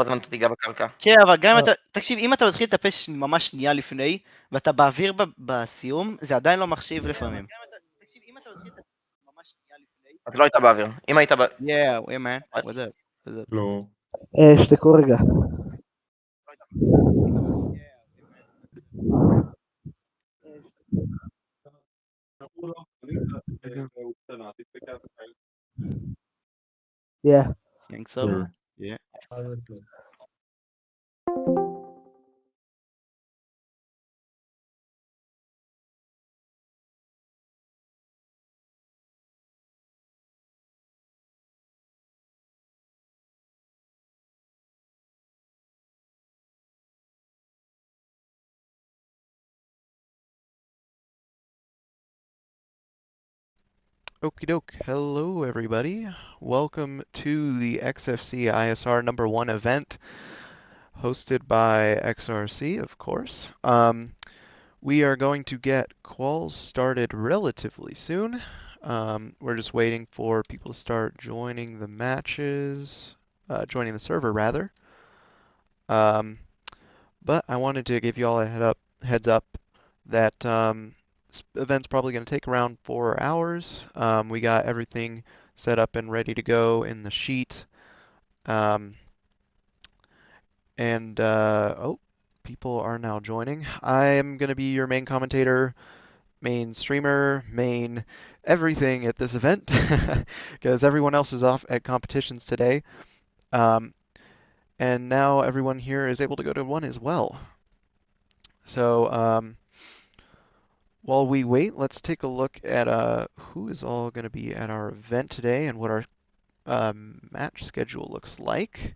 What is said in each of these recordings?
הזמן אתה תיגע בקרקע. כן, אבל גם אם אתה, תקשיב, אם אתה מתחיל לטפס ממש שנייה לפני, ואתה באוויר בסיום, זה עדיין לא מחשיב לפעמים. תקשיב, אם אתה מתחיל לטפס ממש שנייה לפני... אתה לא היית באוויר. אם היית Yeah, man, what's up? What's up? לא. שתקו רגע. Yeah. Think so? Sure. Yeah. Okie doke. Hello, everybody. Welcome to the XFC ISR #1 event, hosted by XRC, of course. We are going to get quals started relatively soon. We're just waiting for people to start joining the matches, joining the server rather. But I wanted to give you all a heads up that this event's probably going to take around 4 hours. We got everything set up and ready to go in the sheet. Oh, people are now joining. I am going to be your main commentator, main streamer, main everything at this event because everyone else is off at competitions today. And now everyone here is able to go to one as well. So while we wait, let's take a look at who is all going to be at our event today and what our match schedule looks like.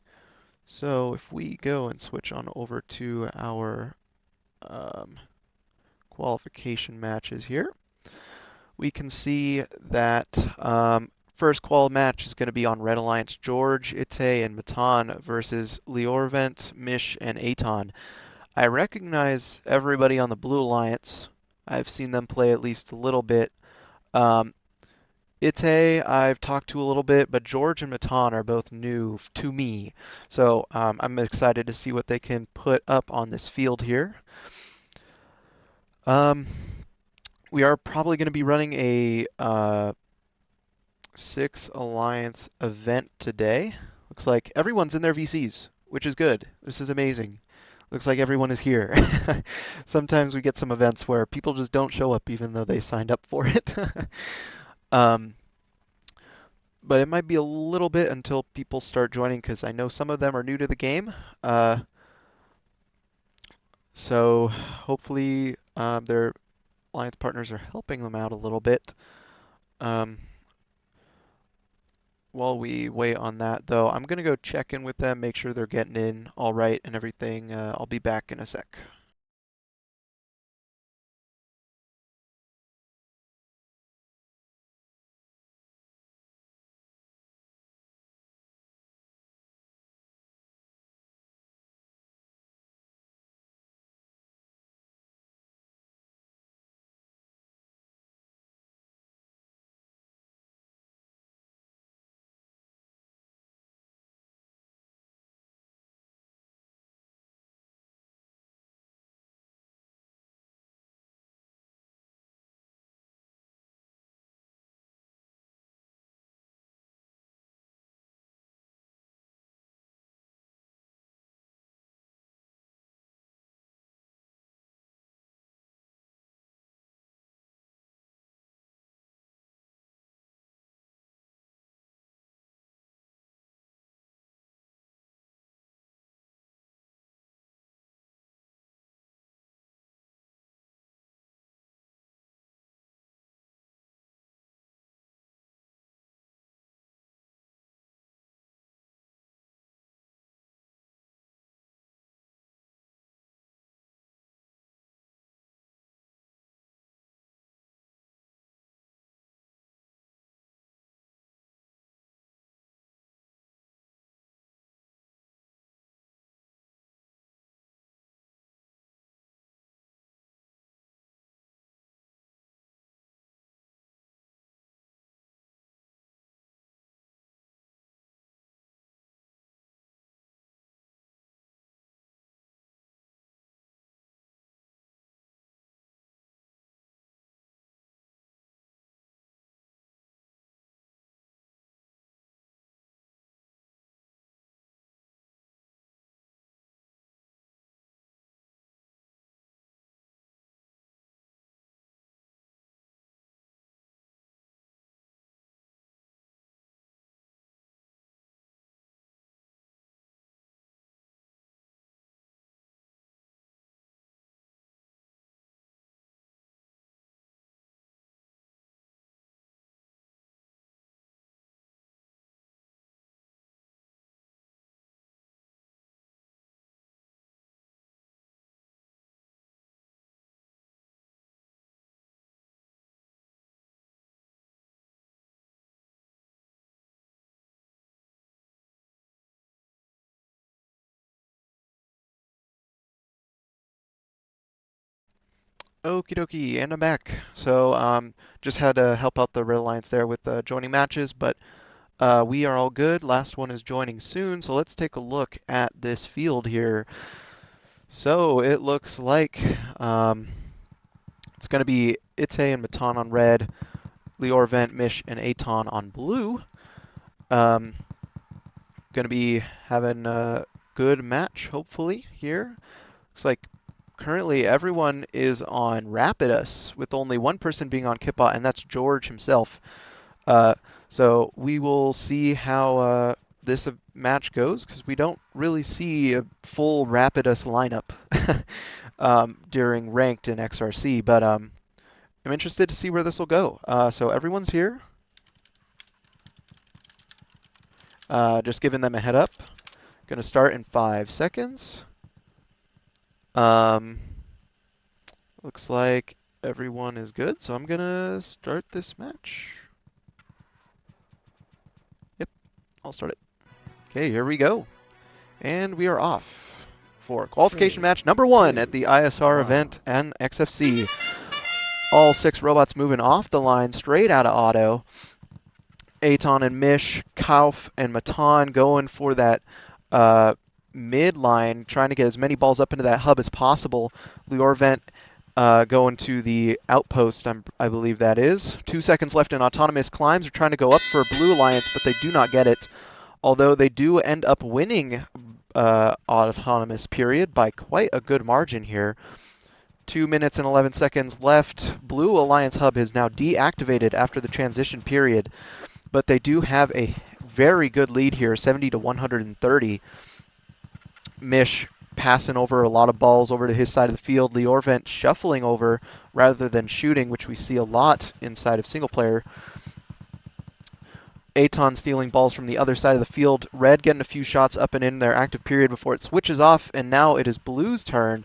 So if we go and switch on over to our qualification matches here, we can see that first qual match is going to be on Red Alliance George, Ite, and Matan versus Liorvent, Mish, and Aton. I recognize everybody on the Blue Alliance. I've seen them play at least a little bit. Ite, I've talked to a little bit, but George and Matan are both new to me. So I'm excited to see what they can put up on this field here. We are probably going to be running a 6 Alliance event today. Looks like everyone's in their VCs, which is good. This is amazing. Looks like everyone is here. Sometimes we get some events where people just don't show up even though they signed up for it. But it might be a little bit until people start joining because I know some of them are new to the game. So hopefully their alliance partners are helping them out a little bit. While we wait on that, though, I'm going to go check in with them, make sure they're getting in all right and everything. I'll be back in a sec. Okie dokie, and I'm back. So, just had to help out the Red Alliance there with joining matches, but we are all good. Last one is joining soon, so let's take a look at this field here. So, it looks like it's going to be Ite and Matan on red, Liorvent, Mish, and Aton on blue. Going to be having a good match, hopefully, here. Looks like currently everyone is on Rapidus, with only one person being on Kipbot, and that's George himself. So we will see how this match goes, because we don't really see a full Rapidus lineup during ranked in XRC, but I'm interested to see where this will go. So everyone's here. Just giving them a head up. Going to start in 5 seconds. Looks like everyone is good, so I'm going to start this match. Yep, I'll start it. Okay, here we go. And we are off for qualification match number 1 at the ISR event and XFC. All 6 robots moving off the line straight out of auto. Aton and Mish, Kauf, and Matan going for that mid line, trying to get as many balls up into that hub as possible. Liorvent going to the outpost, I believe that is. 2 seconds left in autonomous climbs. Are trying to go up for Blue Alliance, but they do not get it. Although they do end up winning autonomous period by quite a good margin here. 2 minutes and 11 seconds left. Blue Alliance hub is now deactivated after the transition period, but they do have a very good lead here, 70 to 130. Mish passing over a lot of balls over to his side of the field. Liorvent shuffling over rather than shooting, which we see a lot inside of single player. Aton stealing balls from the other side of the field. Red getting a few shots up and in their active period before it switches off, and now it is Blue's turn.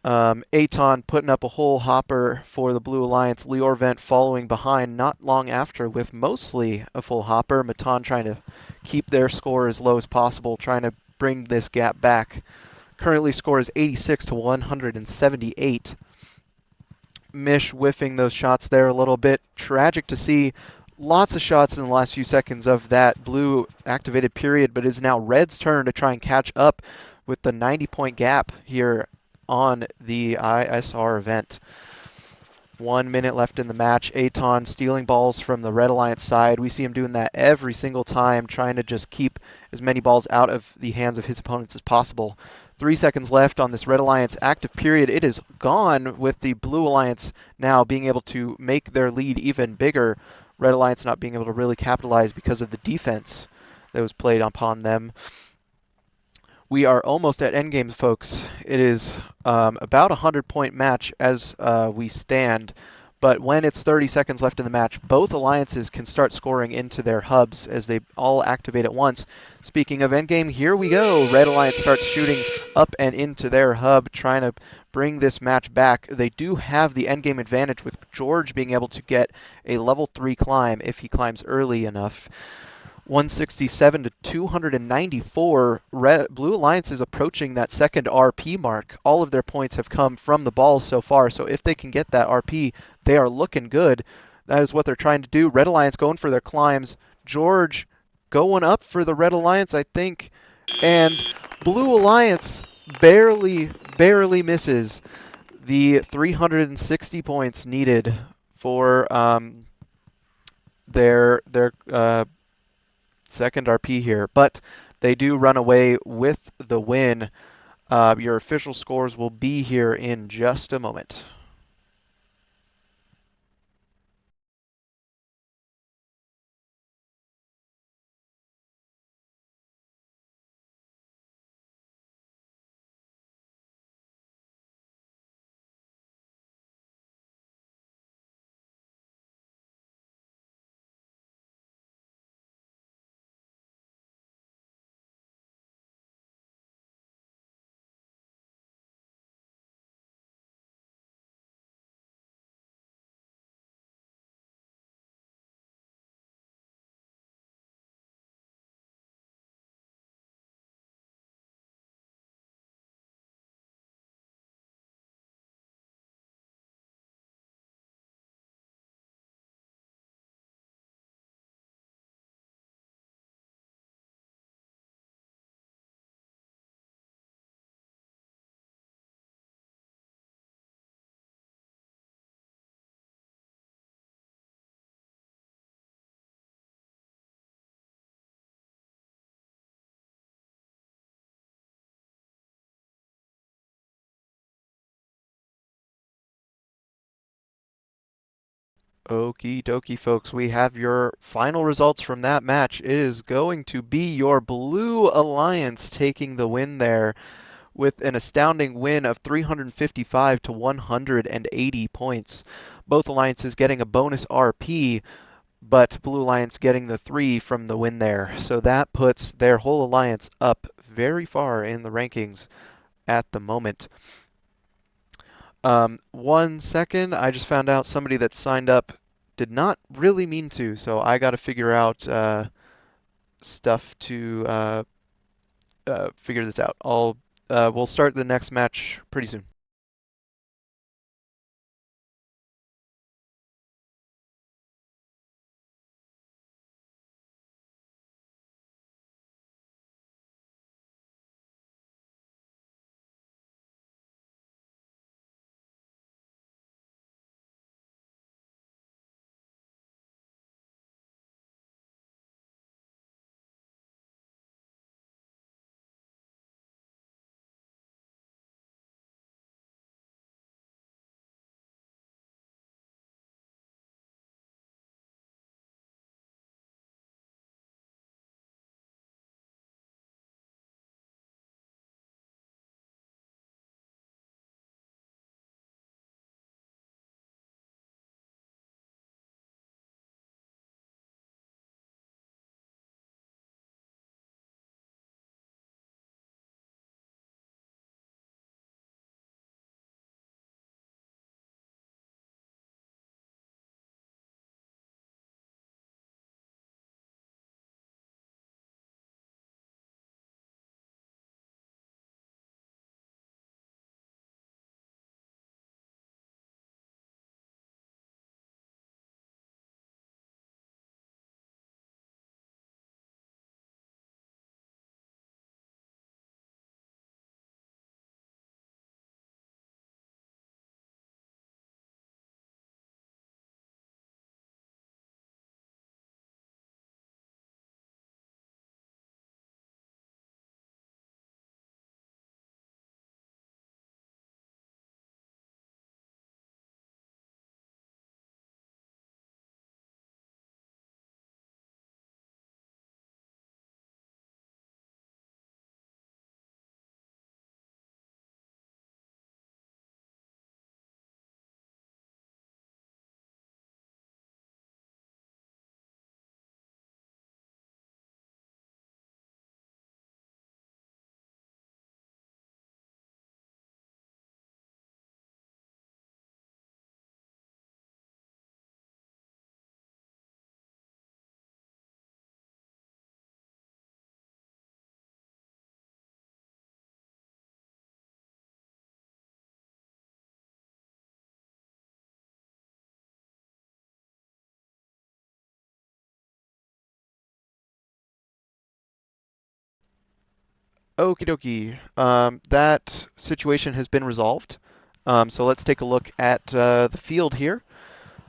Aton putting up a whole hopper for the Blue Alliance. Liorvent following behind not long after with mostly a full hopper. Matan trying to keep their score as low as possible, trying to bring this gap back. Currently score is 86 to 178. Mish whiffing those shots there a little bit. Tragic to see. Lots of shots in the last few seconds of that blue activated period, but it is now Red's turn to try and catch up with the 90-point gap here on the ISR event. 1 minute left in the match. Aton stealing balls from the Red Alliance side. We see him doing that every single time, trying to just keep as many balls out of the hands of his opponents as possible. 3 seconds left on this Red Alliance active period. It is gone, with the Blue Alliance now being able to make their lead even bigger. Red Alliance not being able to really capitalize because of the defense that was played upon them. We are almost at endgames, folks. It is about a 100-point match as we stand, but when it's 30 seconds left in the match, both alliances can start scoring into their hubs as they all activate at once. Speaking of endgame, here we go. Red Alliance starts shooting up and into their hub, trying to bring this match back. They do have the endgame advantage with George being able to get a level 3 climb if he climbs early enough. 167 to 294. Blue Alliance is approaching that second RP mark. All of their points have come from the balls so far, so if they can get that RP, they are looking good. That is what they're trying to do. Red Alliance going for their climbs. George going up for the Red Alliance, I think. And Blue Alliance barely misses the 360 points needed for their second RP here, but they do run away with the win. Your official scores will be here in just a moment. Okie dokie, folks. We have your final results from that match. It is going to be your Blue Alliance taking the win there with an astounding win of 355 to 180 points. Both alliances getting a bonus RP, but Blue Alliance getting the 3 from the win there. So that puts their whole alliance up very far in the rankings at the moment. 1 second, I just found out somebody that signed up did not really mean to, so I got to figure out stuff to figure this out. We'll start the next match pretty soon. Okie dokie. That situation has been resolved. So let's take a look at the field here.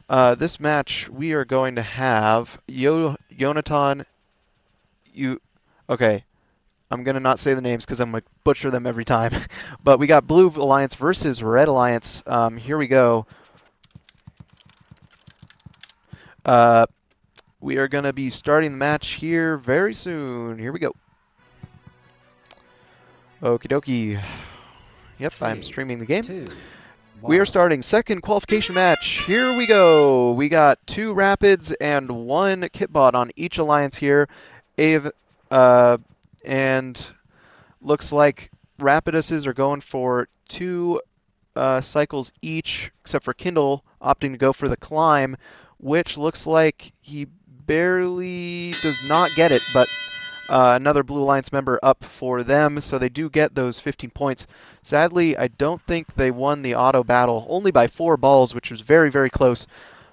This match, we are going to have Yonatan. Okay, I'm going to not say the names because I'm going to butcher them every time. But we got Blue Alliance versus Red Alliance. Here we go. We are going to be starting the match here very soon. Here we go. Okie dokie. Yep, I'm streaming the game. We are starting second qualification match. Here we go. We got 2 Rapids and 1 Kitbot on each alliance here. And looks like Rapiduses are going for 2 cycles each, except for Kindle opting to go for the climb, which looks like he barely does not get it, but another Blue Alliance member up for them, so they do get those 15 points. Sadly, I don't think they won the auto battle, only by 4 balls, which was very, very close,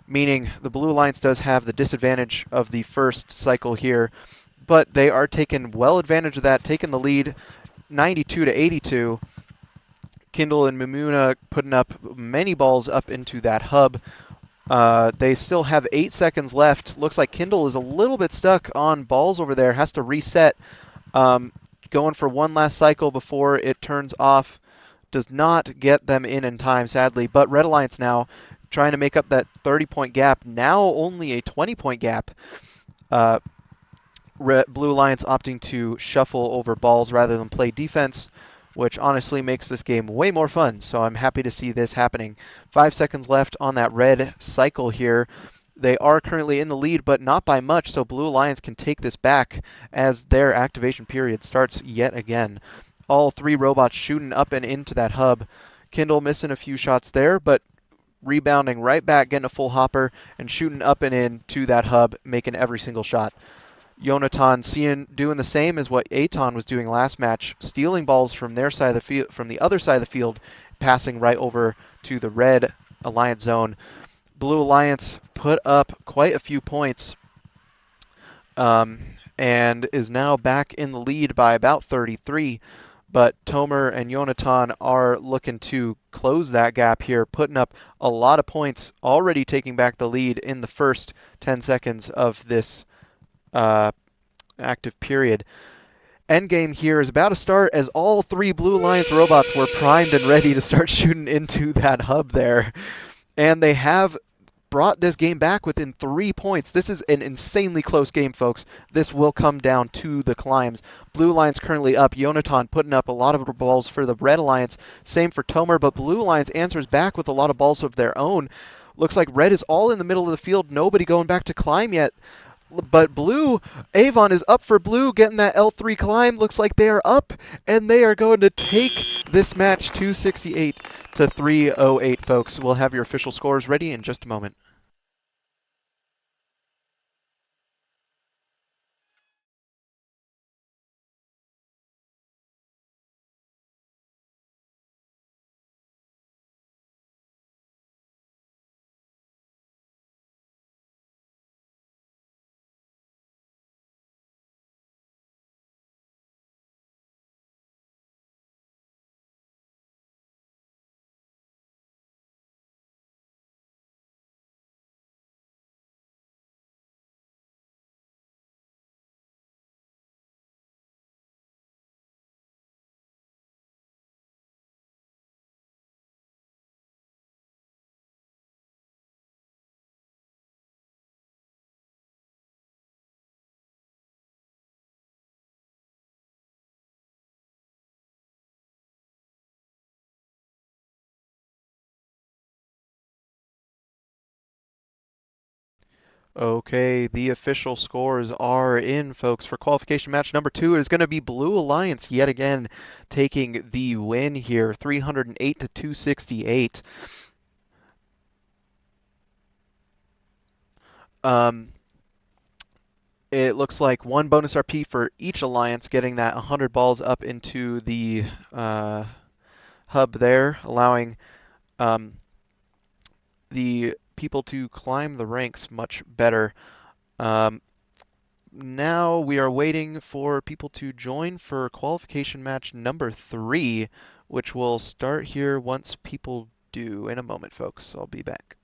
meaning the Blue Alliance does have the disadvantage of the first cycle here, but they are taking well advantage of that, taking the lead 92 to 82. Kindle and Mimuna putting up many balls up into that hub. They still have 8 seconds left. Looks like Kindle is a little bit stuck on balls over there. Has to reset. Going for one last cycle before it turns off. Does not get them in time, sadly. But Red Alliance now trying to make up that 30-point gap. Now only a 20-point gap. Blue Alliance opting to shuffle over balls rather than play defense, which honestly makes this game way more fun. So I'm happy to see this happening. 5 seconds left on that red cycle here. They are currently in the lead, but not by much, so Blue Alliance can take this back as their activation period starts yet again. All 3 robots shooting up and into that hub. Kindle missing a few shots there, but rebounding right back, getting a full hopper, and shooting up and in to that hub, making every single shot. Yonatan doing the same as what Aton was doing last match, stealing balls from their side of the field, from the other side of the field, passing right over to the red Alliance zone. Blue Alliance put up quite a few points, and is now back in the lead by about 33. But Tomer and Yonatan are looking to close that gap here, putting up a lot of points, already taking back the lead in the first 10 seconds of this active period. Endgame here is about to start as all 3 Blue Alliance robots were primed and ready to start shooting into that hub there. And they have brought this game back within 3 points. This is an insanely close game, folks. This will come down to the climbs. Blue Alliance currently up. Yonatan putting up a lot of balls for the Red Alliance. Same for Tomer, but Blue Alliance answers back with a lot of balls of their own. Looks like Red is all in the middle of the field. Nobody going back to climb yet. But Blue, Avon is up for Blue, getting that L3 climb. Looks like they are up, and they are going to take this match 268 to 308, folks. We'll have your official scores ready in just a moment. Okay, the official scores are in, folks. For qualification match number 2, it is going to be Blue Alliance yet again taking the win here, 308 to 268. It looks like 1 bonus RP for each alliance, getting that 100 balls up into the hub there, allowing the people to climb the ranks much better. Now we are waiting for people to join for qualification match number 3, which will start here once people do in a moment, folks. I'll be back.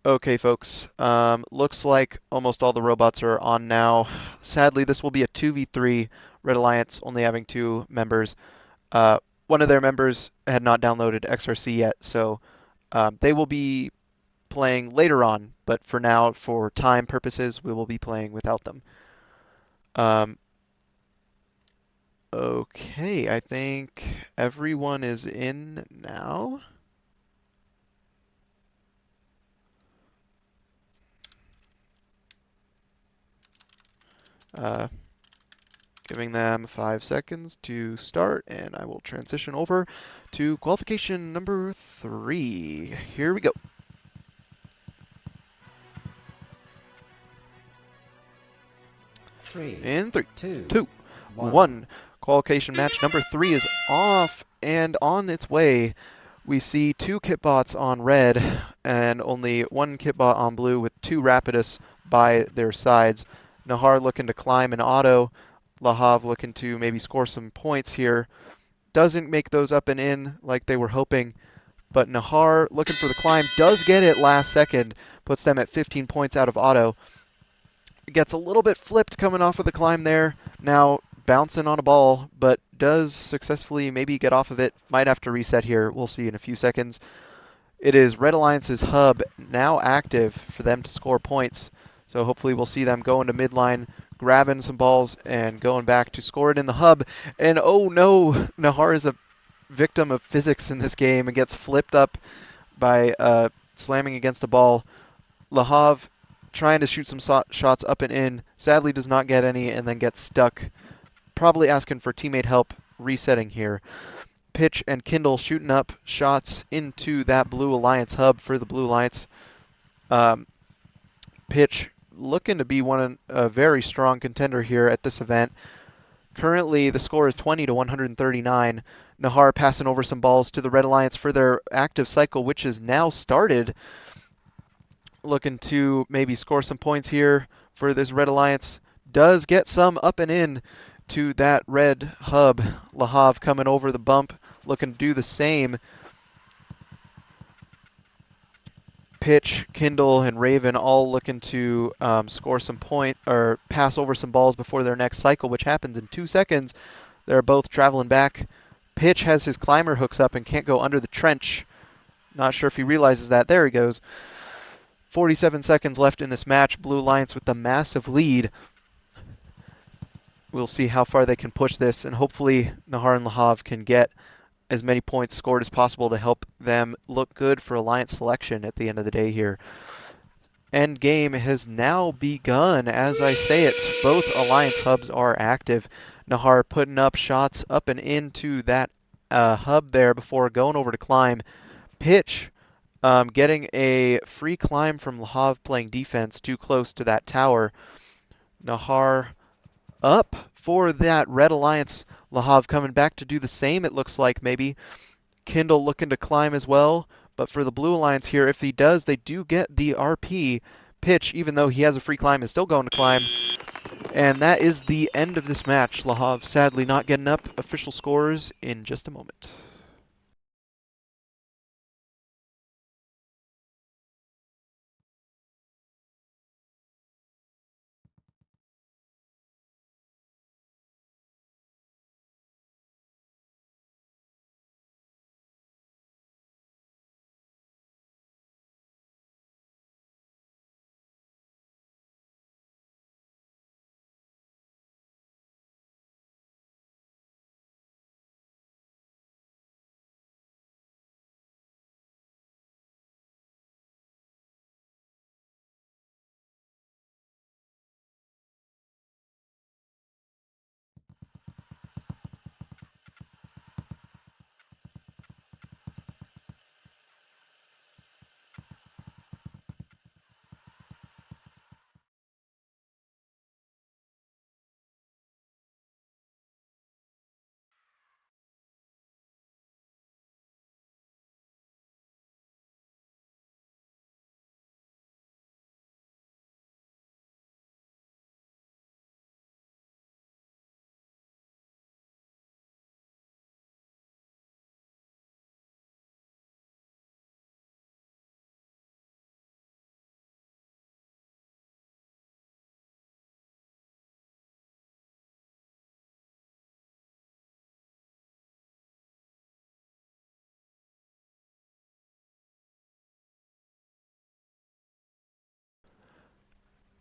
Okay, folks. Looks like almost all the robots are on now. Sadly, this will be a 2v3. Red Alliance only having 2 members. One of their members had not downloaded XRC yet, so they will be playing later on. But for now, for time purposes, we will be playing without them. Okay, I think everyone is in now. Giving them 5 seconds to start, and I will transition over to qualification number 3. Here we go. In 3, 2, 1. Qualification match number 3 is off and on its way. We see 2 kitbots on red and only 1 kitbot on blue with 2 Rapidus by their sides. Nahar looking to climb an auto. Lahav looking to maybe score some points here. Doesn't make those up and in like they were hoping, but Nahar looking for the climb does get it last second, puts them at 15 points out of auto. Gets a little bit flipped coming off of the climb there. Now bouncing on a ball, but does successfully maybe get off of it. Might have to reset here. We'll see in a few seconds. It is Red Alliance's hub now active for them to score points. So hopefully we'll see them going to midline, grabbing some balls, and going back to score it in the hub. And oh no, Nahar is a victim of physics in this game and gets flipped up by slamming against the ball. Lahav trying to shoot some shots up and in, sadly does not get any and then gets stuck. Probably asking for teammate help resetting here. Pitch and Kindle shooting up shots into that Blue Alliance hub for the Blue Alliance. Pitch looking to be a very strong contender here at this event. Currently, the score is 20 to 139. Nahar passing over some balls to the Red Alliance for their active cycle, which is now started. Looking to maybe score some points here for this Red Alliance. Does get some up and in to that red hub. Lahav coming over the bump, looking to do the same. Pitch, Kindle, and Raven all looking to score some point or pass over some balls before their next cycle, which happens in 2 seconds. They're both traveling back. Pitch has his climber hooks up and can't go under the trench. Not sure if he realizes that. There he goes. 47 seconds left in this match. Blue Alliance with the massive lead. We'll see how far they can push this, and hopefully Nahar and Lahav can get as many points scored as possible to help them look good for Alliance selection at the end of the day here. End game has now begun. As I say it, both Alliance hubs are active. Nahar putting up shots up and into that hub there before going over to climb. Pitch getting a free climb from Lahav playing defense too close to that tower. Nahar up for that Red Alliance. Lahav coming back to do the same, it looks like maybe. Kindle looking to climb as well. But for the Blue Alliance here, if he does, they do get the RP. Pitch, even though he has a free climb, is still going to climb. And that is the end of this match. Lahav sadly not getting up. Official scores in just a moment.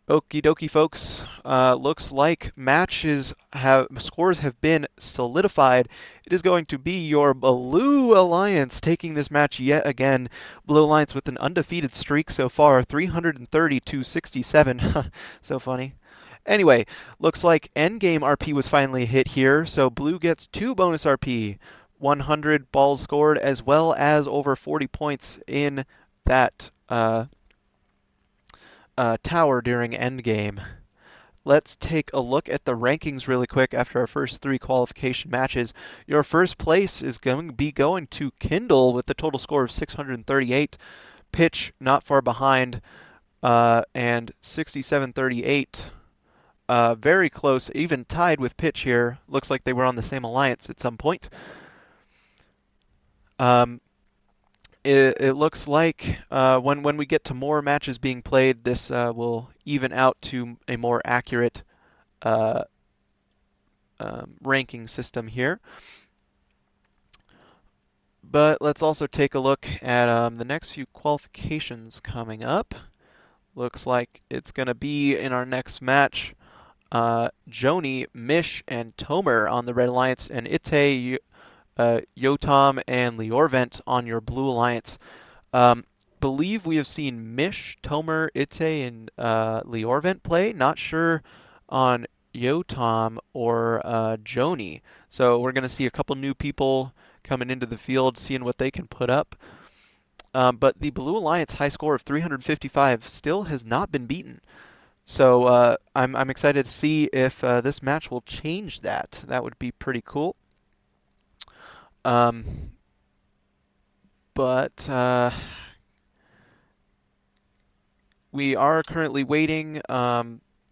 Okie dokie, folks. Looks like scores have been solidified. It is going to be your Blue Alliance taking this match yet again. Blue Alliance with an undefeated streak so far, 330 to 67. So funny. Anyway, looks like endgame RP was finally hit here, so Blue gets 2 bonus RP, 100 balls scored, as well as over 40 points in that tower during endgame. Let's take a look at the rankings really quick after our first 3 qualification matches. Your first place is going to be going to Kindle with the total score of 638. Pitch not far behind, and 6738. Very close, even tied with Pitch here. Looks like they were on the same alliance at some point. It looks like when we get to more matches being played, this will even out to a more accurate uh, ranking system here. But let's also take a look at the next few qualifications coming up. Looks like it's going to be in our next match, Joni, Mish, and Tomer on the Red Alliance, and Ite, Yotam, and Liorvent on your Blue Alliance. Believe we have seen Mish, Tomer, Ite, and Liorvent play. Not sure on Yotam or Joni. So we're going to see a couple new people coming into the field, seeing what they can put up. But the Blue Alliance high score of 355 still has not been beaten. So I'm excited to see if this match will change that. That would be pretty cool. But we are currently waiting.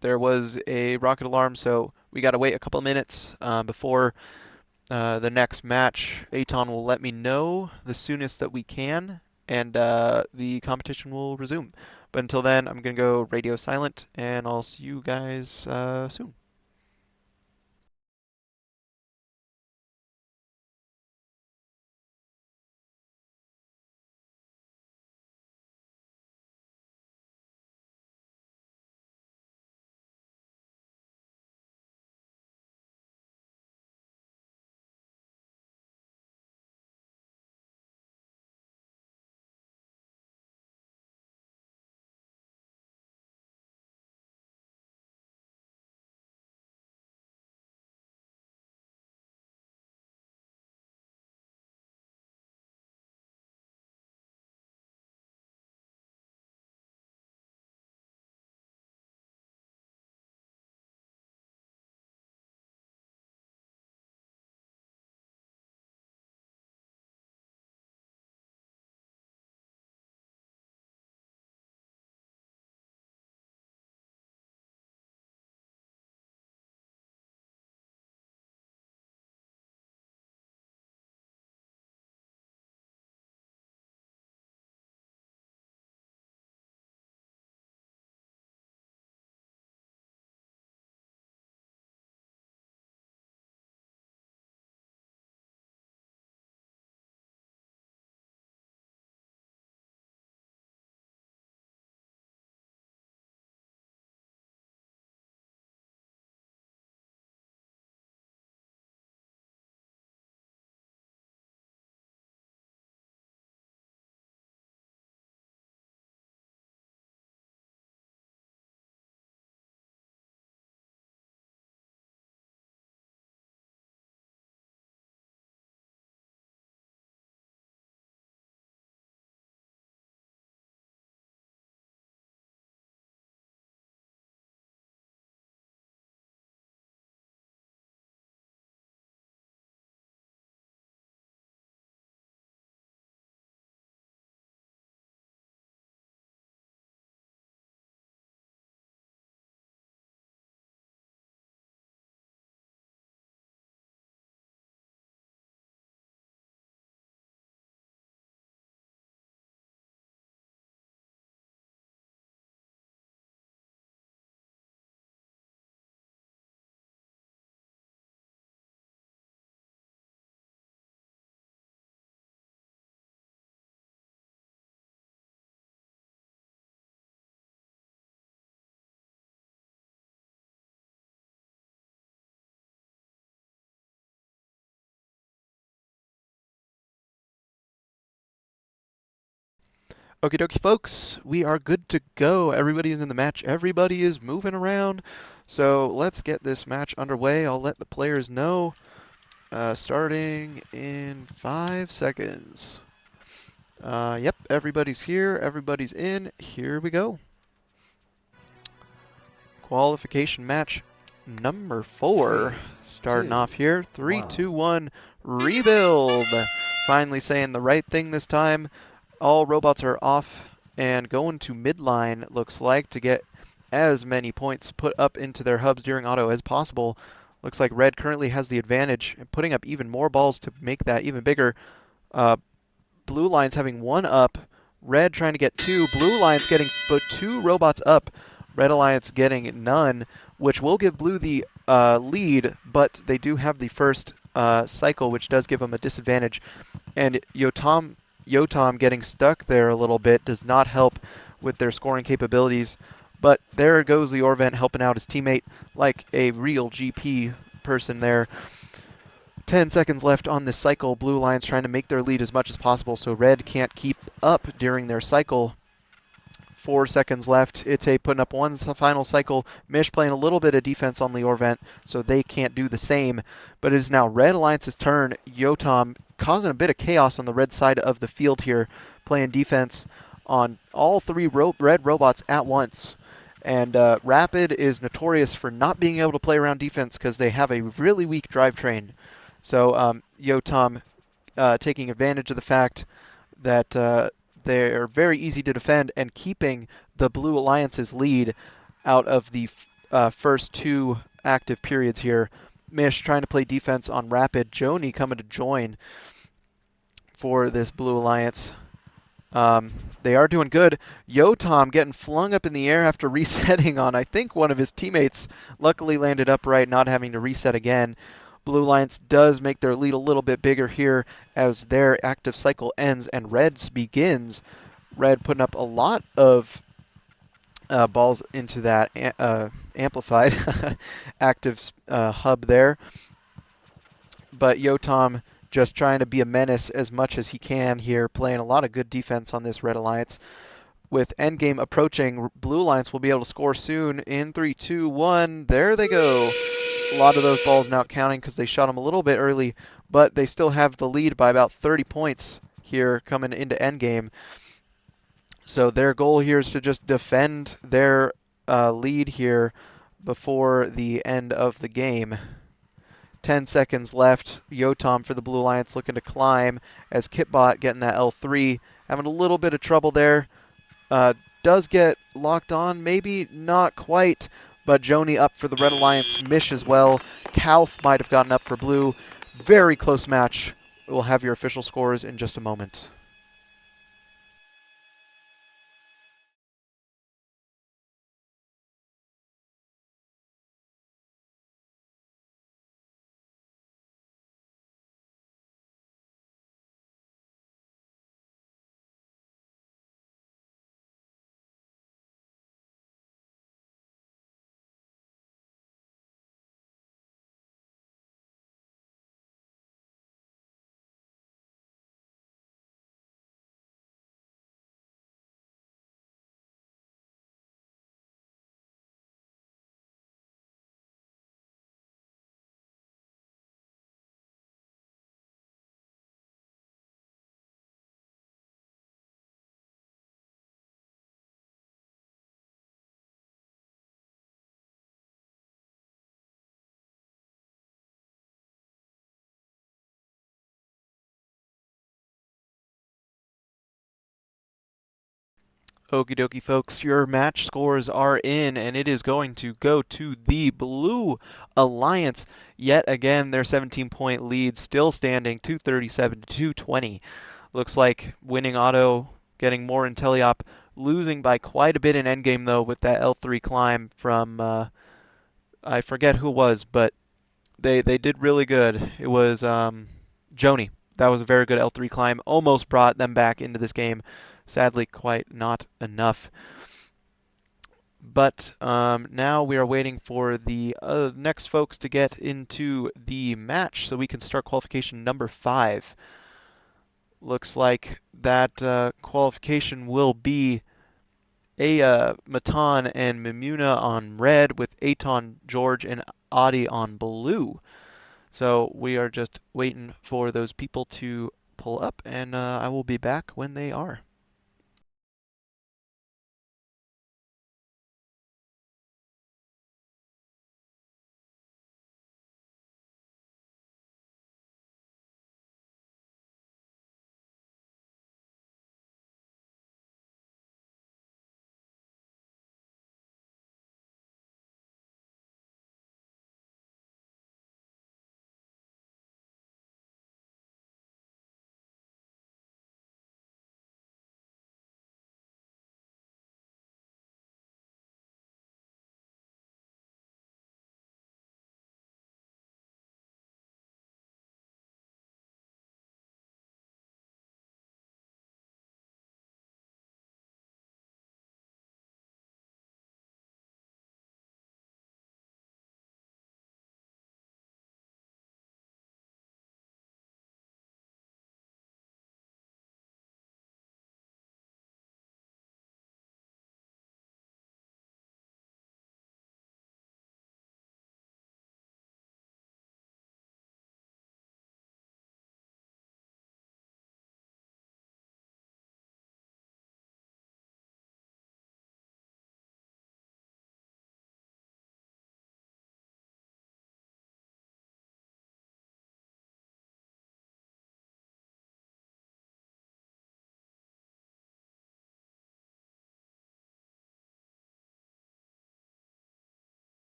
There was a rocket alarm, so we got to wait a couple of minutes before the next match. Aton will let me know the soonest that we can, and the competition will resume. But until then, I'm going to go radio silent, and I'll see you guys soon. Okie dokie, folks. We are good to go. Everybody is in the match. Everybody is moving around. So let's get this match underway. I'll let the players know. Starting in 5 seconds. Yep, everybody's here. Everybody's in. Here we go. Qualification match number 4. Starting off here. 3, 2, 1. Rebuild. Finally saying the right thing this time. All robots are off and going to midline, looks like, to get as many points put up into their hubs during auto as possible. Looks like Red currently has the advantage and putting up even more balls to make that even bigger. Blue Line's having 1 up. Red trying to get 2. Blue Line's getting but 2 robots up. Red Alliance getting none, which will give Blue the lead, but they do have the first cycle, which does give them a disadvantage. And Yotam getting stuck there a little bit does not help with their scoring capabilities. But there goes the Orvent helping out his teammate like a real GP person there. 10 seconds left on this cycle. Blue Lions trying to make their lead as much as possible so Red can't keep up during their cycle. 4 seconds left. Ite putting up one final cycle. Mish playing a little bit of defense on the Orvent so they can't do the same. But it is now Red Alliance's turn. Yotam causing a bit of chaos on the red side of the field here, playing defense on all 3 red robots at once. And Rapid is notorious for not being able to play around defense because they have a really weak drivetrain. So Yotam taking advantage of the fact that they're very easy to defend and keeping the Blue Alliance's lead out of the first 2 active periods here. Mish trying to play defense on Rapid. Joni coming to join for this Blue Alliance. They are doing good. Yotam getting flung up in the air after resetting on, I think, one of his teammates. Luckily landed upright, not having to reset again. Blue Alliance does make their lead a little bit bigger here as their active cycle ends and Red's begins. Red putting up a lot of balls into that amplified active hub there. But Yotam just trying to be a menace as much as he can here, playing a lot of good defense on this Red Alliance. With endgame approaching, Blue Alliance will be able to score soon in 3, 2, 1. There they go. A lot of those balls now counting because they shot them a little bit early, but they still have the lead by about 30 points here coming into endgame. So their goal here is to just defend their lead here before the end of the game. 10 seconds left. Yotam for the Blue Alliance looking to climb as Kitbot getting that L3. Having a little bit of trouble there. Does get locked on, maybe not quite. But Joni up for the Red Alliance. Mish as well. Kalf might have gotten up for Blue. Very close match. We'll have your official scores in just a moment. Okie dokie, folks, your match scores are in, and it is going to go to the Blue Alliance. Yet again, their 17-point lead still standing, 237 to 220. Looks like winning auto, getting more IntelliOp, losing by quite a bit in endgame, though, with that L3 climb from, I forget who it was, but they did really good. It was Joni. That was a very good L3 climb. Almost brought them back into this game. Sadly, quite not enough. But now we are waiting for the next folks to get into the match so we can start qualification number 5. looks like that qualification will be Matan and Mimuna on red with Aton, George, and Adi on blue. So we are just waiting for those people to pull up, and I will be back when they are.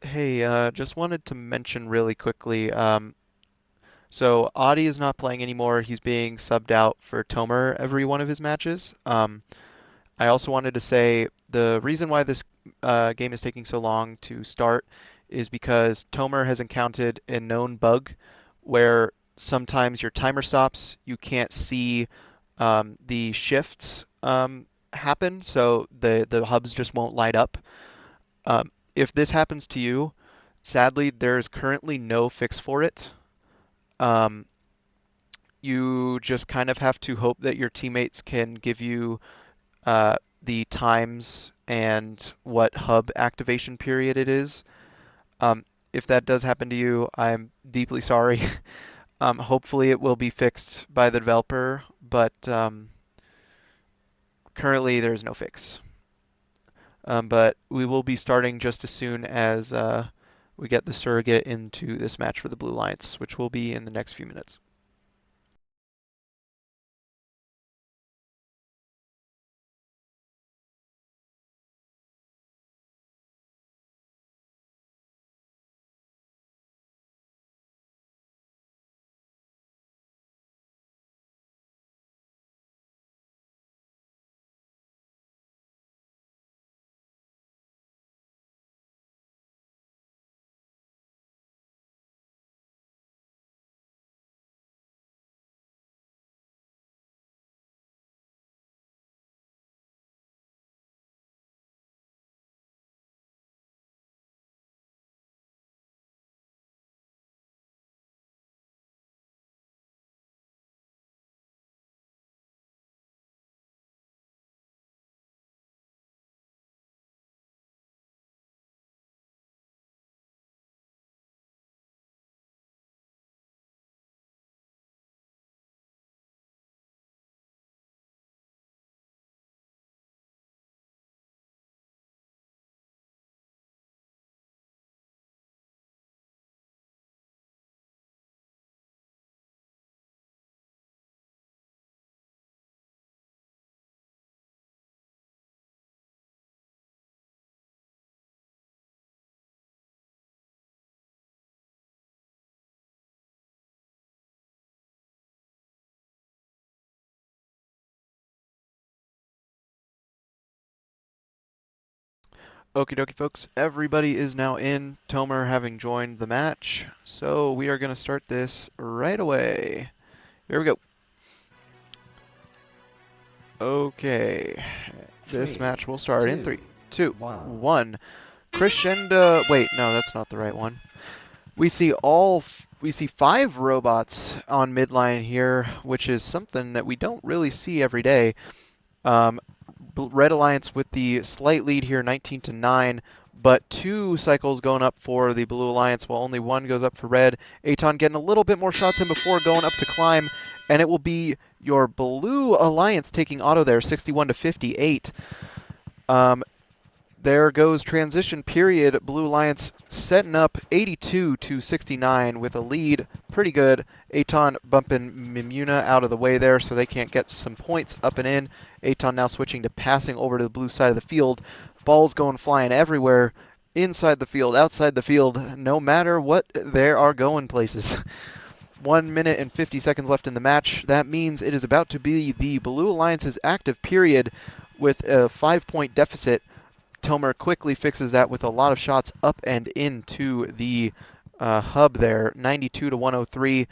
Hey, just wanted to mention really quickly. So Audi is not playing anymore. He's being subbed out for Tomer every one of his matches. I also wanted to say the reason why this game is taking so long to start is because Tomer has encountered a known bug where sometimes your timer stops, you can't see the shifts happen, so the hubs just won't light up. If this happens to you, sadly, there's currently no fix for it. Um, you just kind of have to hope that your teammates can give you the times and what hub activation period it is. Um, if that does happen to you, I'm deeply sorry. Hopefully it will be fixed by the developer, but currently there's no fix. But we will be starting just as soon as we get the surrogate into this match for the Blue Lions, which will be in the next few minutes. Okie dokie, folks. Everybody is now in, Tomer having joined the match. So we are going to start this right away. Here we go. Okay. This match will start in 3, 2, 1. Crescendo. Wait, no, that's not the right one. We see 5 robots on midline here, which is something that we don't really see every day. Red Alliance with the slight lead here, 19-9, but 2 cycles going up for the Blue Alliance, while only 1 goes up for Red. Aton getting a little bit more shots in before going up to climb, and it will be your Blue Alliance taking auto there, 61-58. There goes transition period. Blue Alliance setting up 82-69 with a lead. Pretty good. Aton bumping Mimuna out of the way there so they can't get some points up and in. Aton now switching to passing over to the blue side of the field. Balls going flying everywhere. Inside the field, outside the field. No matter what, there are going places. 1 minute and 50 seconds left in the match. That means it is about to be the Blue Alliance's active period with a 5-point deficit. Tomer quickly fixes that with a lot of shots up and into the hub there. 92-103.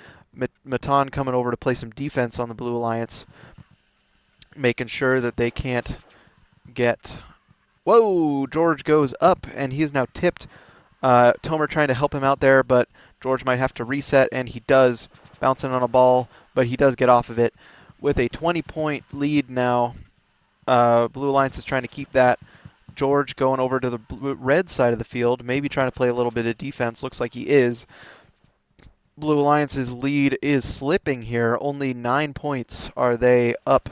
Matan coming over to play some defense on the Blue Alliance, making sure that they can't get... Whoa! George goes up, and he is now tipped. Tomer trying to help him out there, but George might have to reset, and he does, bouncing on a ball, but he does get off of it. With a 20-point lead now, Blue Alliance is trying to keep that. George going over to the red side of the field, maybe trying to play a little bit of defense. Looks like he is. Blue Alliance's lead is slipping here. Only 9 points are they up,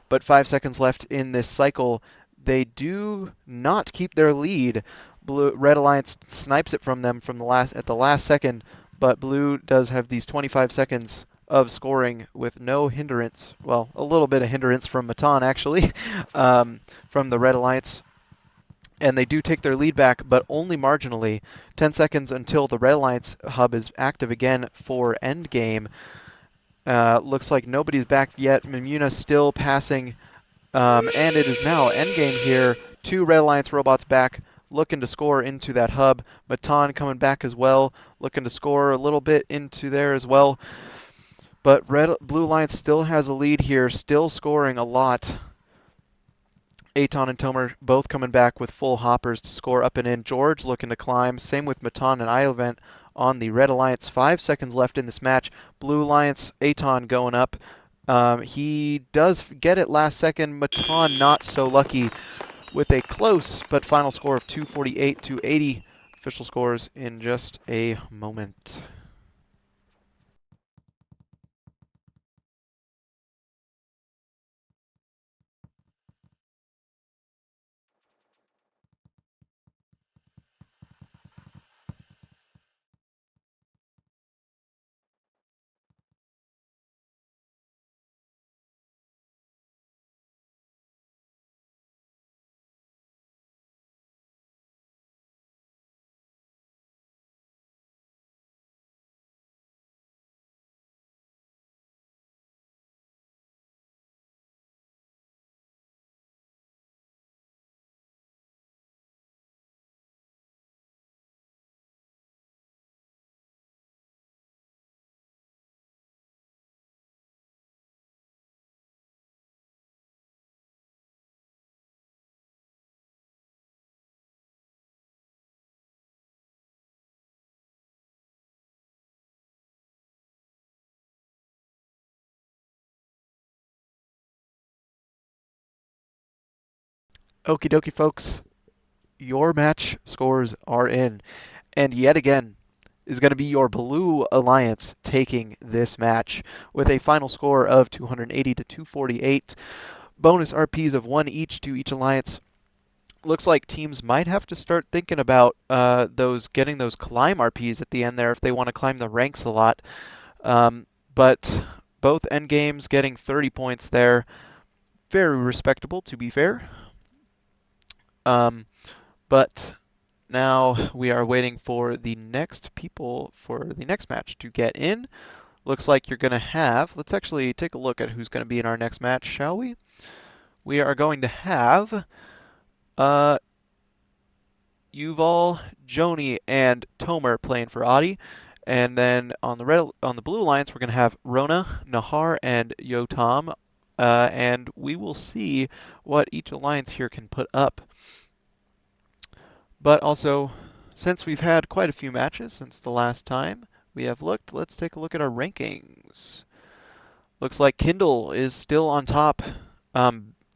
but 5 seconds left in this cycle. They do not keep their lead. Red Alliance snipes it from them from at the last second, but Blue does have these 25 seconds of scoring with no hindrance. Well, a little bit of hindrance from Matan, actually, from the Red Alliance. and they do take their lead back, but only marginally. 10 seconds until the Red Alliance hub is active again for endgame. Looks like nobody's back yet. Mimuna still passing, and it is now endgame here. 2 Red Alliance robots back, looking to score into that hub. Matan coming back as well, looking to score a little bit into there as well. But Blue Alliance still has a lead here, still scoring a lot. Aton and Tomer both coming back with full hoppers to score up and in. George looking to climb. Same with Matan and Iovent on the Red Alliance. 5 seconds left in this match. Blue Alliance, Aton going up. He does get it last second. Matan not so lucky with a close but final score of 248 to 80. Official scores in just a moment. Okie dokie, folks. Your match scores are in. And yet again, is going to be your Blue Alliance taking this match with a final score of 280 to 248. Bonus RPs of 1 each to each alliance. Looks like teams might have to start thinking about getting those climb RPs at the end there if they want to climb the ranks a lot. But both endgames getting 30 points there. Very respectable, to be fair. But now we are waiting for the next people for the next match to get in. Looks like you're going to have, let's actually take a look at who's going to be in our next match, shall we? We are going to have Yuval, Joni, and Tomer playing for Adi. And then on the Blue Alliance, we're going to have Rona, Nahar, and Yotam. And we will see what each alliance here can put up. But also, since we've had quite a few matches since the last time we have looked, let's take a look at our rankings. Looks like Kindle is still on top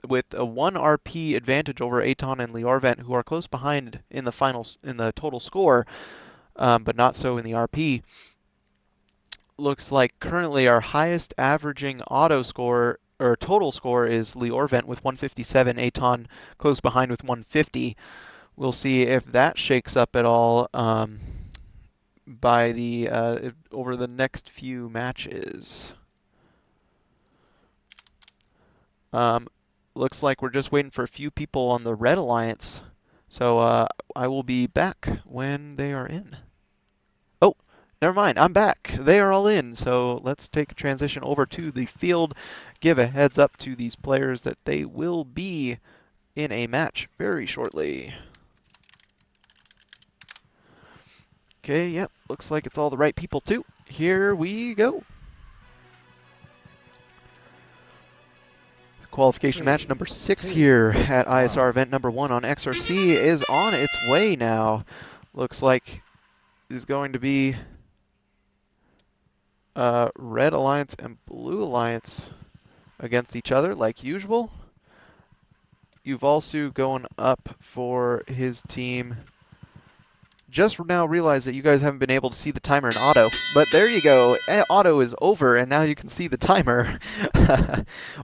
with a 1 RP advantage over Aton and Liorvent, who are close behind in the total score, but not so in the RP. Looks like currently our highest averaging auto score or total score is Liorvent with 157, Aton close behind with 150. We'll see if that shakes up at all by over the next few matches. Looks like we're just waiting for a few people on the Red Alliance, so I will be back when they are in. Oh, never mind, I'm back. They are all in, so let's take a transition over to the field, give a heads up to these players that they will be in a match very shortly. Okay, yep, looks like it's all the right people too. Here we go. Qualification match number 6 here at ISR event number 1 on XRC is on its way now. Looks like it is going to be Red Alliance and Blue Alliance against each other like usual. Yuvalsu going up for his team. Just now realized that you guys haven't been able to see the timer in auto, but there you go. Auto is over, and now you can see the timer.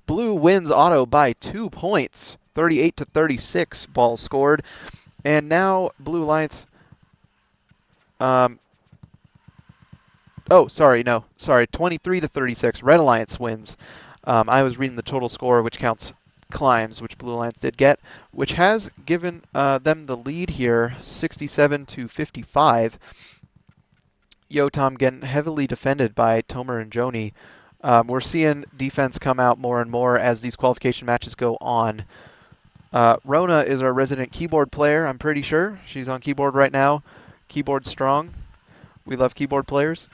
Blue wins auto by 2 points, 38 to 36. Ball scored, and now Blue Alliance. Oh, sorry, 23 to 36. Red Alliance wins. I was reading the total score, which counts climbs, which Blue Alliance did get, which has given them the lead here, 67 to 55. Yotam getting heavily defended by Tomer and Joni. We're seeing defense come out more and more as these qualification matches go on. Rona is our resident keyboard player, I'm pretty sure. She's on keyboard right now. Keyboard strong. We love keyboard players.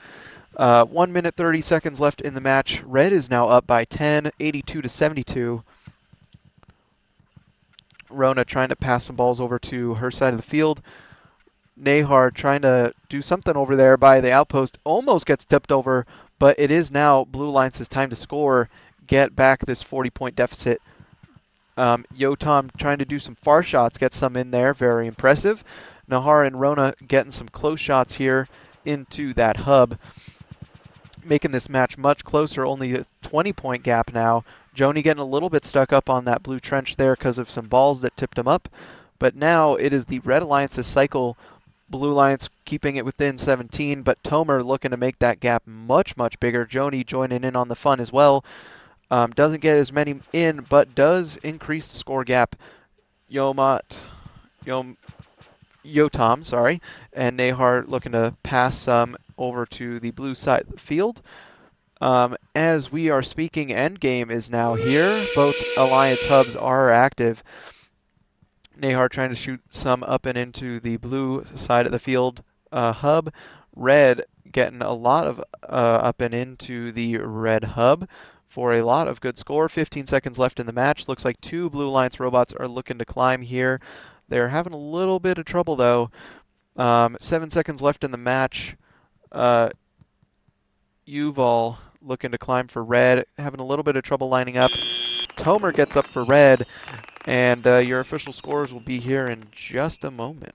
1 minute 30 seconds left in the match. Red is now up by 10, 82 to 72. Rona trying to pass some balls over to her side of the field. Nehar trying to do something over there by the outpost. Almost gets tipped over, but it is now Blue Alliance's time to score, get back this 40-point deficit. Yotam trying to do some far shots, get some in there, very impressive. Nehar and Rona getting some close shots here into that hub, making this match much closer, only a 20-point gap now. Joni getting a little bit stuck up on that blue trench there because of some balls that tipped him up. But now it is the Red Alliance's cycle. Blue Alliance keeping it within 17, but Tomer looking to make that gap much, much bigger. Joni joining in on the fun as well. Doesn't get as many in, but does increase the score gap. Yotam, sorry, and Nehar looking to pass some over to the blue side of the field. As we are speaking, endgame is now here. Both Alliance hubs are active. Nehar trying to shoot some up and into the blue side of the field hub. Red getting a lot of up and into the red hub for a lot of good score. 15 seconds left in the match. Looks like 2 Blue Alliance robots are looking to climb here. They're having a little bit of trouble though. 7 seconds left in the match. Yuval looking to climb for red, having a little bit of trouble lining up. Tomer gets up for red, and your official scores will be here in just a moment.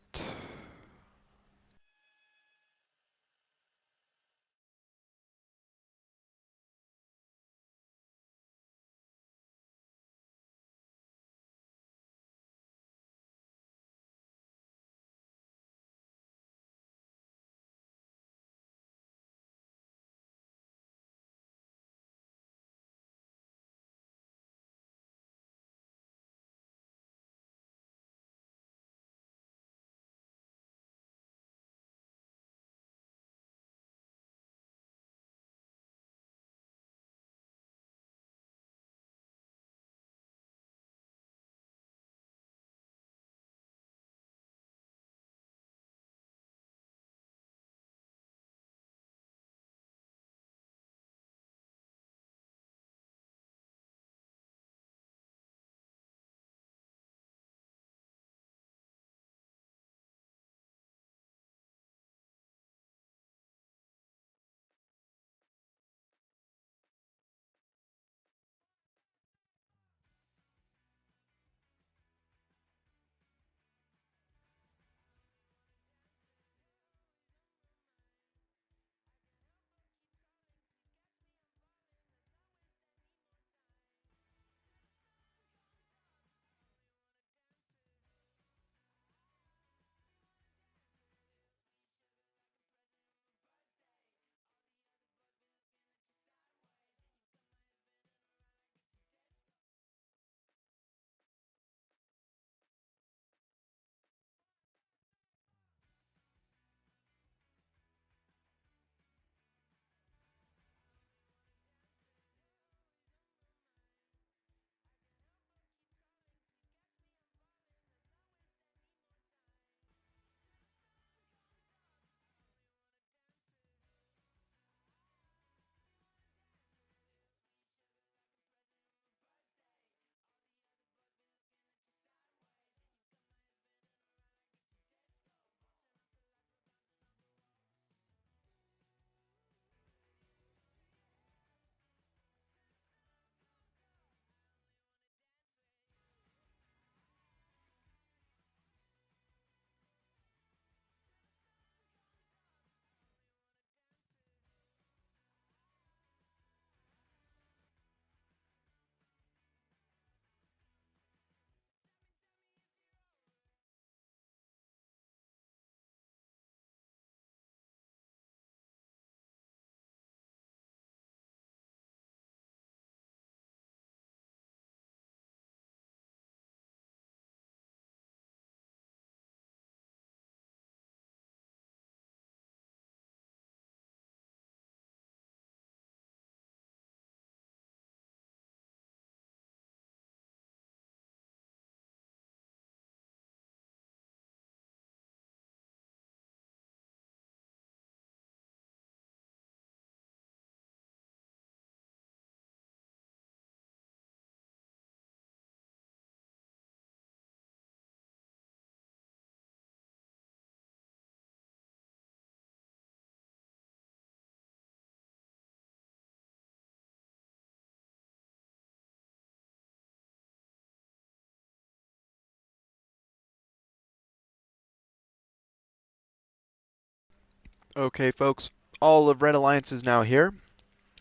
Okay, folks, all of Red Alliance is now here,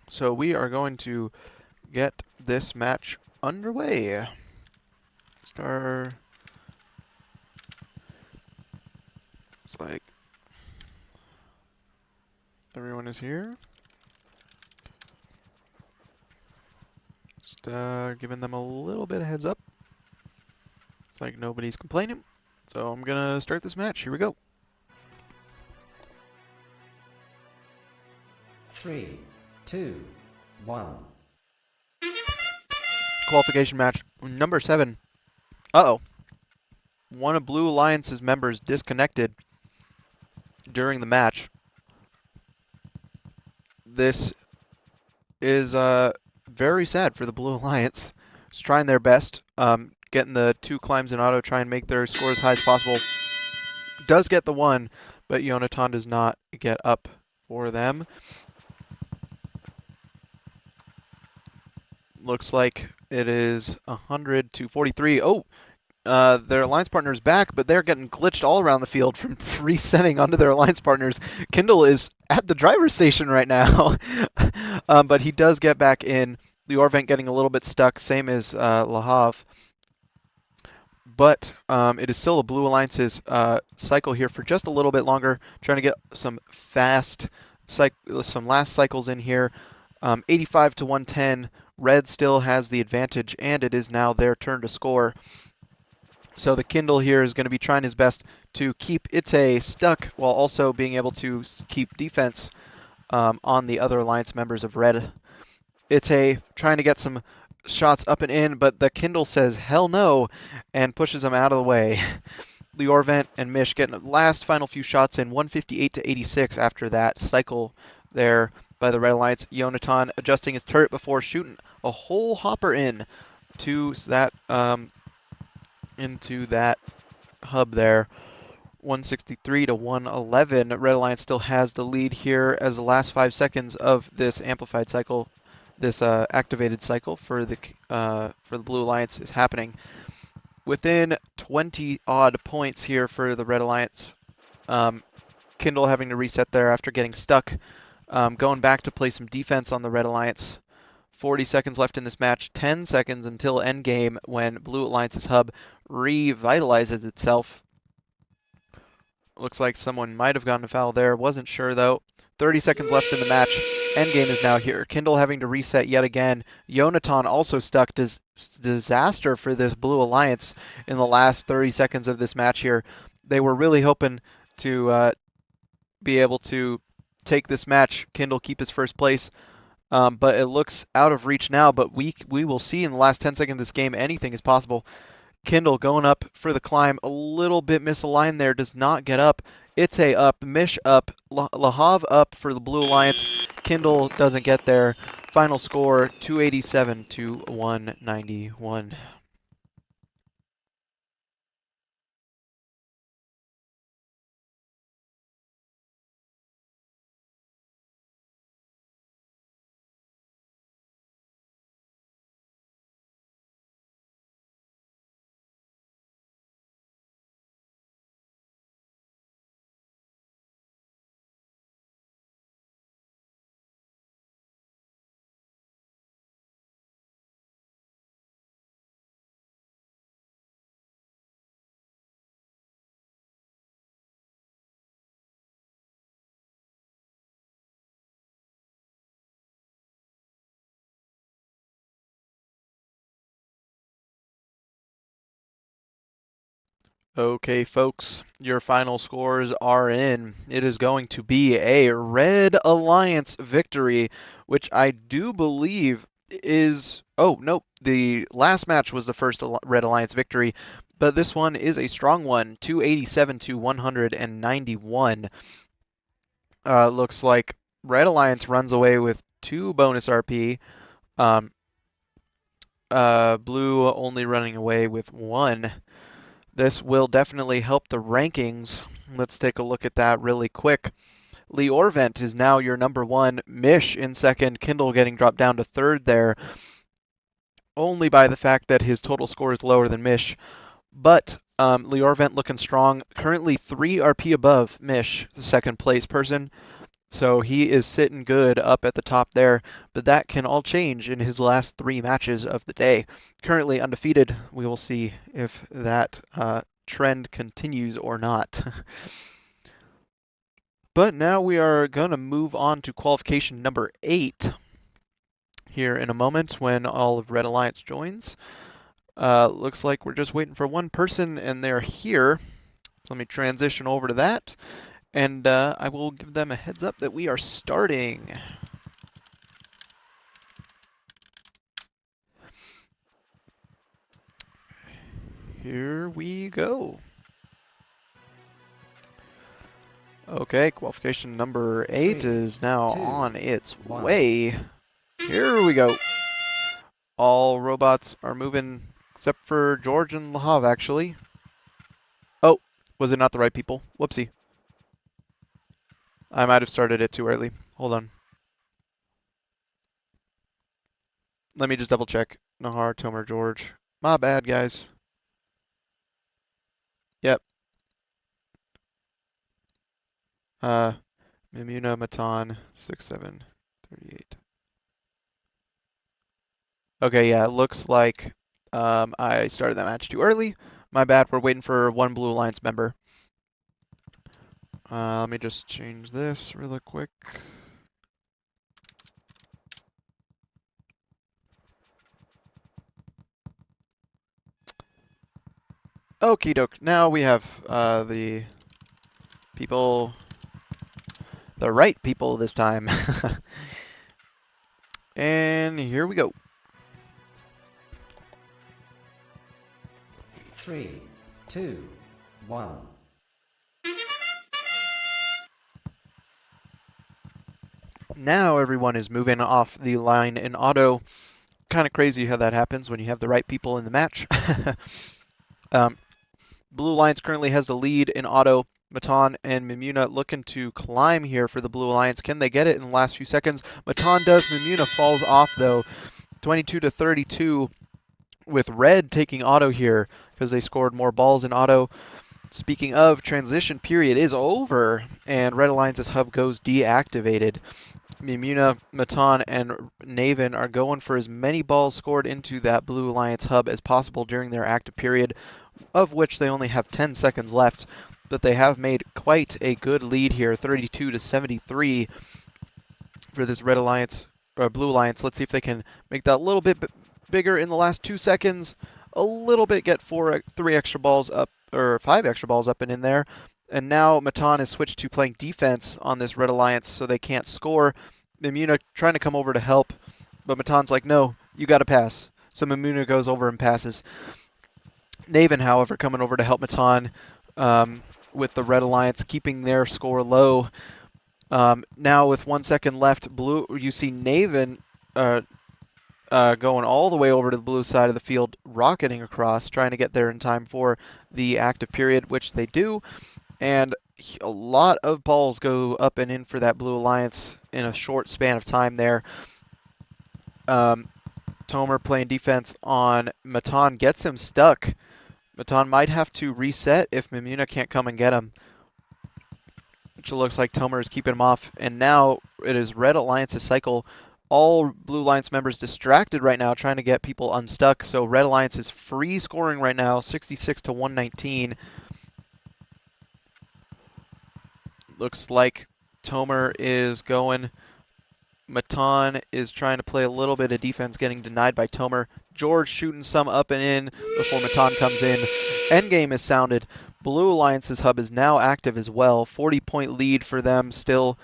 so we are going to get this match underway. It's like everyone is here. Just giving them a little bit of heads up. It's like nobody's complaining, so I'm gonna start this match. Here we go. 3, 2, 1. Qualification match number 7. Uh-oh. One of Blue Alliance's members disconnected during the match. This is very sad for the Blue Alliance. Just trying their best, getting the 2 climbs in auto, try and make their score as high as possible. Does get the 1, but Yonatan does not get up for them. Looks like it is 100 to 43. Oh, their alliance partner is back, but they're getting glitched all around the field from resetting onto their alliance partners. Kindle is at the driver's station right now, but he does get back in. Liorvent getting a little bit stuck, same as Lahav. But it is still a Blue Alliance's cycle here for just a little bit longer, trying to get some some last cycles in here. 85 to 110. Red still has the advantage, and it is now their turn to score. So the Kindle here is going to be trying his best to keep Ite stuck while also being able to keep defense on the other alliance members of Red. Ite trying to get some shots up and in, but the Kindle says hell no and pushes them out of the way. Liorvent and Mish getting the last final few shots in, 158 to 86 after that cycle there by the Red Alliance. Yonatan adjusting his turret before shooting a whole hopper in to that into that hub there. 163 to 111. Red Alliance still has the lead here as the last 5 seconds of this amplified cycle, this activated cycle for the Blue Alliance is happening. Within 20 odd points here for the Red Alliance. Kindle having to reset there after getting stuck. Going back to play some defense on the Red Alliance. 40 seconds left in this match, 10 seconds until endgame when Blue Alliance's hub revitalizes itself. Looks like someone might have gotten a foul there, wasn't sure though. 30 seconds left in the match, endgame is now here. Kindle having to reset yet again. Yonatan also stuck. Disaster for this Blue Alliance in the last 30 seconds of this match here. They were really hoping to be able to take this match, Kindle keep his first place. But it looks out of reach now, but we will see in the last 10 seconds of this game, anything is possible. Kindle going up for the climb, a little bit misaligned there, does not get up. Ite up, Mish up, Lahav up for the Blue Alliance. Kindle doesn't get there. Final score, 287 to 191. Okay, folks, your final scores are in. It is going to be a Red Alliance victory, which I do believe is... Oh, no, the last match was the first Red Alliance victory, but this one is a strong one, 287 to 191. Looks like Red Alliance runs away with 2 bonus RP. Blue only running away with 1. This will definitely help the rankings. Let's take a look at that really quick. Liorvent is now your number 1. Mish in second. Kindle getting dropped down to 3rd there. Only by the fact that his total score is lower than Mish. But Liorvent looking strong. Currently 3 RP above Mish, the second place person. So he is sitting good up at the top there, but that can all change in his last 3 matches of the day. Currently undefeated. We will see if that trend continues or not. But now we are going to move on to qualification number 8 here in a moment when all of Red Alliance joins. Looks like we're just waiting for one person and they're here. So let me transition over to that. And I will give them a heads up that we are starting. Here we go. Okay, qualification number 8 3, is now 2, on its 1. way. Here we go. All robots are moving except for George and Lahav, actually. Oh, was it not the right people? Whoopsie. I might have started it too early. Hold on. Let me just double check. Nahar, Tomer, George. My bad, guys. Yep. Mimuna, Matan, 6-7, 38. Okay, yeah, it looks like I started that match too early. My bad, we're waiting for one Blue Alliance member. Let me just change this really quick. Okie doke, now we have the people, the right people this time. And here we go. 3, 2, 1. Now everyone is moving off the line in auto. Kind of crazy how that happens when you have the right people in the match. Blue Alliance currently has the lead in auto. Matan and Mimuna looking to climb here for the Blue Alliance. Can they get it in the last few seconds? Matan does. Mimuna falls off though. 22-32 with Red taking auto here because they scored more balls in auto. Speaking of, transition period is over and Red Alliance's hub goes deactivated. Mimuna, Matan, and Naven are going for as many balls scored into that Blue Alliance hub as possible during their active period, of which they only have 10 seconds left, but they have made quite a good lead here, 32-73 for this Red Alliance, or Blue Alliance. Let's see if they can make that a little bit bigger in the last 2 seconds, a little bit, get 3 extra balls up, or 5 extra balls up and in there. And now Matan has switched to playing defense on this Red Alliance so they can't score. Mimuna trying to come over to help, but Matan's like, no, you got to pass. So Mimuna goes over and passes. Naven, however, coming over to help Matan with the Red Alliance, keeping their score low. Now with 1 second left, you see Naven going all the way over to the blue side of the field, rocketing across, trying to get there in time for the active period, which they do. And a lot of balls go up and in for that Blue Alliance in a short span of time there. Tomer playing defense on Matan gets him stuck. Matan might have to reset if Mimuna can't come and get him, which it looks like Tomer is keeping him off. And now it is Red Alliance's cycle. All Blue Alliance members distracted right now trying to get people unstuck. So Red Alliance is free scoring right now, 66-119. Looks like Tomer is going. Matan is trying to play a little bit of defense, getting denied by Tomer. George shooting some up and in before Matan comes in. Endgame is sounded. Blue Alliance's hub is now active as well. 40-point lead for them still.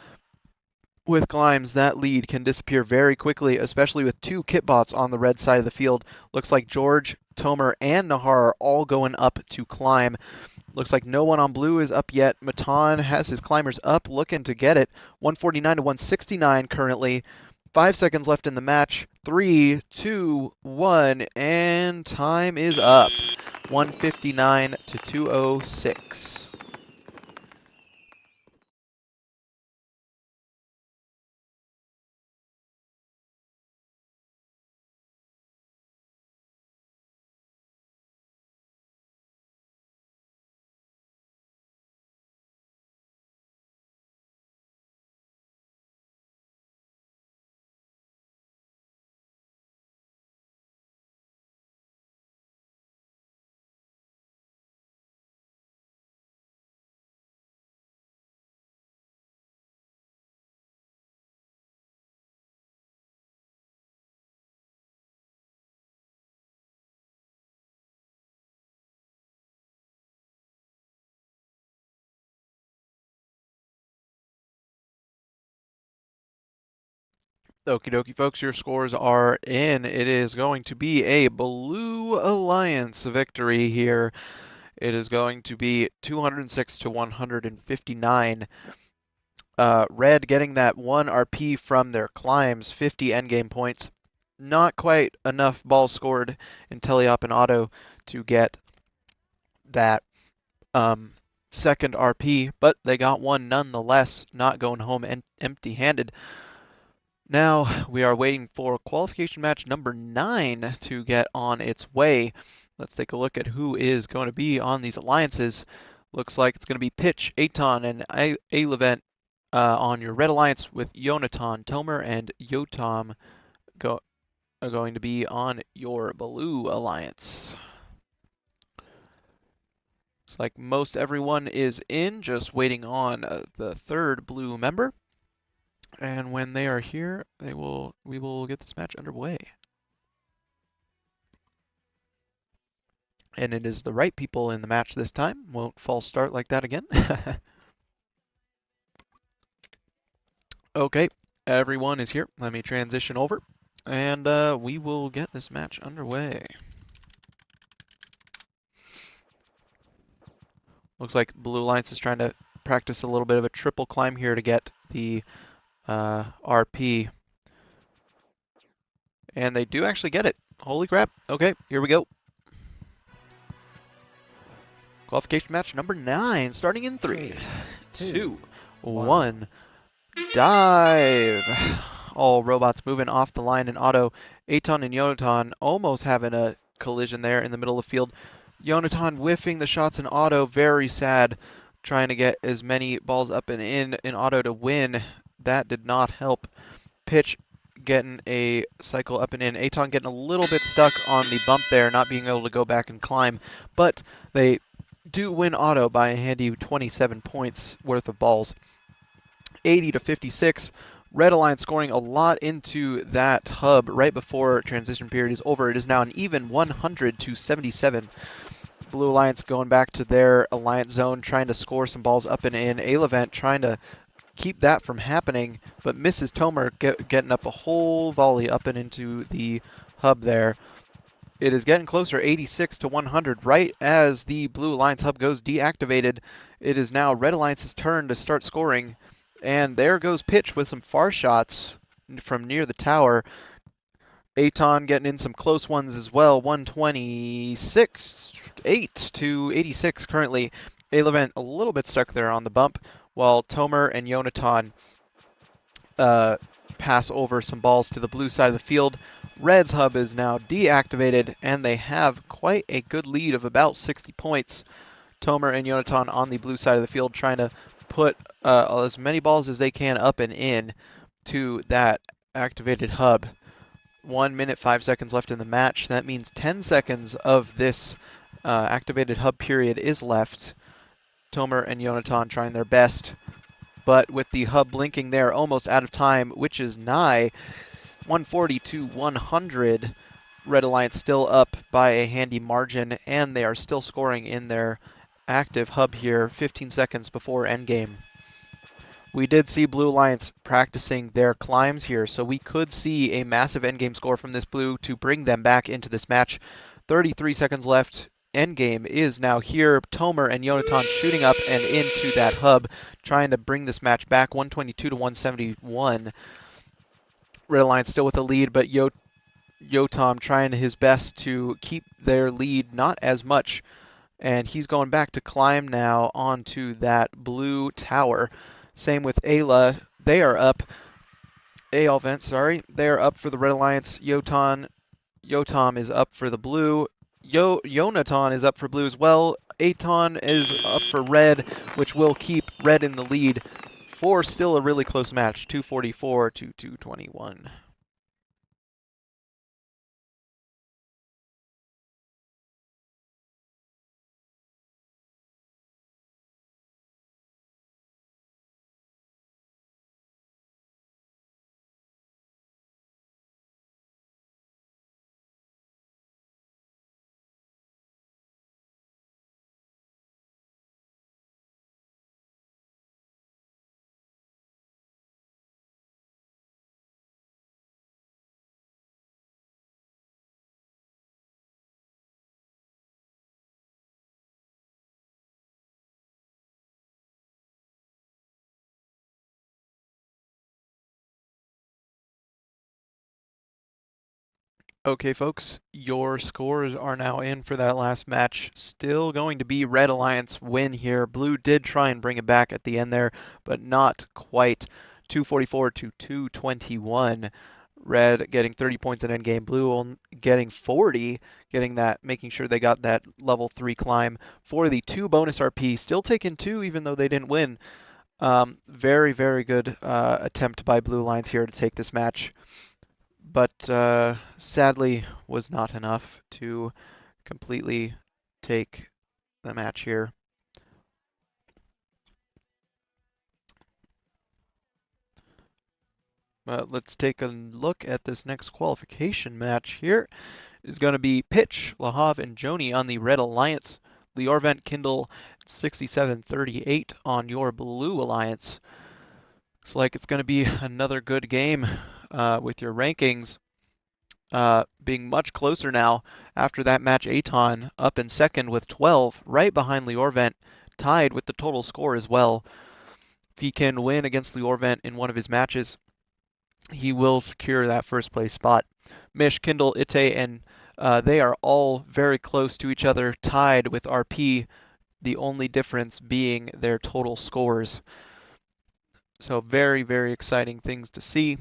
With Glimes, that lead can disappear very quickly, especially with 2 kitbots on the red side of the field. Looks like George, Tomer, and Nahar are all going up to climb. Looks like no one on blue is up yet. Matan has his climbers up, looking to get it. 149-169 currently. 5 seconds left in the match. 3, 2, 1, and time is up. 159-206. Okie dokie, folks, your scores are in. It is going to be a Blue Alliance victory here. It is going to be 206 to 159. Red getting that 1 RP from their climbs, 50 endgame points. Not quite enough balls scored in Teleop and Auto to get that second RP, but they got one nonetheless, not going home empty-handed. Now we are waiting for qualification match number 9 to get on its way. Let's take a look at who is going to be on these alliances. Looks like it's going to be Pitch, Aton, and Alevent on your Red Alliance, with Yonatan, Tomer, and Yotam are going to be on your Blue Alliance. Looks like most everyone is in, just waiting on the third blue member. And when they are here, we will get this match underway. And it is the right people in the match this time. Won't false start like that again. Okay, everyone is here. Let me transition over, and we will get this match underway. Looks like Blue Alliance is trying to practice a little bit of a triple climb here to get the RP. And they do actually get it. Holy crap. Okay, here we go. Qualification match number 9, starting in 3, 2, 1. Dive! All robots moving off the line in Auto. Aton and Yonatan almost having a collision there in the middle of the field. Yonatan whiffing the shots in Auto, very sad. Trying to get as many balls up and in Auto to win. That did not help. Pitch getting a cycle up and in. Aton getting a little bit stuck on the bump there, not being able to go back and climb. But they do win Auto by a handy 27 points worth of balls. 80 to 56. Red Alliance scoring a lot into that hub right before transition period is over. It is now an even 100 to 77. Blue Alliance going back to their alliance zone, trying to score some balls up and in. Alevent trying to keep that from happening, but misses Tomer getting up a whole volley up and into the hub there. It is getting closer, 86 to 100. Right as the Blue Alliance hub goes deactivated, it is now Red Alliance's turn to start scoring. And there goes Pitch with some far shots from near the tower. Aton getting in some close ones as well. 126, 8 to 86 currently. Alevent a little bit stuck there on the bump, while Tomer and Yonatan pass over some balls to the blue side of the field. Red's hub is now deactivated, and they have quite a good lead of about 60 points. Tomer and Yonatan on the blue side of the field trying to put as many balls as they can up and in to that activated hub. 1 minute, 5 seconds left in the match. That means 10 seconds of this activated hub period is left. Tomer and Yonatan trying their best, but with the hub blinking there, almost out of time, which is nigh 140 to 100. Red Alliance still up by a handy margin, and they are still scoring in their active hub here 15 seconds before endgame. We did see Blue Alliance practicing their climbs here, so we could see a massive endgame score from this blue to bring them back into this match. 33 seconds left. Endgame is now here. Tomer and Yonatan shooting up and into that hub, trying to bring this match back 122 to 171. Red Alliance still with the lead, but Yotam trying his best to keep their lead, not as much. And he's going back to climb now onto that blue tower. Same with Ayla. They are up. Alevent, sorry. They are up for the Red Alliance. Yotam is up for the blue. Yonatan is up for blue as well. Aton is up for red, which will keep red in the lead for still a really close match, 244 to 221. Okay, folks, your scores are now in for that last match. Still going to be Red Alliance win here. Blue did try and bring it back at the end there, but not quite. 244 to 221. Red getting 30 points in endgame. Blue getting 40, making sure they got that level 3 climb for the 2 bonus RP. Still taking 2 even though they didn't win. Very, very good attempt by Blue Alliance here to take this match, but sadly was not enough to completely take the match here. Let's take a look at this next qualification match here. It's going to be Pitch, Lahav, and Joni on the Red Alliance. Liorvent, Kindle, 67-38 on your Blue Alliance. Looks like it's going to be another good game with your rankings being much closer now. After that match, Aton up in second with 12, right behind Liorvent, tied with the total score as well. If he can win against Liorvent in one of his matches, he will secure that first place spot. Mish, Kindle, Ite, and they are all very close to each other, tied with RP, the only difference being their total scores. So very, very exciting things to see.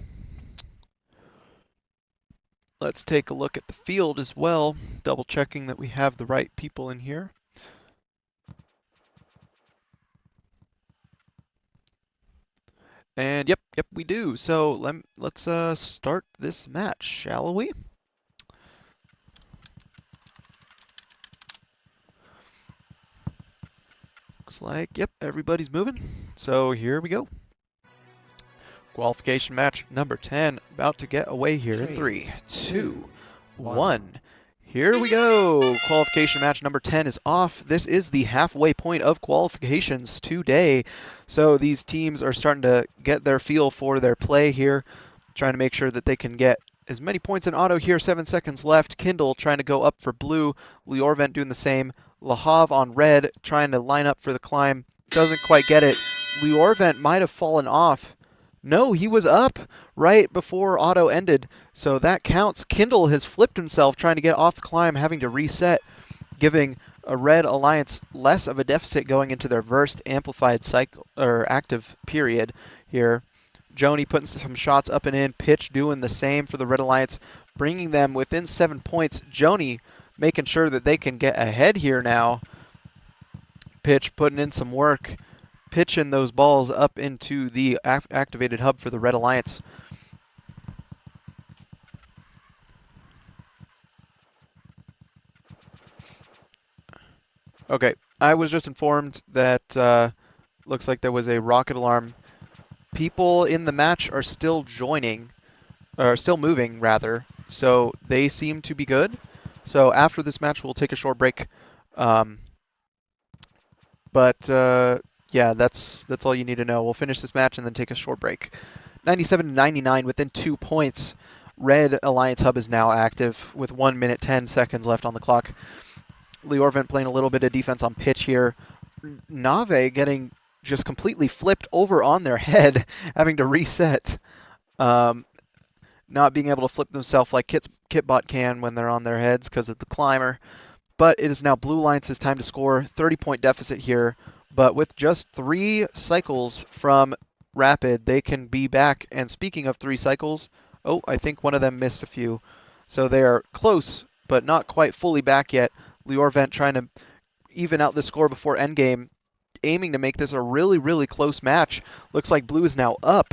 Let's take a look at the field as well, double checking that we have the right people in here. And yep, we do. So let's start this match, shall we? Looks like, yep, everybody's moving. So here we go. Qualification match number 10, about to get away here in 3, 2, 1. Here we go. Qualification match number 10 is off. This is the halfway point of qualifications today. So these teams are starting to get their feel for their play here, trying to make sure that they can get as many points in auto here. 7 seconds left. Kindle trying to go up for blue. Liorvent doing the same. Lahav on red, trying to line up for the climb. Doesn't quite get it. Liorvent might have fallen off. No, he was up right before auto ended, so that counts. Kindle has flipped himself trying to get off the climb, having to reset, giving a Red Alliance less of a deficit going into their versed amplified cycle or active period here. Joni putting some shots up and in. Pitch doing the same for the Red Alliance, bringing them within 7 points. Joni making sure that they can get ahead here now. Pitch putting in some work, pitching those balls up into the activated hub for the Red Alliance. Okay, I was just informed that looks like there was a rocket alarm. People in the match are still joining, or still moving rather, so they seem to be good. So after this match, we'll take a short break. Yeah, that's all you need to know. We'll finish this match and then take a short break. 97-99 within 2 points. Red Alliance Hub is now active with 1 minute 10 seconds left on the clock. Liorvent playing a little bit of defense on pitch here. Nave getting just completely flipped over on their head, having to reset. Not being able to flip themselves like Kitbot can when they're on their heads because of the climber. But it is now Blue Alliance's time to score. 30-point deficit here. But with just 3 cycles from Rapid, they can be back. And speaking of 3 cycles, oh, I think one of them missed a few. So they are close, but not quite fully back yet. Liorvent trying to even out the score before endgame, aiming to make this a really, really close match. Looks like Blue is now up.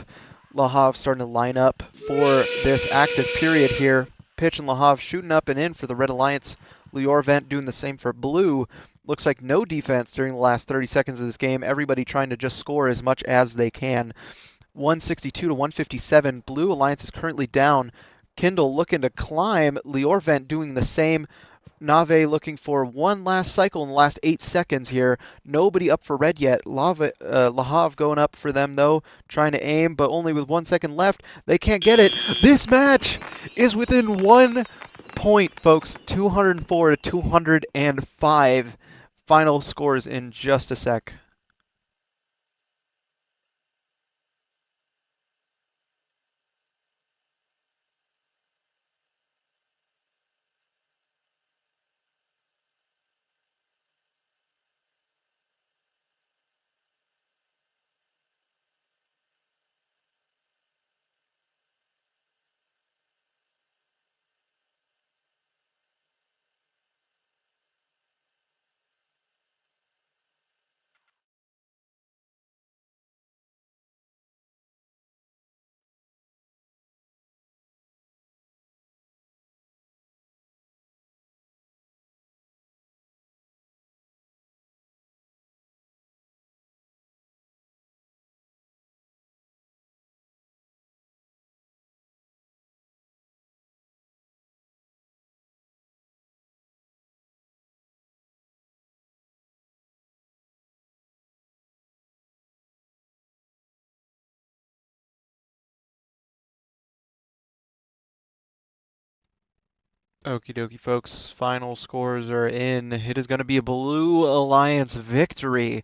Lahav starting to line up for this active period here. Pitch and Lahav shooting up and in for the Red Alliance. Liorvent doing the same for Blue. Looks like no defense during the last 30 seconds of this game. Everybody trying to just score as much as they can. 162 to 157. Blue Alliance is currently down. Kindle looking to climb. Liorvent doing the same. Nave looking for one last cycle in the last 8 seconds here. Nobody up for red yet. Lahav going up for them though, trying to aim, but only with 1 second left. They can't get it. This match is within 1 point, folks. 204 to 205. Final scores in just a sec. Okie dokie, folks. Final scores are in. It is going to be a Blue Alliance victory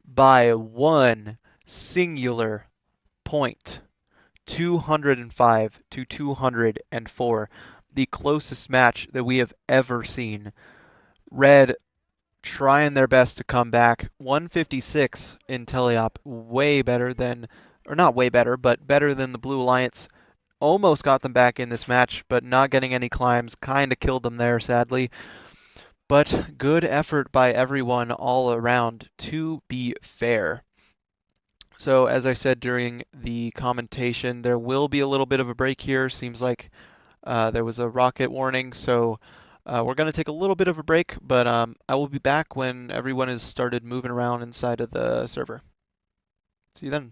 by one singular point. 205 to 204. The closest match that we have ever seen. Red trying their best to come back. 156 in teleop. Way better than, or not way better, but better than the Blue Alliance. Almost got them back in this match, but not getting any climbs. Kind of killed them there, sadly. But good effort by everyone all around, to be fair. So as I said during the commentation, there will be a little bit of a break here. Seems like there was a rocket warning, so we're going to take a little bit of a break, but I will be back when everyone has started moving around inside of the server. See you then.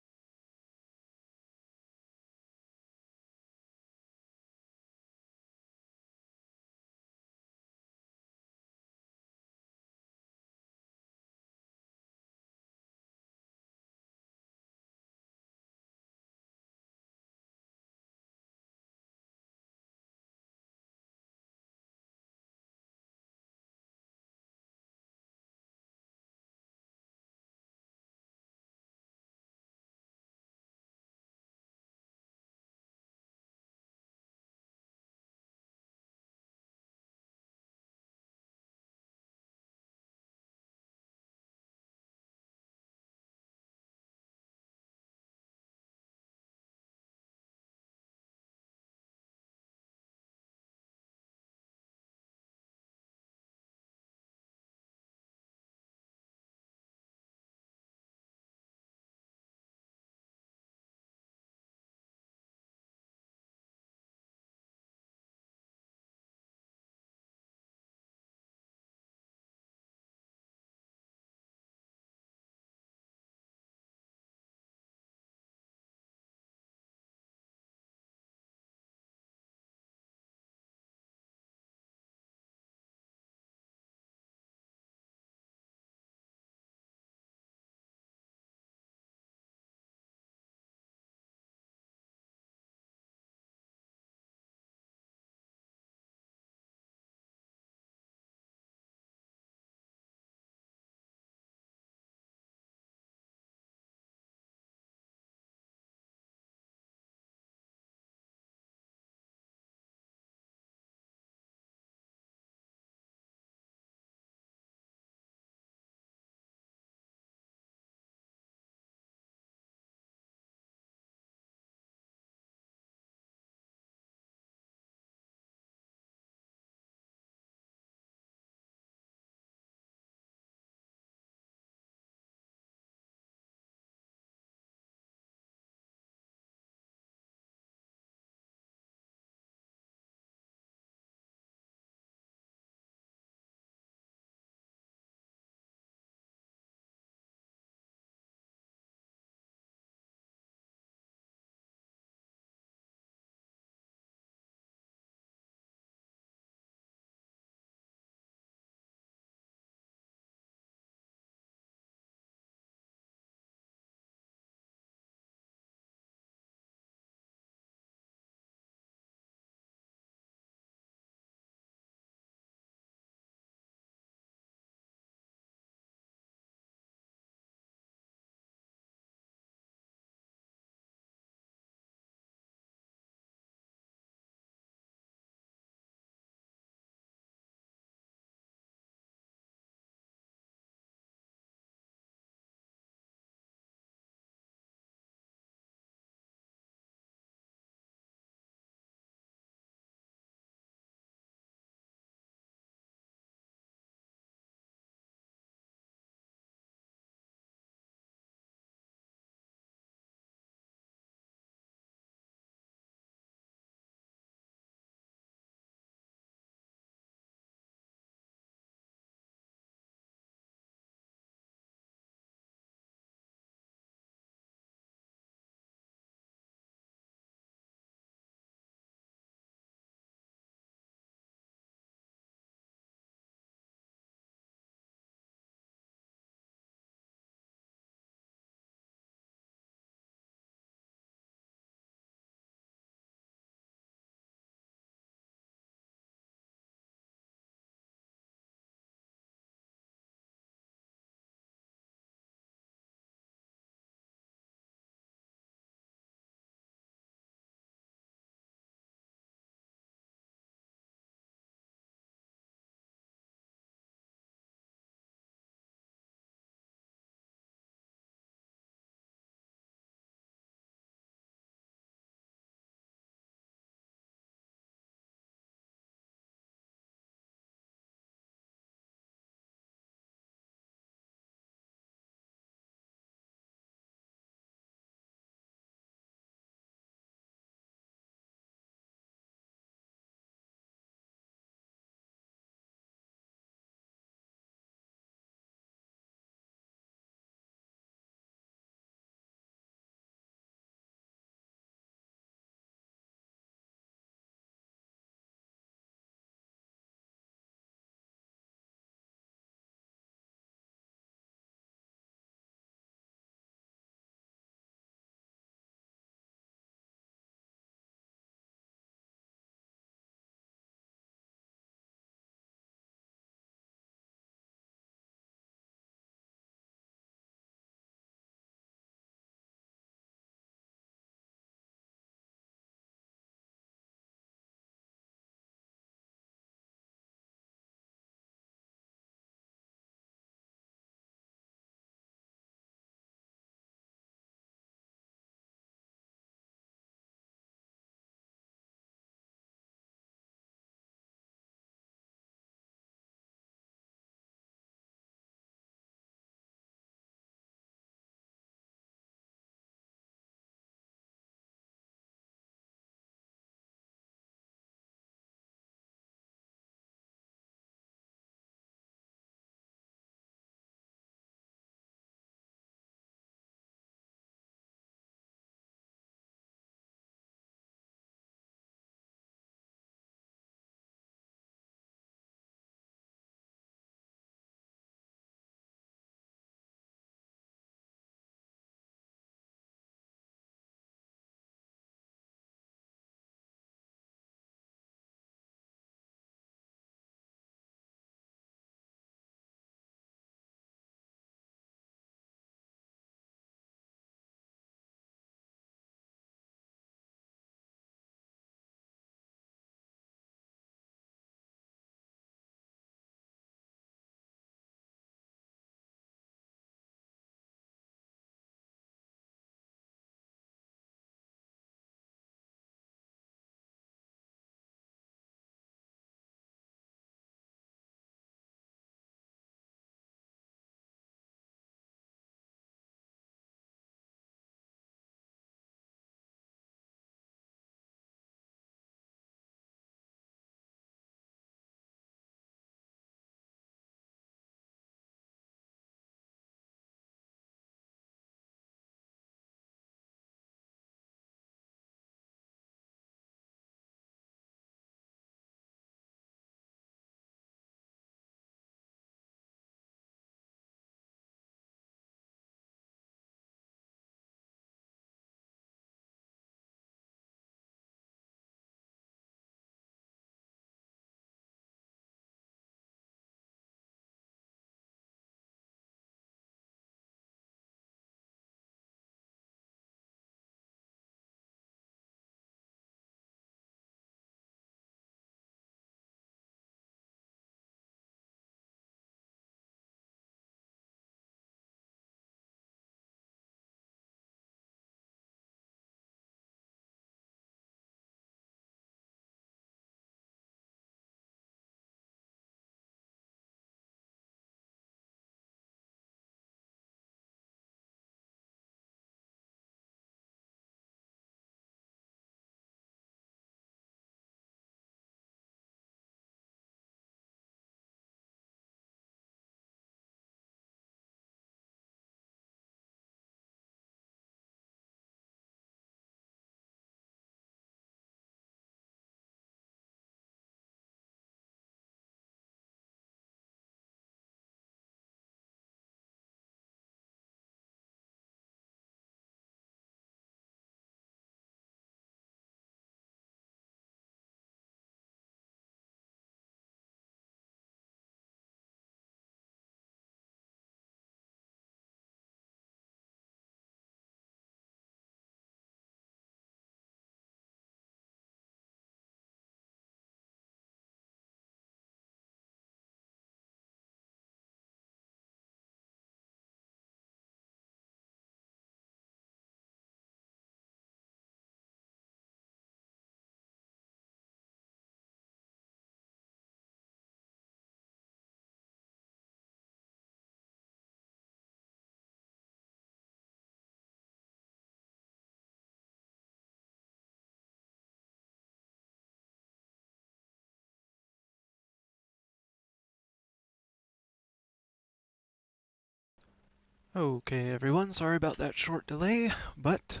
Okay, everyone, sorry about that short delay, but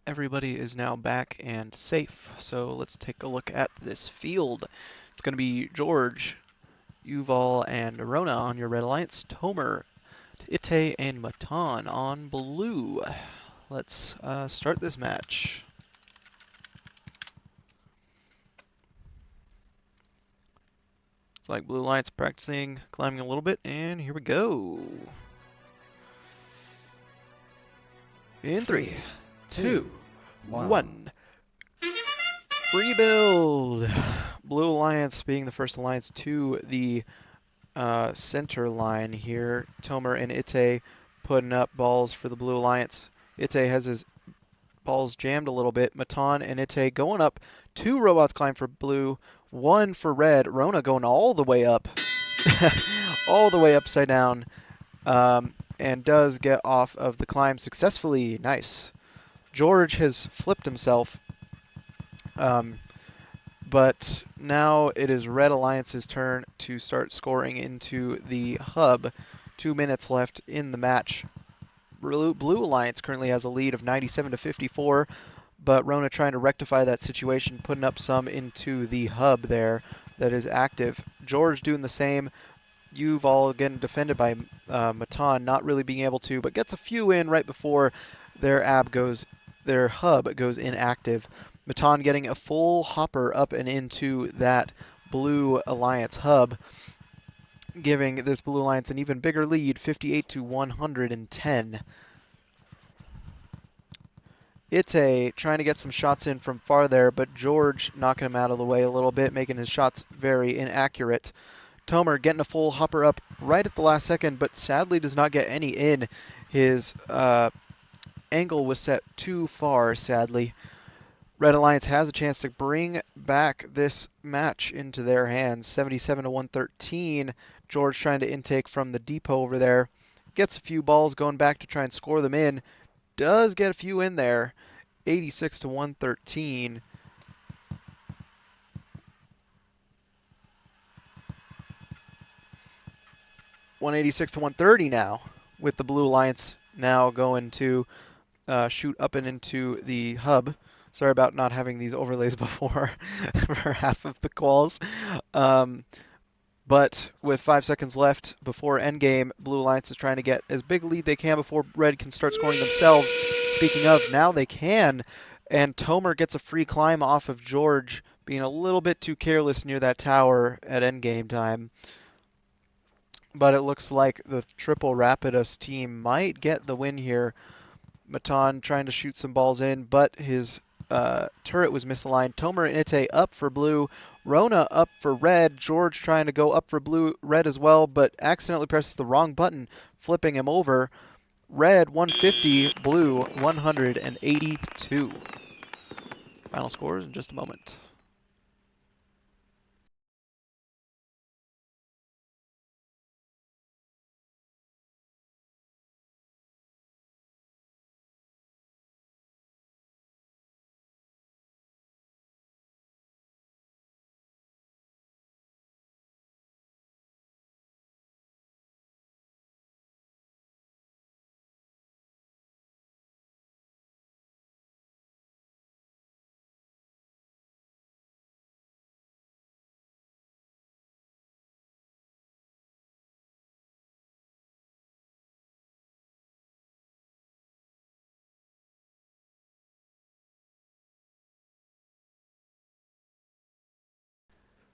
everybody is now back and safe. So let's take a look at this field. It's going to be George, Yuval, and Rona on your Red Alliance, Tomer, Ite, and Matan on blue. Let's start this match. It's like Blue Alliance practicing, climbing a little bit, and here we go. In 3, 2, 1. Rebuild! Blue Alliance being the first alliance to the center line here. Tomer and Ite putting up balls for the Blue Alliance. Ite has his balls jammed a little bit. Matan and Ite going up. 2 robots climb for blue, 1 for red. Rona going all the way up. all the way upside down. And does get off of the climb successfully. Nice. George has flipped himself. But now it is Red Alliance's turn to start scoring into the hub. 2 minutes left in the match. Blue Alliance currently has a lead of 97 to 54, but Rona trying to rectify that situation, putting up some into the hub there that is active. George doing the same. You've all getting defended by Matan, not really being able to, but gets a few in right before their hub goes inactive. Matan getting a full hopper up and into that Blue Alliance hub, giving this Blue Alliance an even bigger lead, 58 to 110. Ite trying to get some shots in from far there, but George knocking him out of the way a little bit, making his shots very inaccurate. Tomer getting a full hopper up right at the last second, but sadly does not get any in. His angle was set too far, sadly. Red Alliance has a chance to bring back this match into their hands. 77 to 113. George trying to intake from the depot over there. Gets a few balls going back to try and score them in. Does get a few in there. 86 to 113. .186 to 130 now, with the Blue Alliance now going to shoot up and into the hub. Sorry about not having these overlays before for half of the quals. But with 5 seconds left before endgame, Blue Alliance is trying to get as big a lead they can before Red can start scoring themselves. Speaking of, now they can. And Tomer gets a free climb off of George, being a little bit too careless near that tower at endgame time. But it looks like the Triple Rapidus team might get the win here. Matan trying to shoot some balls in, but his turret was misaligned. Tomer and Ite up for blue. Rona up for red. George trying to go up for red as well, but accidentally presses the wrong button, flipping him over. Red 150, blue 182. Final scores in just a moment.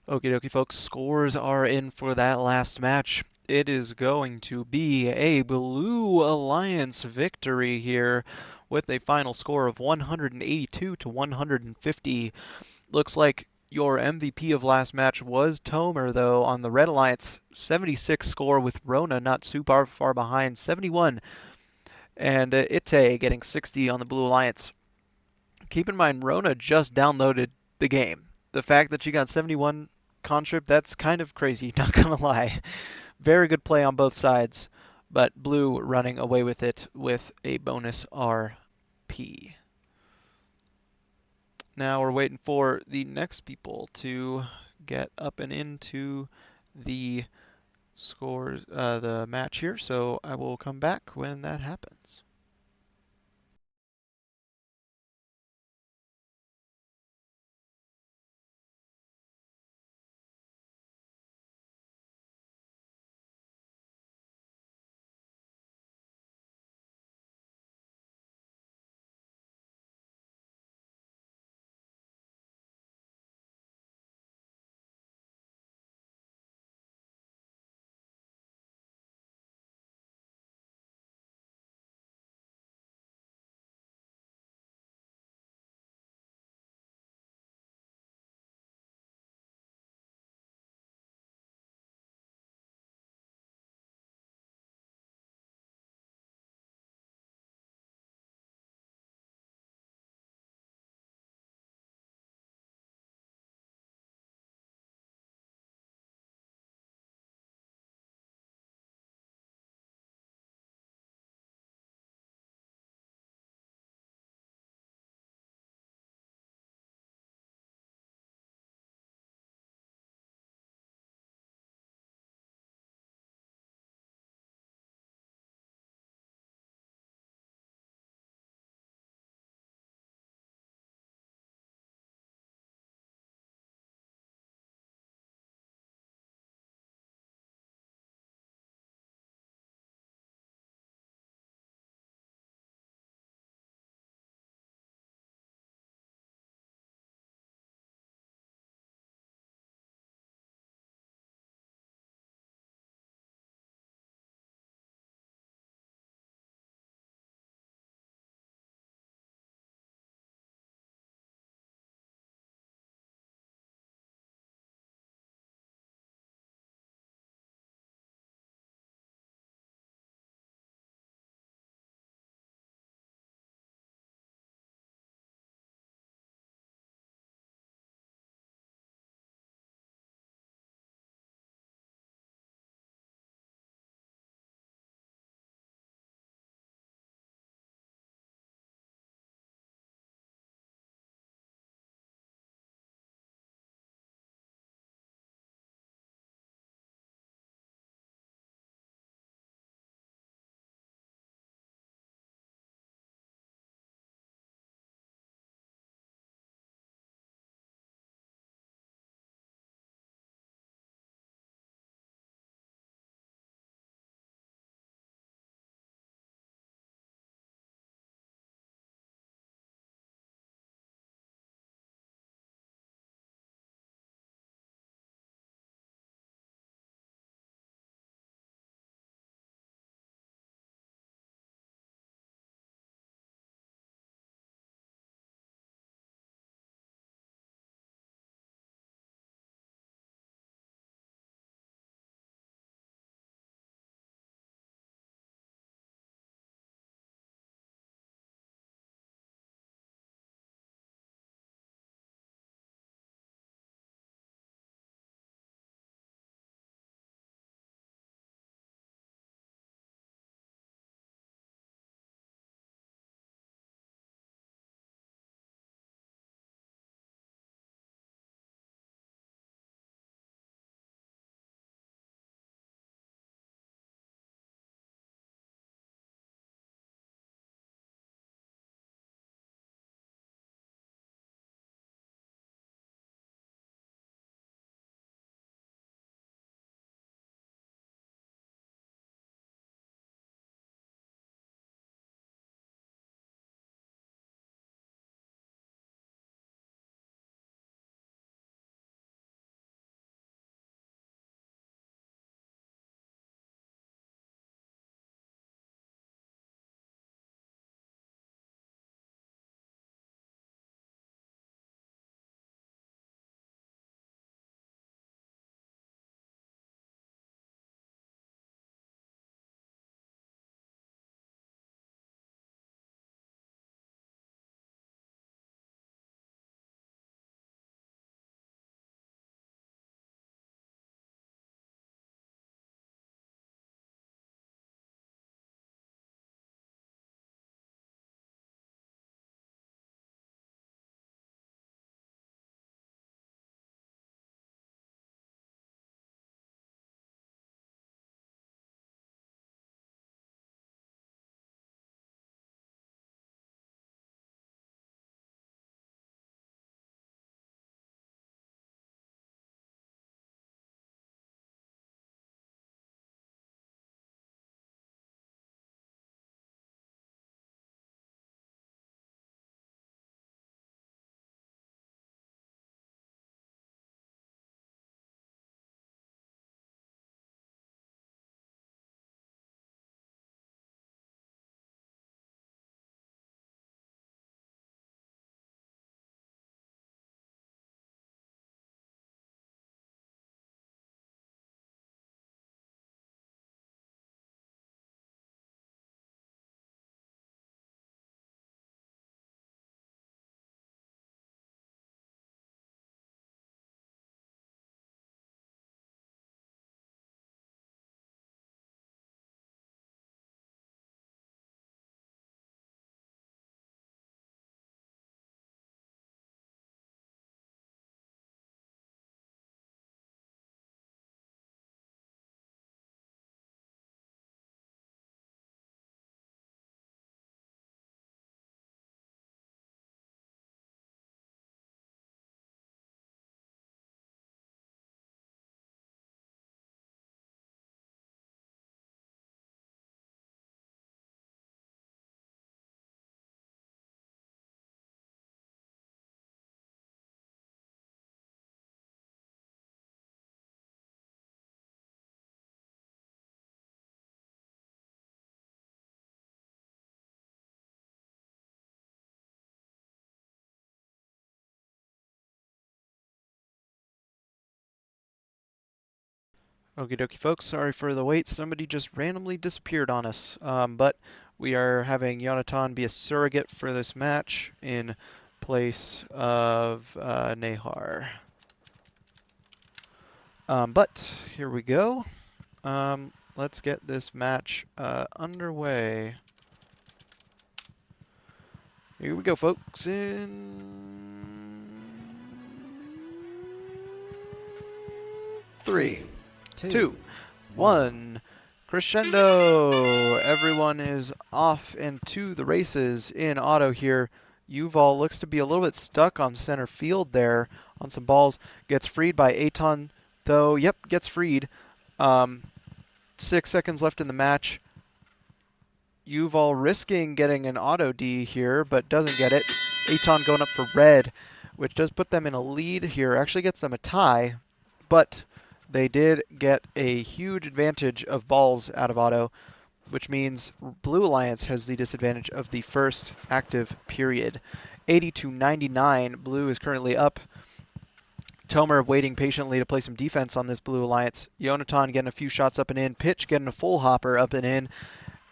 Okie dokie, folks. Scores are in for that last match. It is going to be a Blue Alliance victory here with a final score of 182 to 150. Looks like your MVP of last match was Tomer, though, on the Red Alliance. 76 score with Rona not too far behind, 71. And Ite getting 60 on the Blue Alliance. Keep in mind, Rona just downloaded the game. The fact that she got 71 contrib, that's kind of crazy, not gonna lie. Very good play on both sides, but blue running away with it with a bonus RP. Now we're waiting for the next people to get up and into the scores the match here, so I will come back when that happens. Okie dokie, folks. Sorry for the wait. Somebody just randomly disappeared on us. But we are having Yonatan be a surrogate for this match in place of Nehar. But here we go. Let's get this match underway. Here we go, folks. In 3, 2, 1. Crescendo! Everyone is off into the races in auto here. Yuval looks to be a little bit stuck on center field there on some balls. Gets freed by Aton, though. Yep, gets freed. 6 seconds left in the match. Yuval risking getting an auto D here, but doesn't get it. Aton going up for red, which does put them in a lead here. Actually gets them a tie, but they did get a huge advantage of balls out of auto, which means Blue Alliance has the disadvantage of the first active period. 80-99, Blue is currently up. Tomer waiting patiently to play some defense on this Blue Alliance. Yonatan getting a few shots up and in. Pitch getting a full hopper up and in.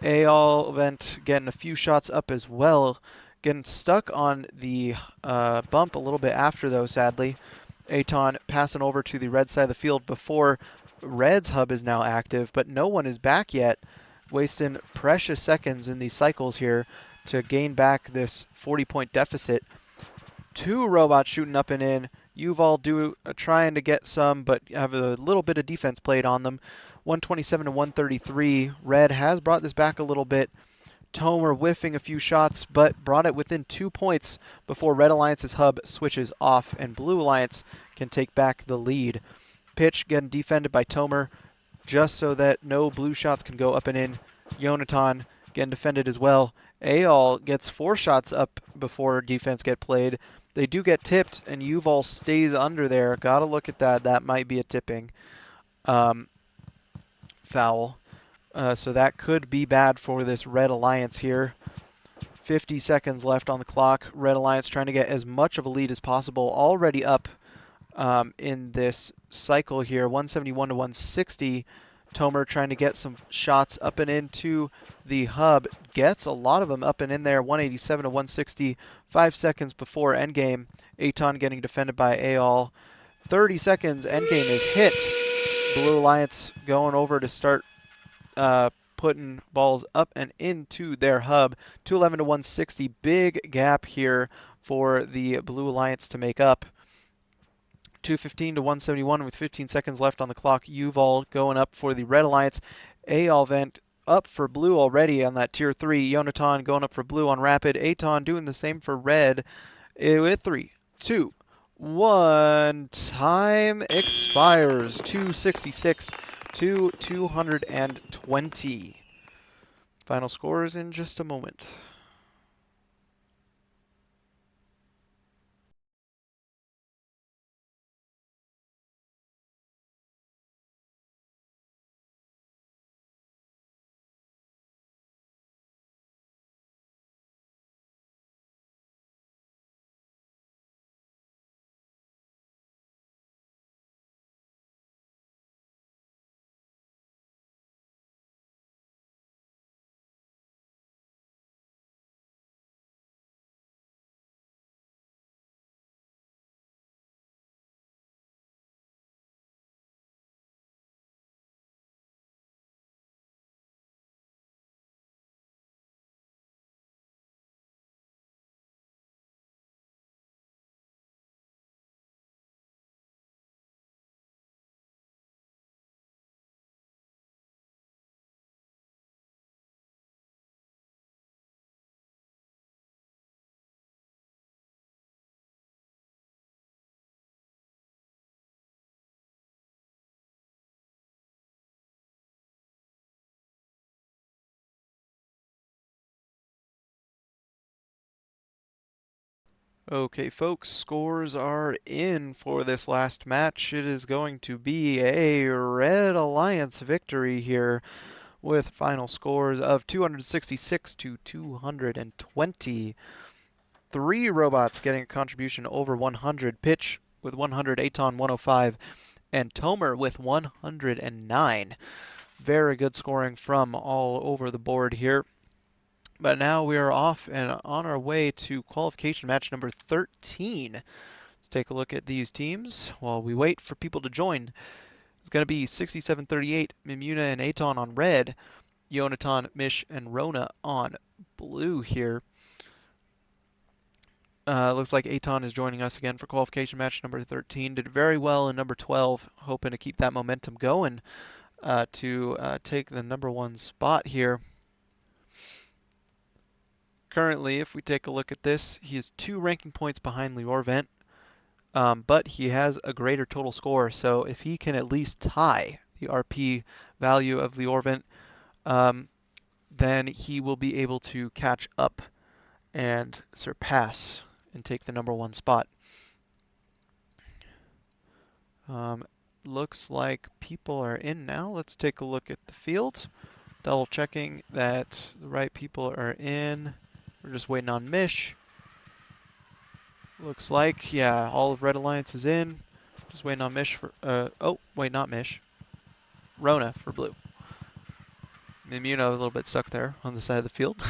Aol Vent getting a few shots up as well. Getting stuck on the bump a little bit after, though, sadly. Aton passing over to the red side of the field before Red's hub is now active, but no one is back yet. Wasting precious seconds in these cycles here to gain back this 40-point deficit. 2 robots shooting up and in. Yuval trying to get some, but have a little bit of defense played on them. 127 to 133. Red has brought this back a little bit. Tomer whiffing a few shots, but brought it within 2 points before Red Alliance's hub switches off, and Blue Alliance can take back the lead. Pitch getting defended by Tomer, just so that no blue shots can go up and in. Yonatan getting defended as well. Aol gets 4 shots up before defense get played. They do get tipped, and Yuval stays under there. Gotta look at that. That might be a tipping foul. So that could be bad for this Red Alliance here. 50 seconds left on the clock. Red Alliance trying to get as much of a lead as possible. Already up in this cycle here. 171 to 160. Tomer trying to get some shots up and into the hub. Gets a lot of them up and in there. 187 to 160. 5 seconds before endgame. Aton getting defended by Aol. 30 seconds. Endgame is hit. Blue Alliance going over to start putting balls up and into their hub. 211 to 160. Big gap here for the Blue Alliance to make up. 215 to 171 with 15 seconds left on the clock. Yuval going up for the Red Alliance. Aol Vent up for Blue already on that tier 3. Yonatan going up for Blue on Rapid. Aton doing the same for Red with 3, 2, 1. Time expires. 266 to 220. Final scores in just a moment. Okay, folks, scores are in for this last match. It is going to be a Red Alliance victory here with final scores of 266 to 220. 3 robots getting a contribution over 100. Pitch with 100, Aton 105, and Tomer with 109. Very good scoring from all over the board here. But now we are off and on our way to qualification match number 13. Let's take a look at these teams while we wait for people to join. It's going to be 6738, Mimuna and Aton on red, Yonatan, Mish, and Rona on blue here. Looks like Aton is joining us again for qualification match number 13. Did very well in number 12, hoping to keep that momentum going to take the number 1 spot here. Currently, if we take a look at this, he is 2 ranking points behind Liorvent, but he has a greater total score, so if he can at least tie the RP value of Liorvent, then he will be able to catch up and surpass and take the number 1 spot. Looks like people are in now. Let's take a look at the field. Double checking that the right people are in. We're just waiting on Mish. Looks like, yeah, all of Red Alliance is in. Just waiting on Mish for, oh, wait, not Mish. Rona for blue. Mimuna a little bit stuck there on the side of the field.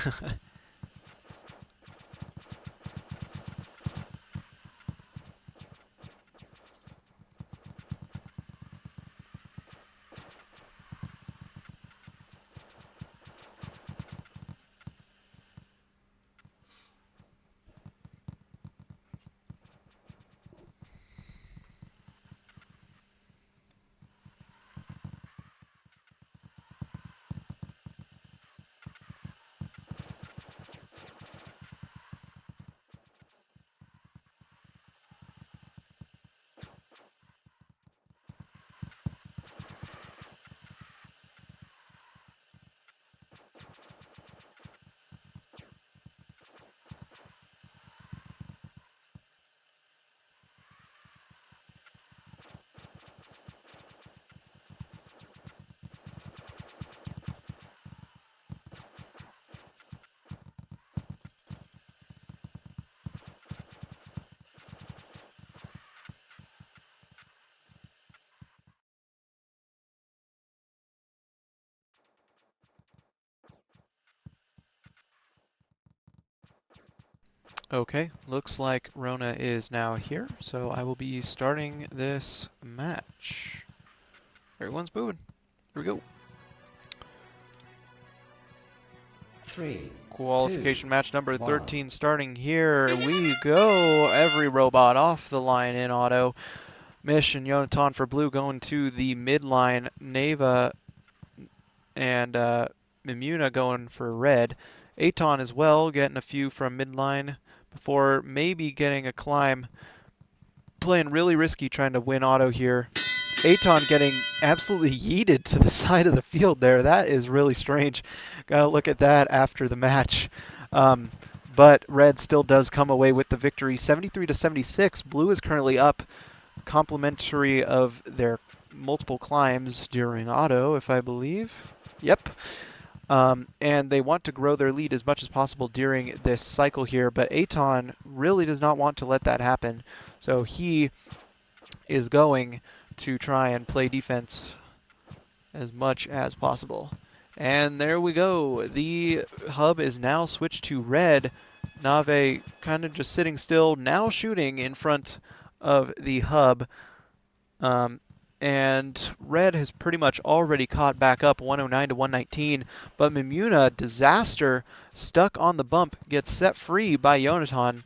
Okay, looks like Rona is now here, so I will be starting this match. Everyone's moving. Here we go. 3, Qualification 2, match number 1. 13 starting here. We go. Every robot off the line in auto. Mish and Yonatan for blue going to the midline. Neva and Mimuna going for red. Aton as well, getting a few from midline before maybe getting a climb. Playing really risky trying to win auto here. Aton getting absolutely yeeted to the side of the field there. That is really strange. Gotta look at that after the match. But red still does come away with the victory. 73-76. Blue is currently up, complimentary of their multiple climbs during auto, if I believe. Yep. And they want to grow their lead as much as possible during this cycle here, but Aton really does not want to let that happen. So he is going to try and play defense as much as possible. And there we go. The hub is now switched to red. Nave kind of just sitting still, now shooting in front of the hub. And red has pretty much already caught back up, 109-119. But Mimuna, disaster, stuck on the bump, gets set free by Yonatan.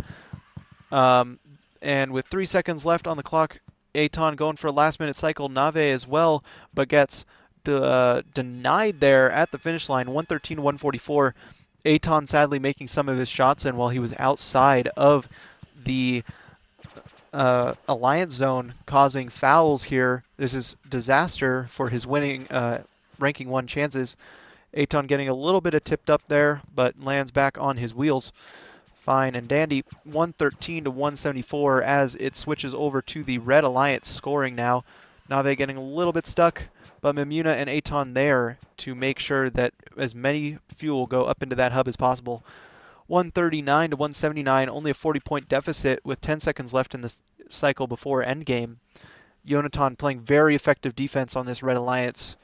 And with 3 seconds left on the clock, Aton going for a last-minute cycle. Nave as well, but gets denied there at the finish line, 113-144. Aton sadly making some of his shots in while he was outside of the alliance zone, causing fouls here. This is disaster for his winning ranking 1 chances. Aton getting a little bit of tipped up there, but lands back on his wheels. Fine and dandy. 113-174 as it switches over to the Red Alliance scoring now. Nave getting a little bit stuck, but Mimuna and Aton there to make sure that as many fuel go up into that hub as possible. 139-179, only a 40-point deficit with 10 seconds left in the cycle before endgame. Yonatan playing very effective defense on this Red Alliance.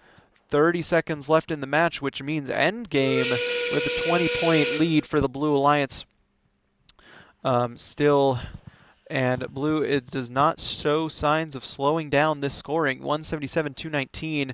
30 seconds left in the match, which means endgame with a 20-point lead for the Blue Alliance. Still, and Blue, it does not show signs of slowing down this scoring. 177-219.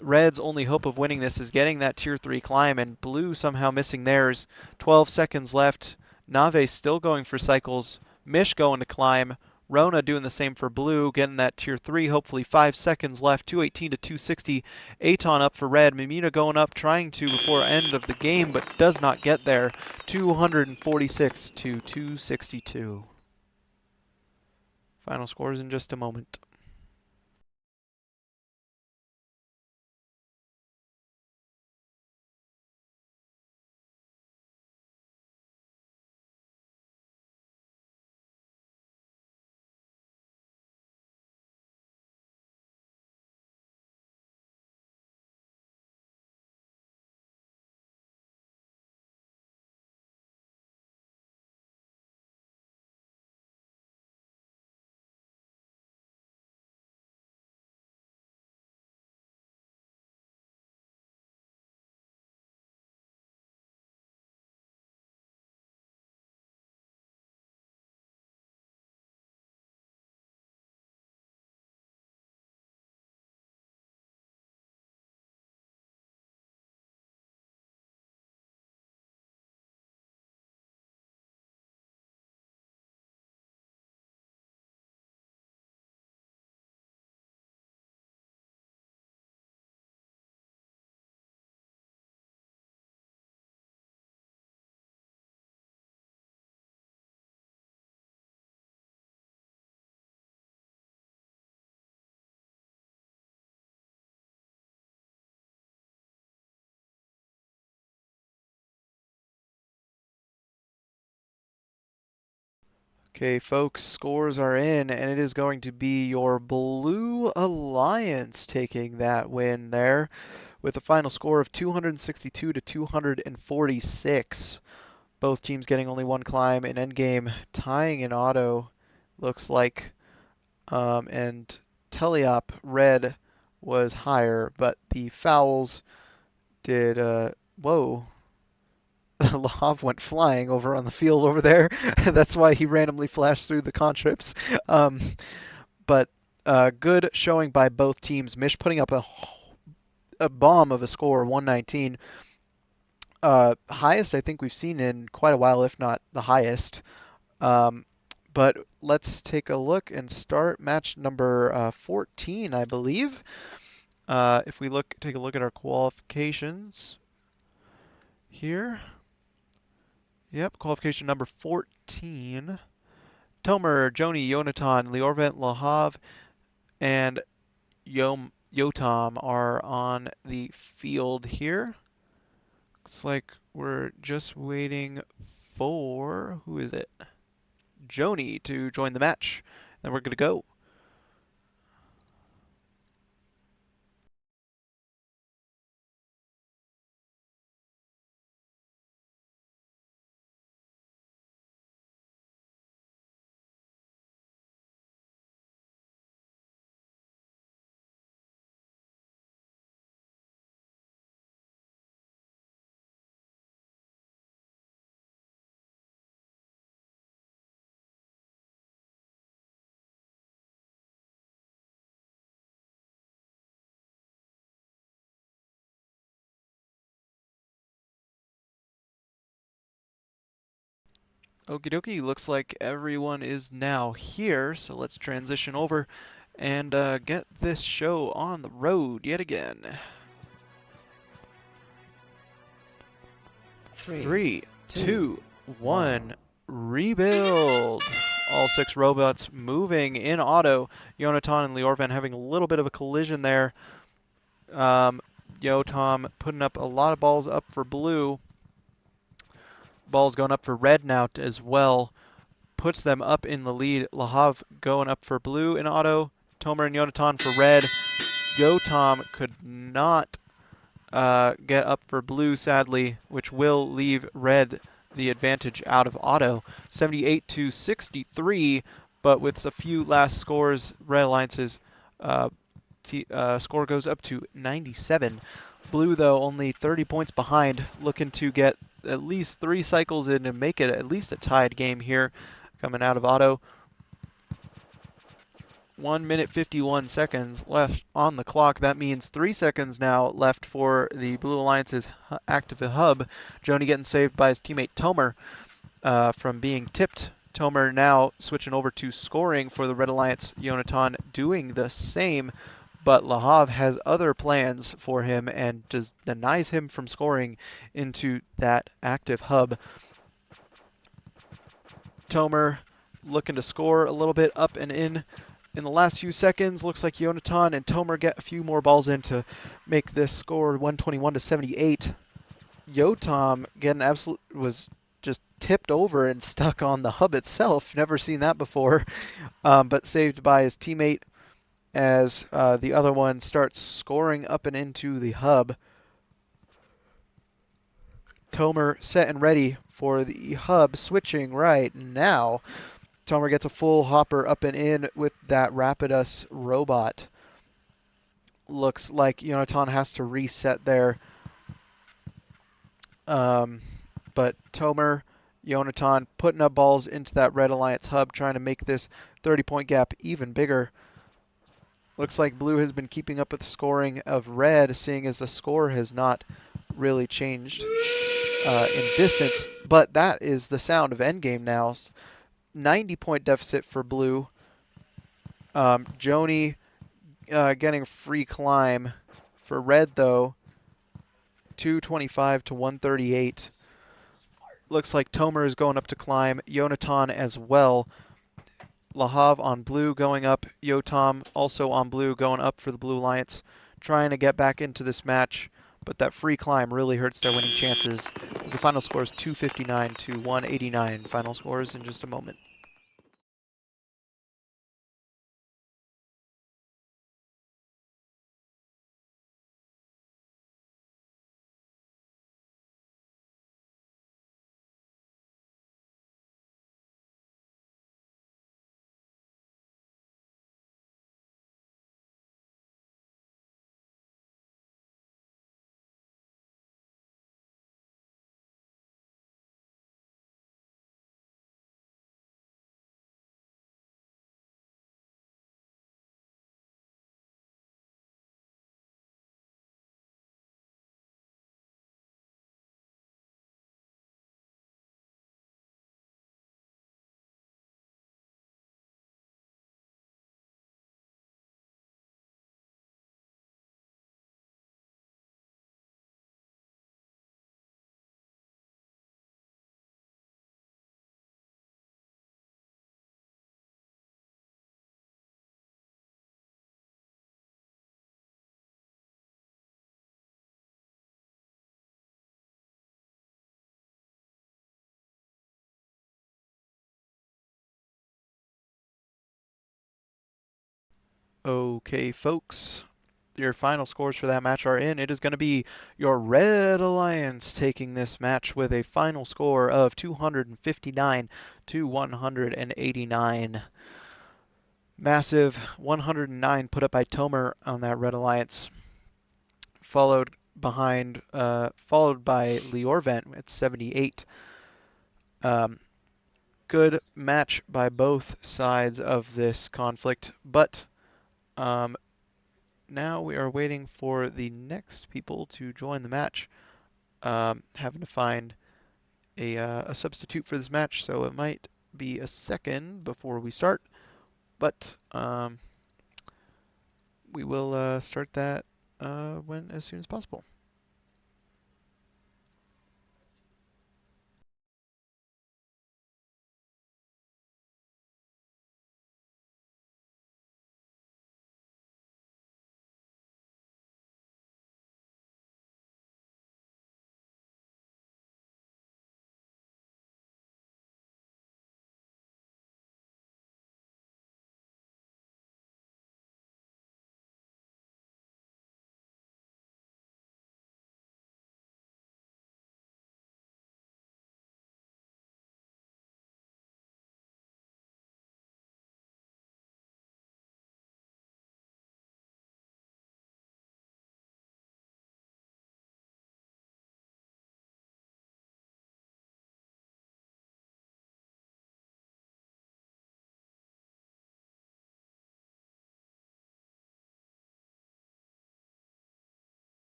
Red's only hope of winning this is getting that Tier 3 climb, and Blue somehow missing theirs. 12 seconds left. Nave still going for cycles. Mish going to climb. Rona doing the same for Blue, getting that Tier 3. Hopefully 5 seconds left. 218 to 260. Aton up for Red. Mimina going up, trying to before end of the game, but does not get there. 246 to 262. Final scores in just a moment. Okay, folks, scores are in, and it is going to be your Blue Alliance taking that win there with a final score of 262 to 246. Both teams getting only one climb in endgame, tying in auto, looks like, and Teleop Red was higher, but the fouls did, whoa. Lahav went flying over on the field over there. That's why he randomly flashed through the contrips. But good showing by both teams. Mish putting up a bomb of a score, 119. Highest I think we've seen in quite a while, if not the highest. But let's take a look and start match number 14, I believe. If we take a look at our qualifications here. Yep, qualification number 14. Tomer, Joni, Yonatan, Liorvent, Lahav, and Yotam are on the field here. Looks like we're just waiting for, who is it? Joni to join the match. Then we're going to go. Okie dokie, looks like everyone is now here, so let's transition over and get this show on the road yet again. 3, 2, 1, rebuild! All 6 robots moving in auto. Yonatan and Liorvan having a little bit of a collision there. Yotam putting up a lot of balls up for Blue. Ball's going up for Red now as well. Puts them up in the lead. Lahav going up for Blue in auto. Tomer and Yonatan for Red. Yotam could not get up for Blue, sadly, which will leave Red the advantage out of auto. 78 to 63. but with a few last scores, Red Alliance's score goes up to 97. Blue, though, only 30 points behind, looking to get at least 3 cycles in and make it at least a tied game here coming out of auto. 1 minute 51 seconds left on the clock. That means 3 seconds now left for the Blue Alliance's active hub. Joni getting saved by his teammate Tomer from being tipped. Tomer now switching over to scoring for the Red Alliance. Yonatan doing the same, but Lahav has other plans for him and just denies him from scoring into that active hub. Tomer looking to score a little bit up and in the last few seconds. Looks like Yonatan and Tomer get a few more balls in to make this score 121 to 78. Yotam was just tipped over and stuck on the hub itself. Never seen that before, but saved by his teammate as the other one starts scoring up and into the hub. Tomer set and ready for the hub, switching right now. Tomer gets a full hopper up and in with that Rapidus robot. Looks like Yonatan has to reset there. But Tomer, Yonatan putting up balls into that Red Alliance hub, trying to make this 30-point gap even bigger. Looks like Blue has been keeping up with the scoring of Red, seeing as the score has not really changed in distance. But that is the sound of endgame now. 90-point deficit for Blue. Joni getting a free climb. For Red, though, 225 to 138. Looks like Tomer is going up to climb. Yonatan as well. Lahav on Blue going up. Yotam also on Blue going up for the Blue Alliance. Trying to get back into this match, but that free climb really hurts their winning chances. As the final score is 259 to 189. Final scores in just a moment. Okay, folks, your final scores for that match are in. It is going to be your Red Alliance taking this match with a final score of 259 to 189. Massive 109 put up by Tomer on that Red Alliance, followed by Liorvent at 78. Good match by both sides of this conflict, but now we are waiting for the next people to join the match. Having to find a substitute for this match, so it might be a second before we start, but we will start that as soon as possible.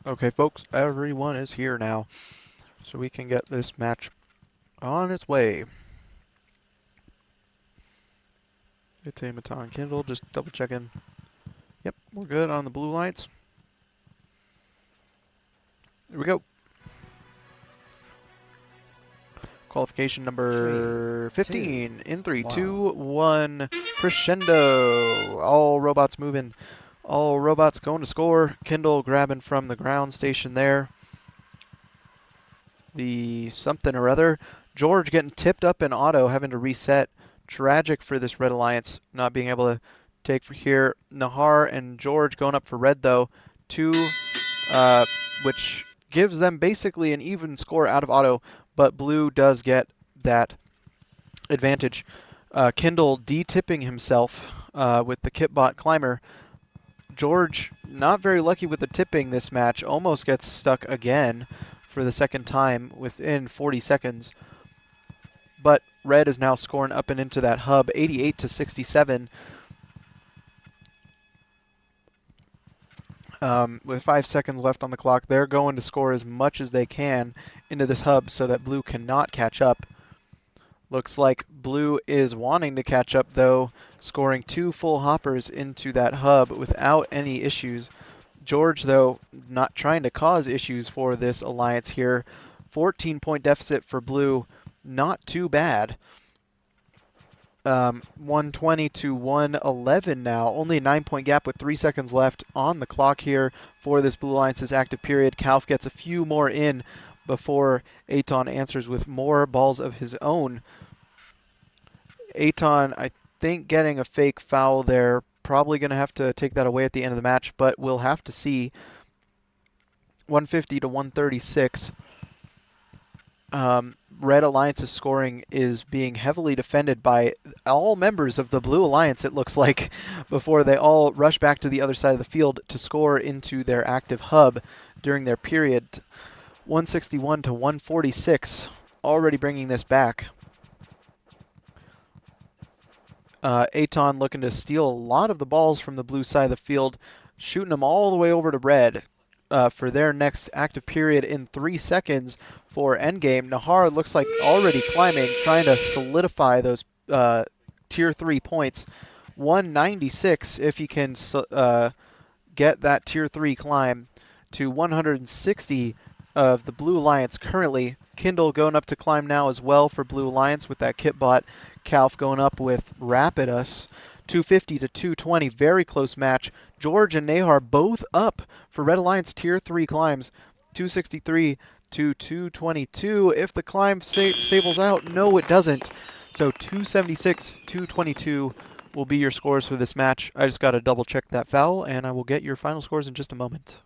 Okay, folks, everyone is here now, so we can get this match on its way. It's a Matan Kindle, just double checking. Yep, we're good on the blue lights. Here we go. Qualification number 15 in 3, 2, 1, crescendo. All robots moving. All robots going to score. Kindle grabbing from the ground station there. The something or other. George getting tipped up in auto, having to reset. Tragic for this Red Alliance, not being able to take for here. Nahar and George going up for red though. 2, which gives them basically an even score out of auto, but blue does get that advantage. Kindle de-tipping himself with the Kitbot Climber. George not very lucky with the tipping this match, almost gets stuck again for the second time within 40 seconds. But red is now scoring up and into that hub, 88 to 67. With 5 seconds left on the clock, they're going to score as much as they can into this hub so that blue cannot catch up. Looks like blue is wanting to catch up though, scoring 2 full hoppers into that hub without any issues. George though, not trying to cause issues for this alliance here. 14-point deficit for blue, not too bad. 120 to 111 now. Only a 9-point gap with 3 seconds left on the clock here for this Blue Alliance's active period. Calf gets a few more in before Aton answers with more balls of his own. Aton, I think, getting a fake foul there. Probably going to have to take that away at the end of the match, but we'll have to see. 150 to 136. Red Alliance's scoring is being heavily defended by all members of the Blue Alliance, it looks like, before they all rush back to the other side of the field to score into their active hub during their period. 161 to 146, already bringing this back. Aton looking to steal a lot of the balls from the blue side of the field, shooting them all the way over to red for their next active period in 3 seconds for endgame. Nahar looks like already climbing, trying to solidify those tier 3 points. 196 if he can get that tier 3 climb to 160 of the Blue Alliance currently. Kindle going up to climb now as well for Blue Alliance with that Kitbot. Calf going up with Rapidus. 250 to 220, very close match. George and Nahar both up for Red Alliance tier 3 climbs. 263 to 222. If the climb stables out, no it doesn't. So 276, 222 will be your scores for this match. I just got to double check that foul and I will get your final scores in just a moment.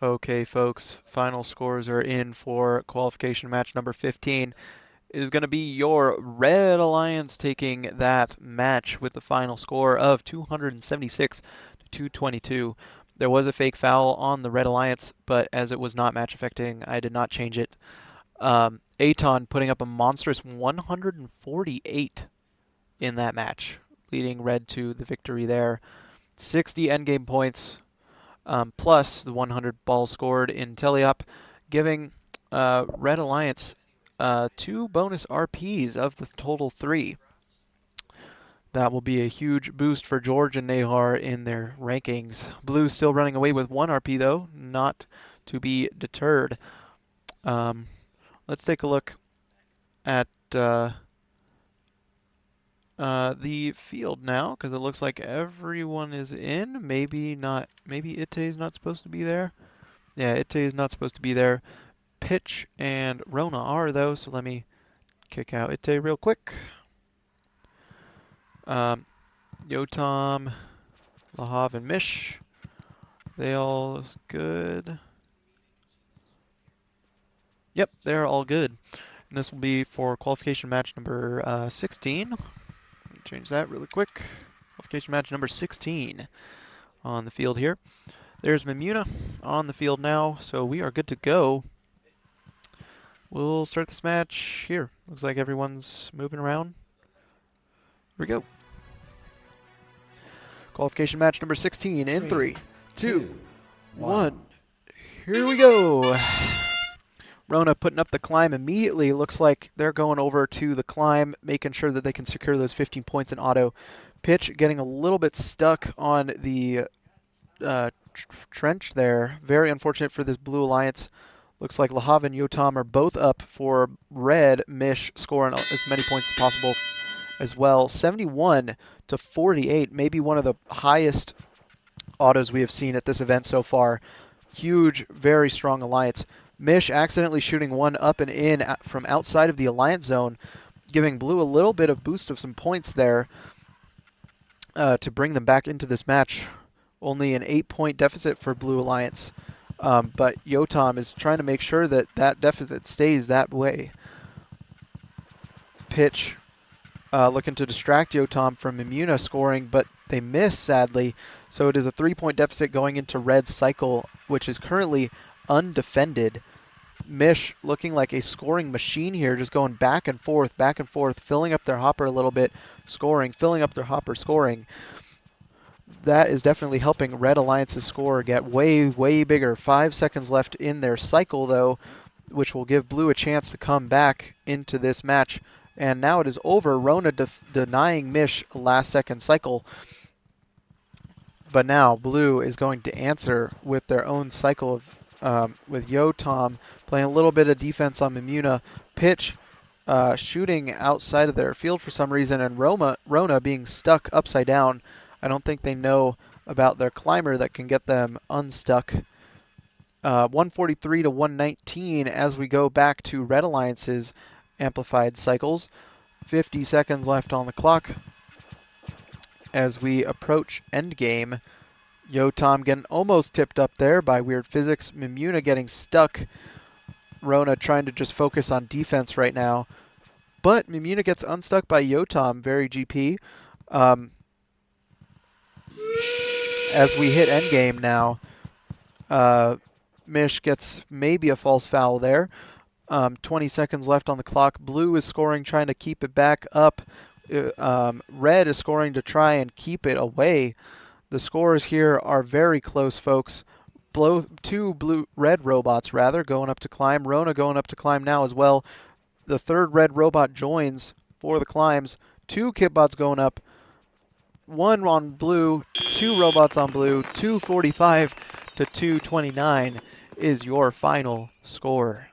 Okay, folks, final scores are in for qualification match number 15. It is going to be your Red Alliance taking that match with the final score of 276 to 222. There was a fake foul on the Red Alliance, but as it was not match affecting, I did not change it. Aton putting up a monstrous 148 in that match, leading Red to the victory there. 60 endgame points, plus the 100 balls scored in Teleop, giving Red Alliance 2 bonus RPs of the total 3. That will be a huge boost for George and Nahar in their rankings. Blue still running away with 1 RP though, not to be deterred. Let's take a look at the field now, because it looks like everyone is in. Maybe not. Maybe Ite's not supposed to be there. Yeah, Ite is not supposed to be there. Pitch and Rona are though, so let me kick out Ite real quick. Yotam, Lahav, and Mish. They all good. Yep, they're all good. And this will be for qualification match number 16. Let me change that really quick. Qualification match number 16 on the field here. There's Mimuna on the field now, so we are good to go. We'll start this match here. Looks like everyone's moving around. Here we go. Qualification match number 16 in 3, 2, 1. Here we go. Rona putting up the climb immediately. Looks like they're going over to the climb, making sure that they can secure those 15 points in auto. Pitch getting a little bit stuck on the trench there. Very unfortunate for this Blue Alliance. Looks like Lahav and Yotam are both up for Red. Mish scoring as many points as possible as well. 71 to 48, maybe one of the highest autos we have seen at this event so far. Huge, very strong alliance. Mish accidentally shooting one up and in from outside of the alliance zone, giving Blue a little bit of boost of some points there to bring them back into this match. Only an 8-point deficit for Blue Alliance, but Yotam is trying to make sure that that deficit stays that way. Pitch looking to distract Yotam from Mimuna scoring, but they miss, sadly. So it is a 3-point deficit going into Red's cycle, which is currently undefended. Mish looking like a scoring machine here, just going back and forth, filling up their hopper a little bit, scoring, filling up their hopper, scoring. That is definitely helping Red Alliance's score get way, way bigger. 5 seconds left in their cycle, though, which will give Blue a chance to come back into this match. And now it is over. Rona denying Mish a last-second cycle. But now Blue is going to answer with their own cycle of with Yotam playing a little bit of defense on Mimuna. Pitch shooting outside of their field for some reason, and Rona being stuck upside down. I don't think they know about their climber that can get them unstuck. 143 to 119 as we go back to Red Alliance's amplified cycles. 50 seconds left on the clock as we approach endgame. Yotam getting almost tipped up there by weird physics. Mimuna getting stuck. Rona trying to just focus on defense right now. But Mimuna gets unstuck by Yotam, very GP. As we hit endgame now, Mish gets maybe a false foul there. 20 seconds left on the clock. Blue is scoring, trying to keep it back up. Red is scoring to try and keep it away. The scores here are very close, folks. Red robots rather going up to climb. Rona going up to climb now as well. The third red robot joins for the climbs. 2 Kitbots going up. 1 on blue, 2 robots on blue. 245 to 229 is your final score.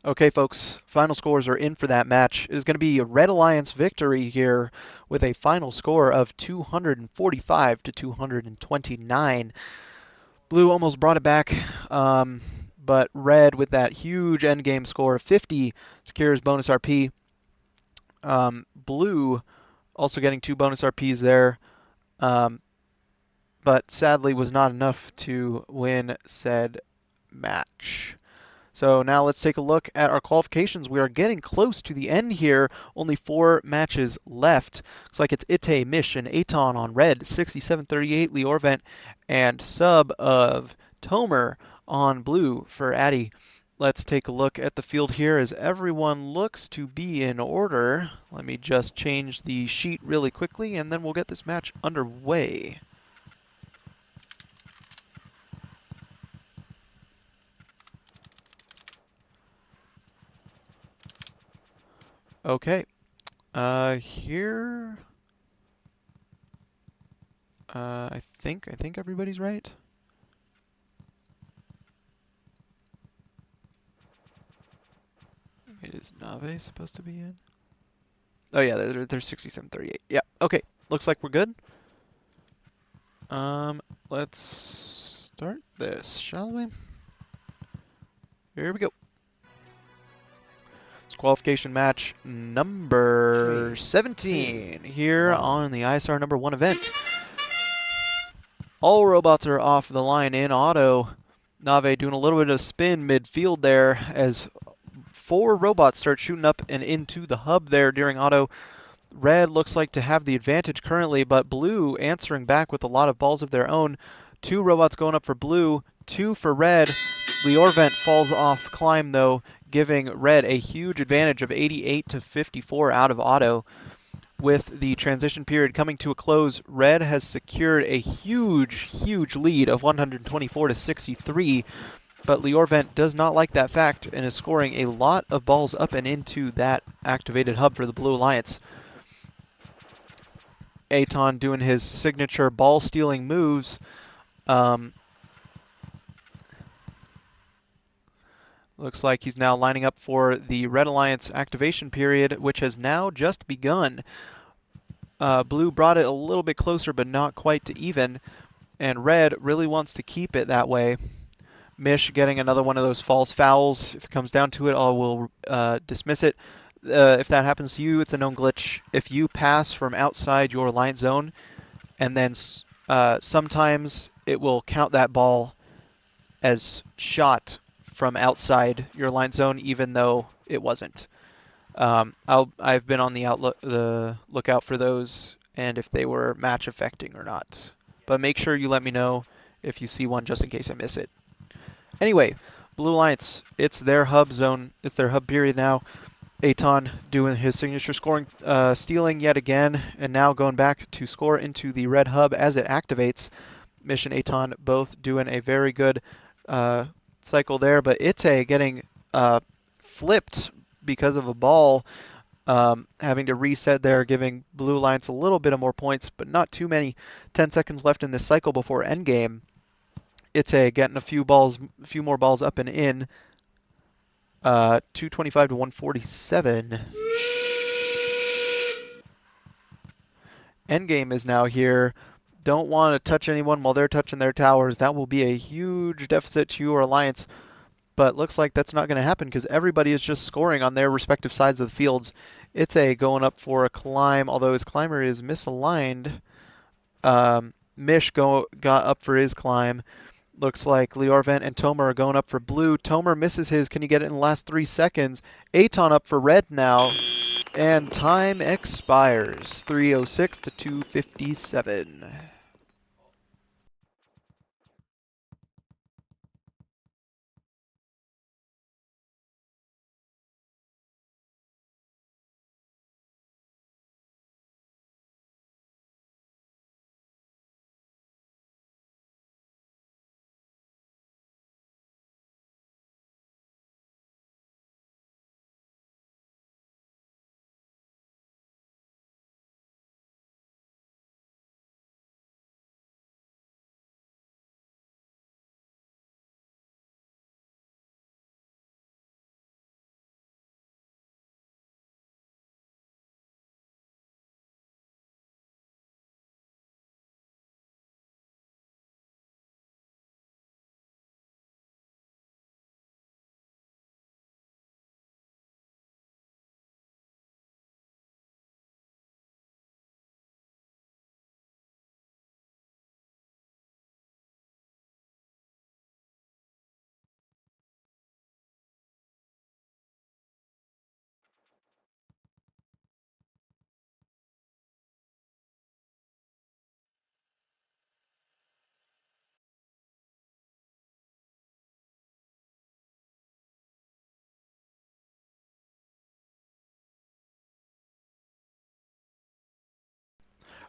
Okay, folks, final scores are in for that match. It is going to be a Red Alliance victory here with a final score of 245 to 229. Blue almost brought it back, but Red, with that huge endgame score of 50, secures bonus RP. Blue also getting 2 bonus RPs there, but sadly was not enough to win said match. So now let's take a look at our qualifications. We are getting close to the end here. Only 4 matches left. Looks like it's Ite, Mish, and Aton on red, 67-38 Liorvent, and sub of Tomer on blue for Addy. Let's take a look at the field here as everyone looks to be in order. Let me just change the sheet really quickly and then we'll get this match underway. Okay, here, I think everybody's right. It is Nave supposed to be in? Oh yeah, they're 67-38. Yeah, okay, looks like we're good. Let's start this, shall we? Here we go. It's qualification match number 3, 17 2, here 1. on the ISR number 1 event. All robots are off the line in auto. Nave doing a little bit of spin midfield there as 4 robots start shooting up and into the hub there during auto. Red looks like to have the advantage currently, but Blue answering back with a lot of balls of their own. 2 robots going up for Blue, 2 for Red. Liorvent falls off climb though, giving Red a huge advantage of 88 to 54 out of auto. With the transition period coming to a close, Red has secured a huge lead of 124 to 63. But Liorvent does not like that fact and is scoring a lot of balls up and into that activated hub for the Blue Alliance. Aton doing his signature ball stealing moves. Looks like he's now lining up for the Red Alliance activation period, which has now just begun. Blue brought it a little bit closer, but not quite to even, and Red really wants to keep it that way. Mish getting another one of those false fouls. If it comes down to it, I will dismiss it. If that happens to you, it's a known glitch. If you pass from outside your line zone, and then sometimes it will count that ball as shot from outside your line zone, even though it wasn't. I've been on the lookout for those, and if they were match affecting or not. But make sure you let me know if you see one, just in case I miss it. Anyway, Blue Alliance, it's their hub zone. It's their hub period now. Aton doing his signature scoring, stealing yet again, and now going back to score into the red hub as it activates. Mish and Aton both doing a very good cycle there, but Ite getting flipped because of a ball, having to reset there, giving Blue Alliance a little bit of more points, but not too many. 10 seconds left in this cycle before endgame. Ite getting a few more balls up and in. 225 to 147. Endgame is now here. Don't want to touch anyone while they're touching their towers. That will be a huge deficit to your alliance. But looks like that's not going to happen because everybody is just scoring on their respective sides of the fields. Ite going up for a climb, although his climber is misaligned. Mish got up for his climb. Looks like Liorvent and Tomer are going up for blue. Tomer misses his. Can you get it in the last 3 seconds? Aton up for red now. And time expires. 3:06 to 2:57.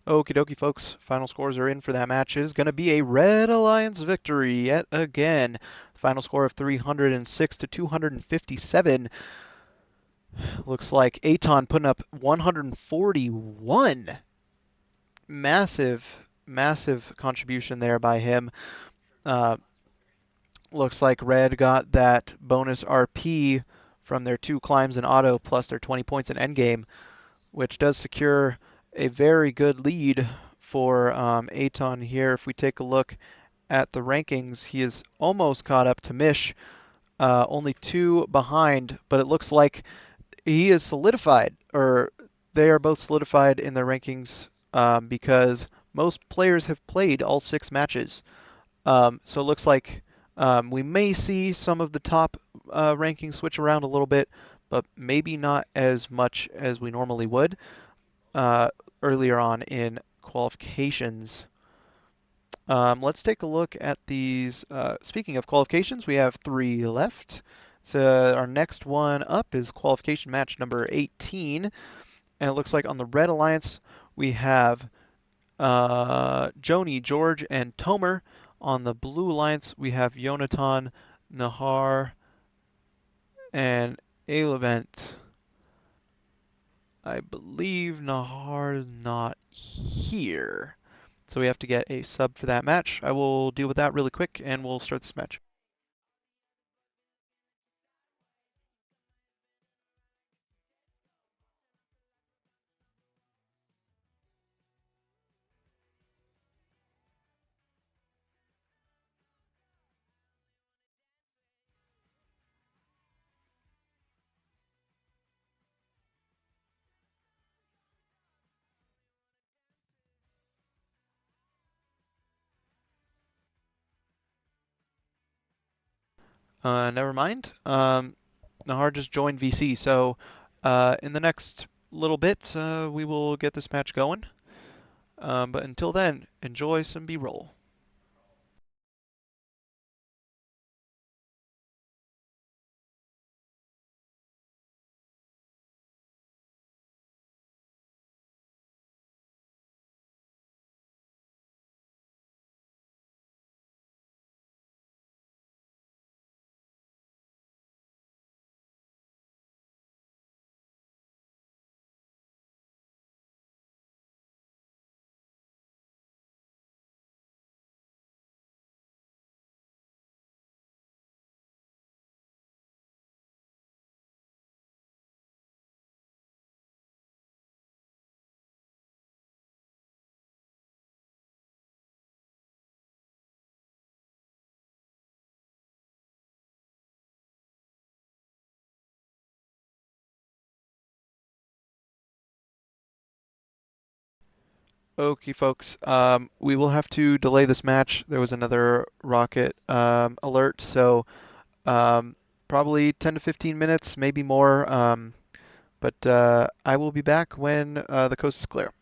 Okie dokie, folks. Final scores are in for that match. It is going to be a Red Alliance victory yet again. Final score of 306 to 257. Looks like Aton putting up 141. Massive, massive contribution there by him. Uh, Looks like Red got that bonus RP from their 2 climbs in auto plus their 20 points in endgame, which does secure a very good lead for Aton here. If we take a look at the rankings, he is almost caught up to Mish, only 2 behind, but it looks like he is solidified, or they are both solidified in their rankings because most players have played all 6 matches. So it looks like we may see some of the top rankings switch around a little bit, but maybe not as much as we normally would earlier on in qualifications. Let's take a look at these. Speaking of qualifications, we have 3 left. So our next one up is qualification match number 18. And it looks like on the Red Alliance, we have Joni, George, and Tomer. On the Blue Alliance, we have Yonatan, Nahar, and Alevent. I believe Nahar is not here. So we have to get a sub for that match. I will deal with that really quick and we'll start this match. Never mind. Nahar just joined VC, so in the next little bit we will get this match going. But until then, enjoy some B-roll. Okay, folks. We will have to delay this match. There was another rocket alert, so probably 10 to 15 minutes, maybe more. But I will be back when the coast is clear.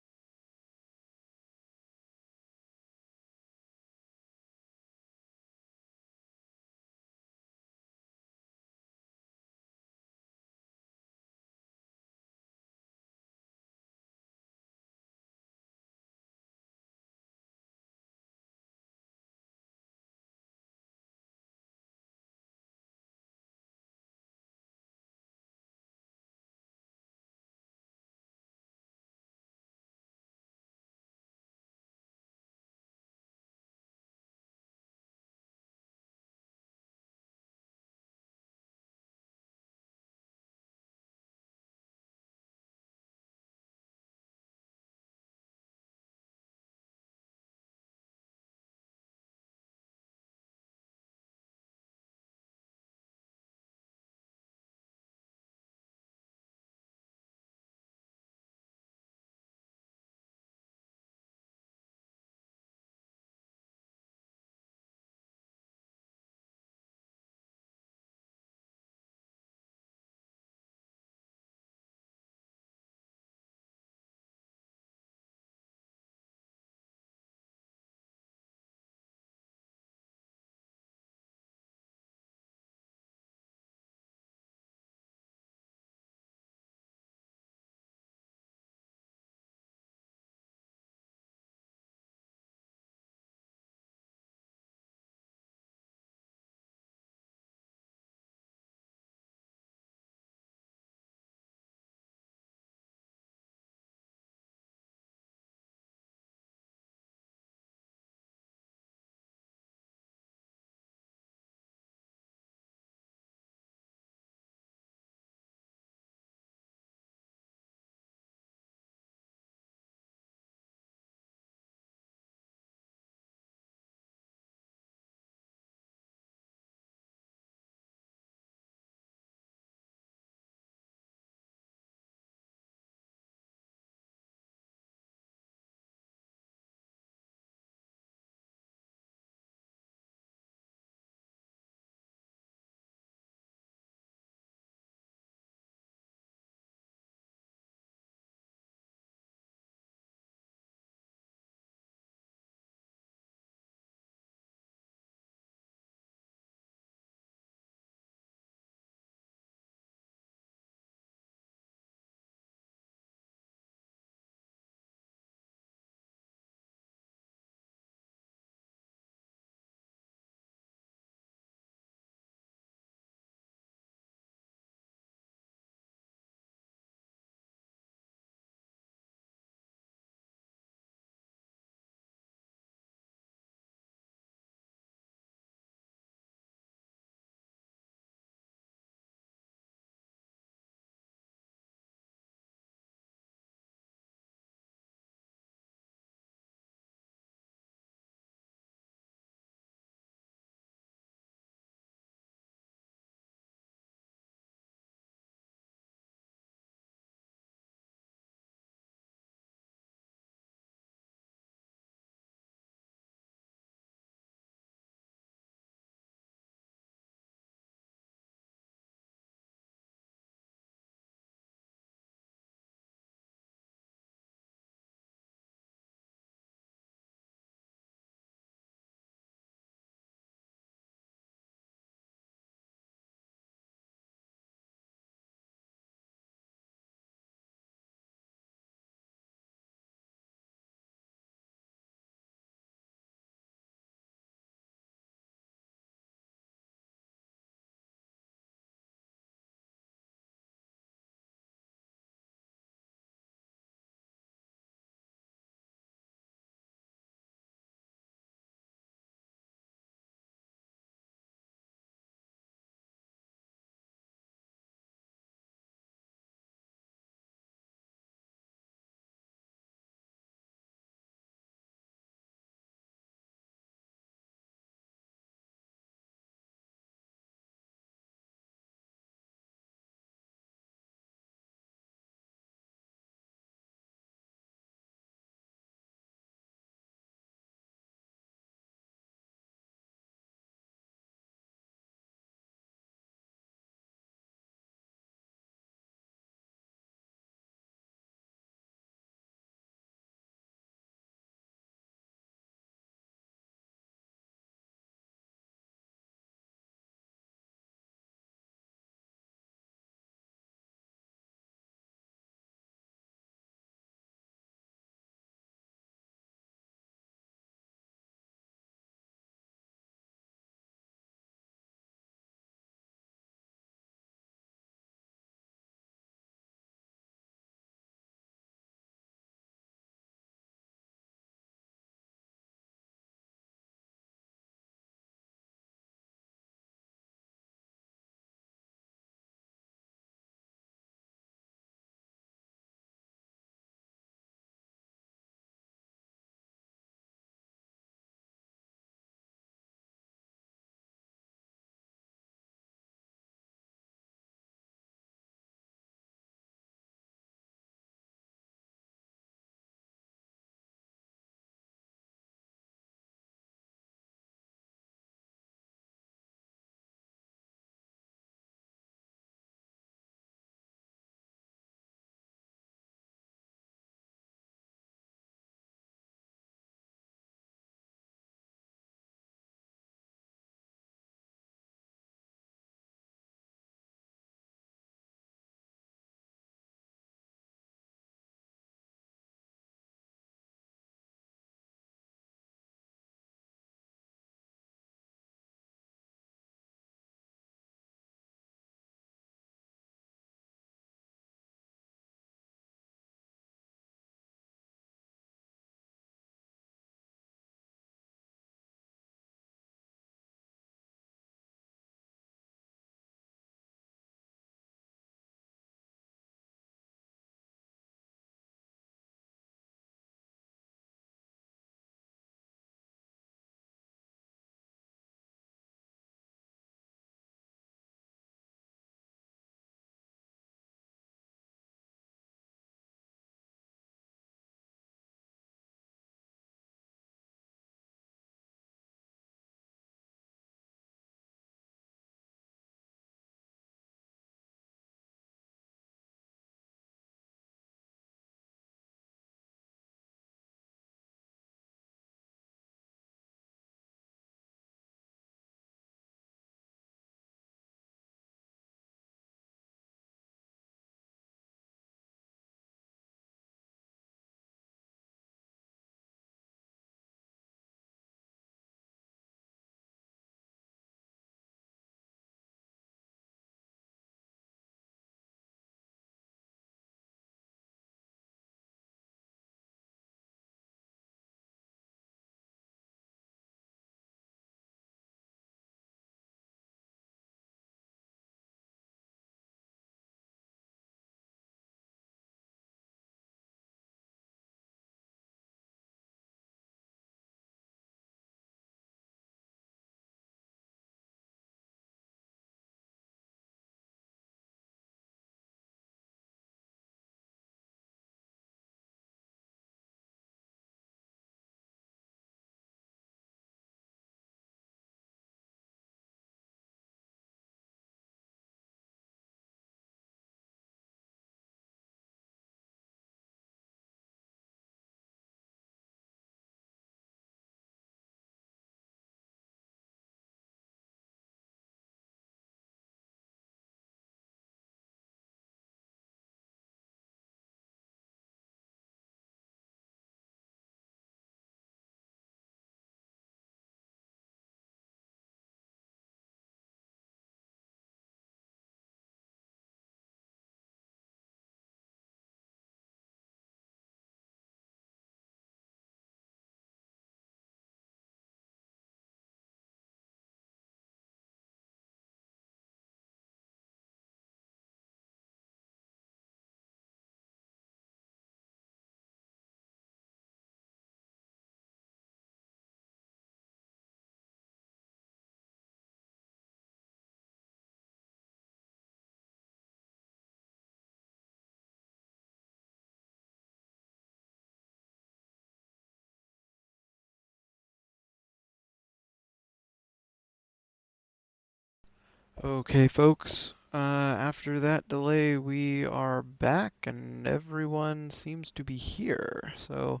Okay, folks. After that delay, we are back and everyone seems to be here. So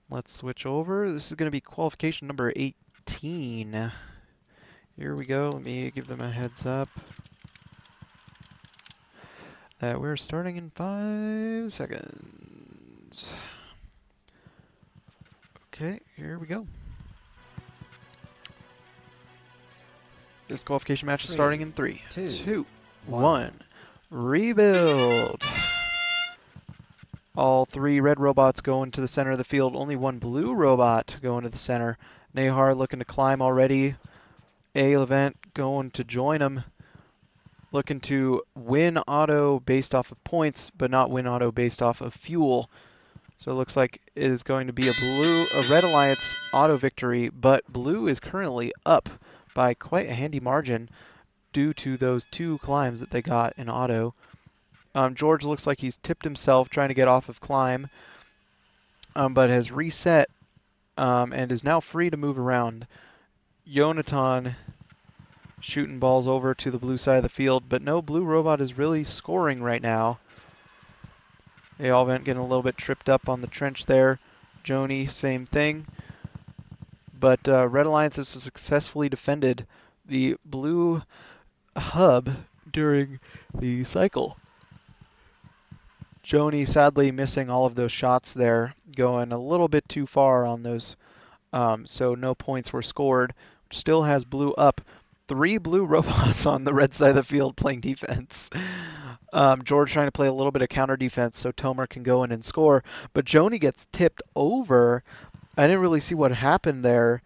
let's switch over. This is going to be qualification number 18. Here we go. Let me give them a heads up that we're starting in 5 seconds. Okay, here we go. This qualification match is starting in 3, 2, 1. Rebuild. All 3 red robots going to the center of the field. Only 1 blue robot going to the center. Nahar looking to climb already. A-Levent going to join him. Looking to win auto based off of points, but not win auto based off of fuel. So it looks like it is going to be a Red Alliance auto victory, but blue is currently up by quite a handy margin due to those 2 climbs that they got in auto. George looks like he's tipped himself trying to get off of climb, but has reset and is now free to move around. Yonatan shooting balls over to the blue side of the field, but no blue robot is really scoring right now. A-Levent getting a little bit tripped up on the trench there. Joni, same thing. But Red Alliance has successfully defended the blue hub during the cycle. Joni sadly missing all of those shots there, going a little bit too far on those, so no points were scored. Still has blue up. 3 blue robots on the red side of the field playing defense. George trying to play a little bit of counter defense so Tomer can go in and score, but Joni gets tipped over. I didn't really see what happened there,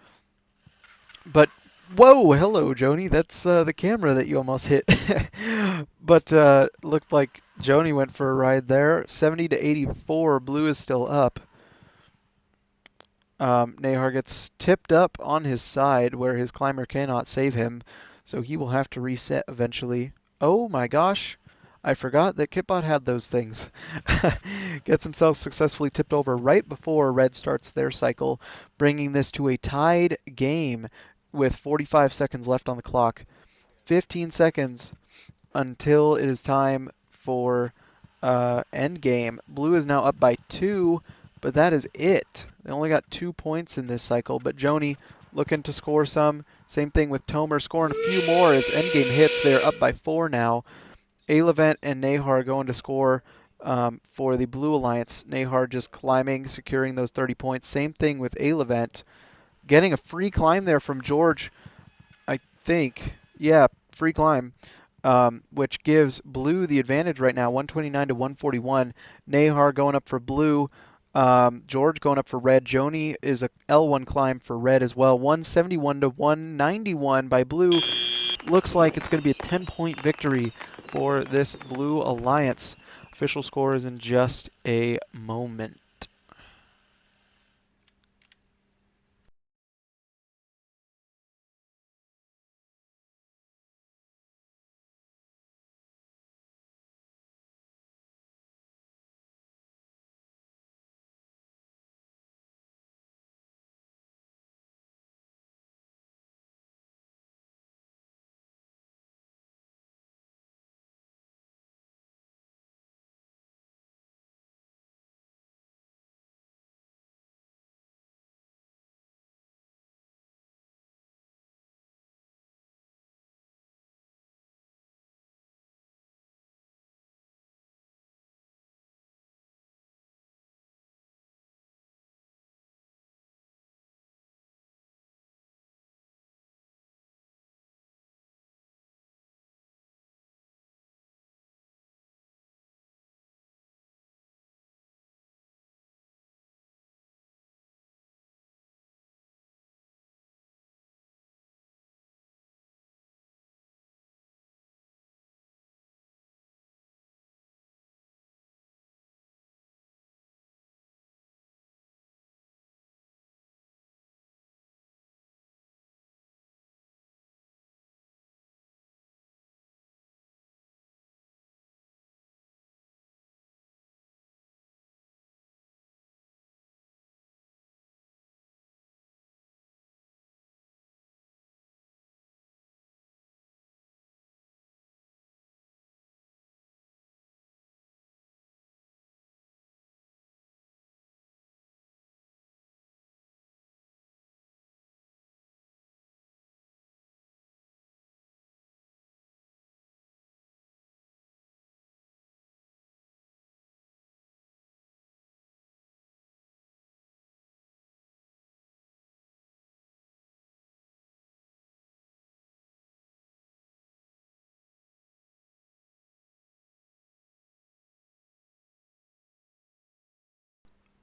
but whoa, hello Joni, that's the camera that you almost hit. But looked like Joni went for a ride there. 70 to 84, blue is still up. Nahar gets tipped up on his side where his climber cannot save him, so he will have to reset eventually. Oh my gosh, I forgot that Kitbot had those things. Gets himself successfully tipped over right before red starts their cycle, bringing this to a tied game with 45 seconds left on the clock. 15 seconds until it is time for end game. Blue is now up by 2, but that is it. They only got 2 points in this cycle, but Joni looking to score some. Same thing with Tomer scoring a few more as endgame hits. They're up by 4 now. A-Levent and Nahar going to score for the Blue Alliance. Nahar just climbing, securing those 30 points. Same thing with A-Levent. Getting a free climb there from George, I think. Yeah, free climb. Which gives blue the advantage right now, 129 to 141. Nahar going up for blue. George going up for red. Joni is a L1 climb for red as well. 171 to 191 by blue. Looks like it's going to be a 10-point victory for this Blue Alliance. Official score is in just a moment.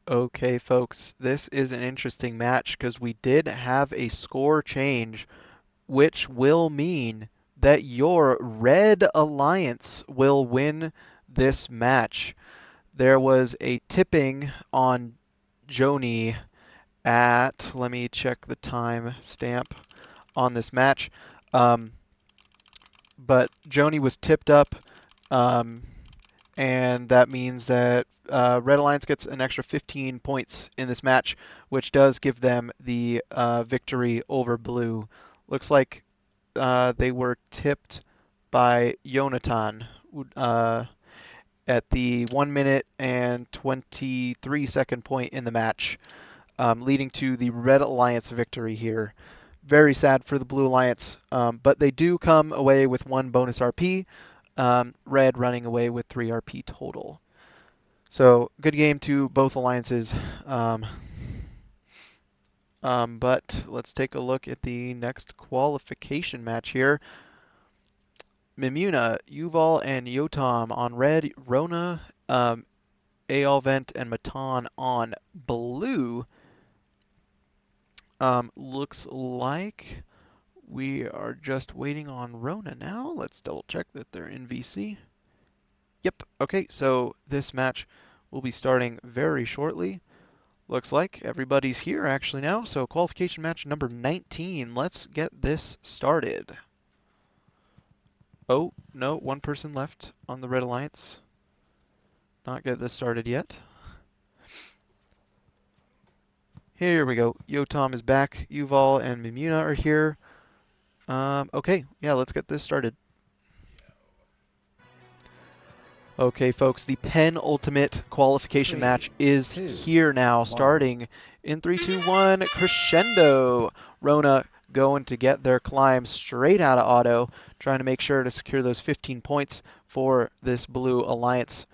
Okay, folks, this is an interesting match because we did have a score change, which will mean that your Red Alliance will win this match. There was a tipping on Joni at, let me check the time stamp on this match. But Joni was tipped up, and that means that Red Alliance gets an extra 15 points in this match, which does give them the victory over Blue. Looks like they were tipped by Yonatan at the 1 minute and 23-second point in the match, leading to the Red Alliance victory here. Very sad for the Blue Alliance, but they do come away with 1 bonus RP. Red running away with 3 RP total. So good game to both alliances. But let's take a look at the next qualification match here. Mimuna, Yuval, and Yotam on red, Rona, Aelvent, and Matan on blue. Looks like we are just waiting on Rona now. Let's double check that they're in VC. Yep, okay, so this match will be starting very shortly. Looks like everybody's here actually now, so qualification match number 19. Let's get this started. Oh, no, 1 person left on the Red Alliance. Not get this started yet. Here we go. Yotam is back. Yuval and Mimuna are here. Okay, yeah, let's get this started. Okay, folks, the penultimate qualification 3, match is 2, here now, 1. starting in 3, 2, 1, crescendo. Rona going to get their climb straight out of auto, trying to make sure to secure those 15 points for this Blue Alliance.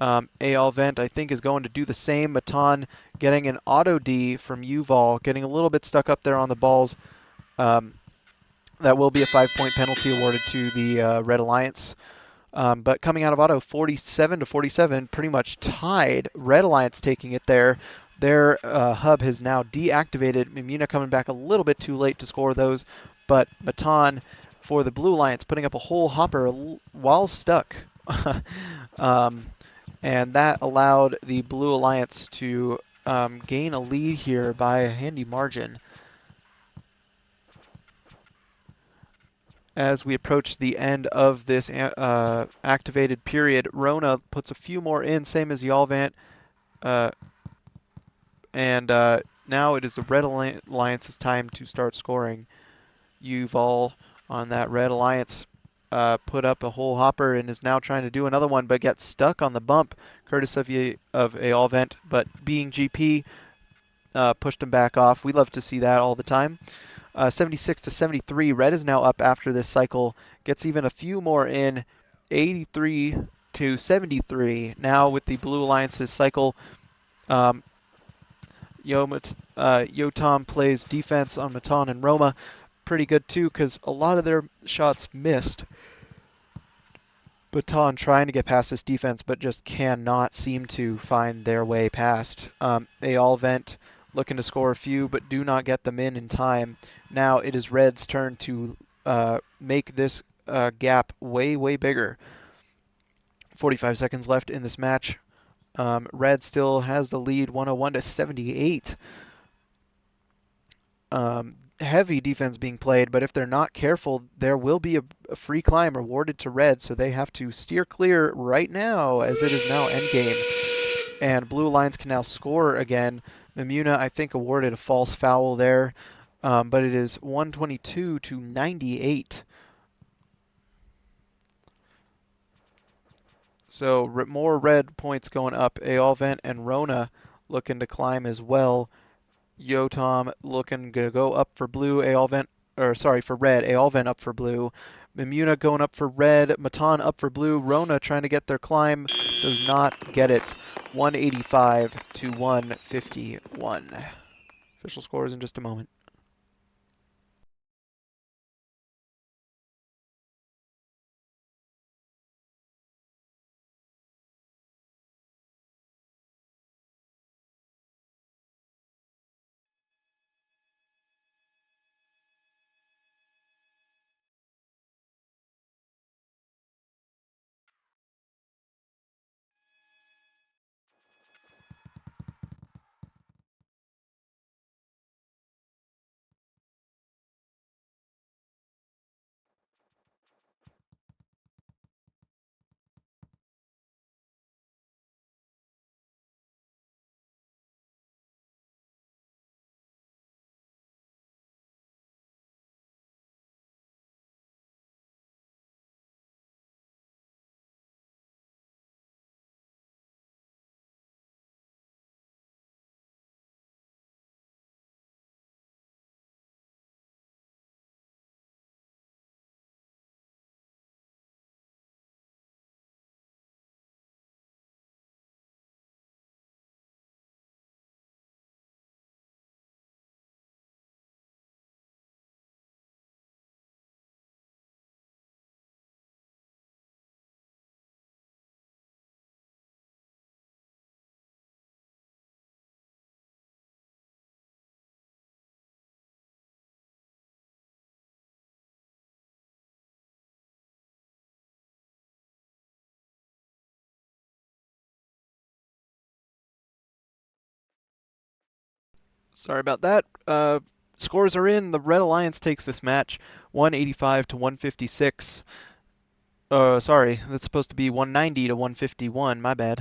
Aelvent, I think, is going to do the same. Matan getting an auto D from Yuval, getting a little bit stuck up there on the balls. That will be a 5-point penalty awarded to the Red Alliance. But coming out of auto, 47 to 47, pretty much tied. Red Alliance taking it there. Their hub has now deactivated. Mimuna coming back a little bit too late to score those, but Matan for the Blue Alliance putting up a whole hopper while stuck. And that allowed the Blue Alliance to gain a lead here by a handy margin. As we approach the end of this activated period, Rona puts a few more in, same as Yalvant. And now it is the Red Alliance's time to start scoring. Yuval on that Red Alliance put up a whole hopper and is now trying to do another one, but gets stuck on the bump, courtesy of Aelvent. But being GP, pushed him back off. We love to see that all the time. 76 to 73. Red is now up after this cycle. Gets even a few more in. 83 to 73. Now with the Blue Alliance's cycle, Yotam plays defense on Matan and Roma. Pretty good too, because a lot of their shots missed. Matan trying to get past this defense, but just cannot seem to find their way past. Aelvent looking to score a few, but do not get them in time. Now it is Red's turn to make this gap way, way bigger. 45 seconds left in this match. Red still has the lead, 101 to 78. Heavy defense being played, but if they're not careful, there will be a free climb awarded to Red, so they have to steer clear right now, as it is now endgame. And Blue Alliance can now score again. Mimuna, I think, awarded a false foul there, but it is 122 to 98. So more Red points going up. Aelvent and Rona looking to climb as well. Yotam looking to go up for blue. For red. Aelvent up for blue. Mimuna going up for red. Matan up for blue. Rona trying to get their climb. Does not get it. 185 to 151. Official scores in just a moment. Sorry about that. Scores are in. The Red Alliance takes this match 185 to 156. Sorry, that's supposed to be 190 to 151. My bad.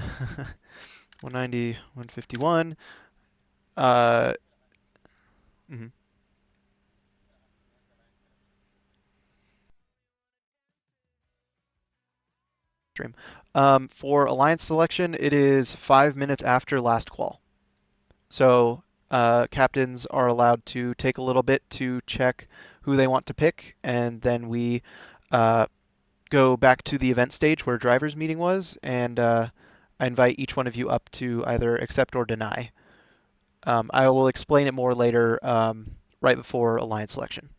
190, 151. Mhm. Stream. For Alliance selection, it is 5 minutes after last qual. So captains are allowed to take a little bit to check who they want to pick, and then we go back to the event stage where drivers meeting was, and I invite each one of you up to either accept or deny. I will explain it more later, right before Alliance selection.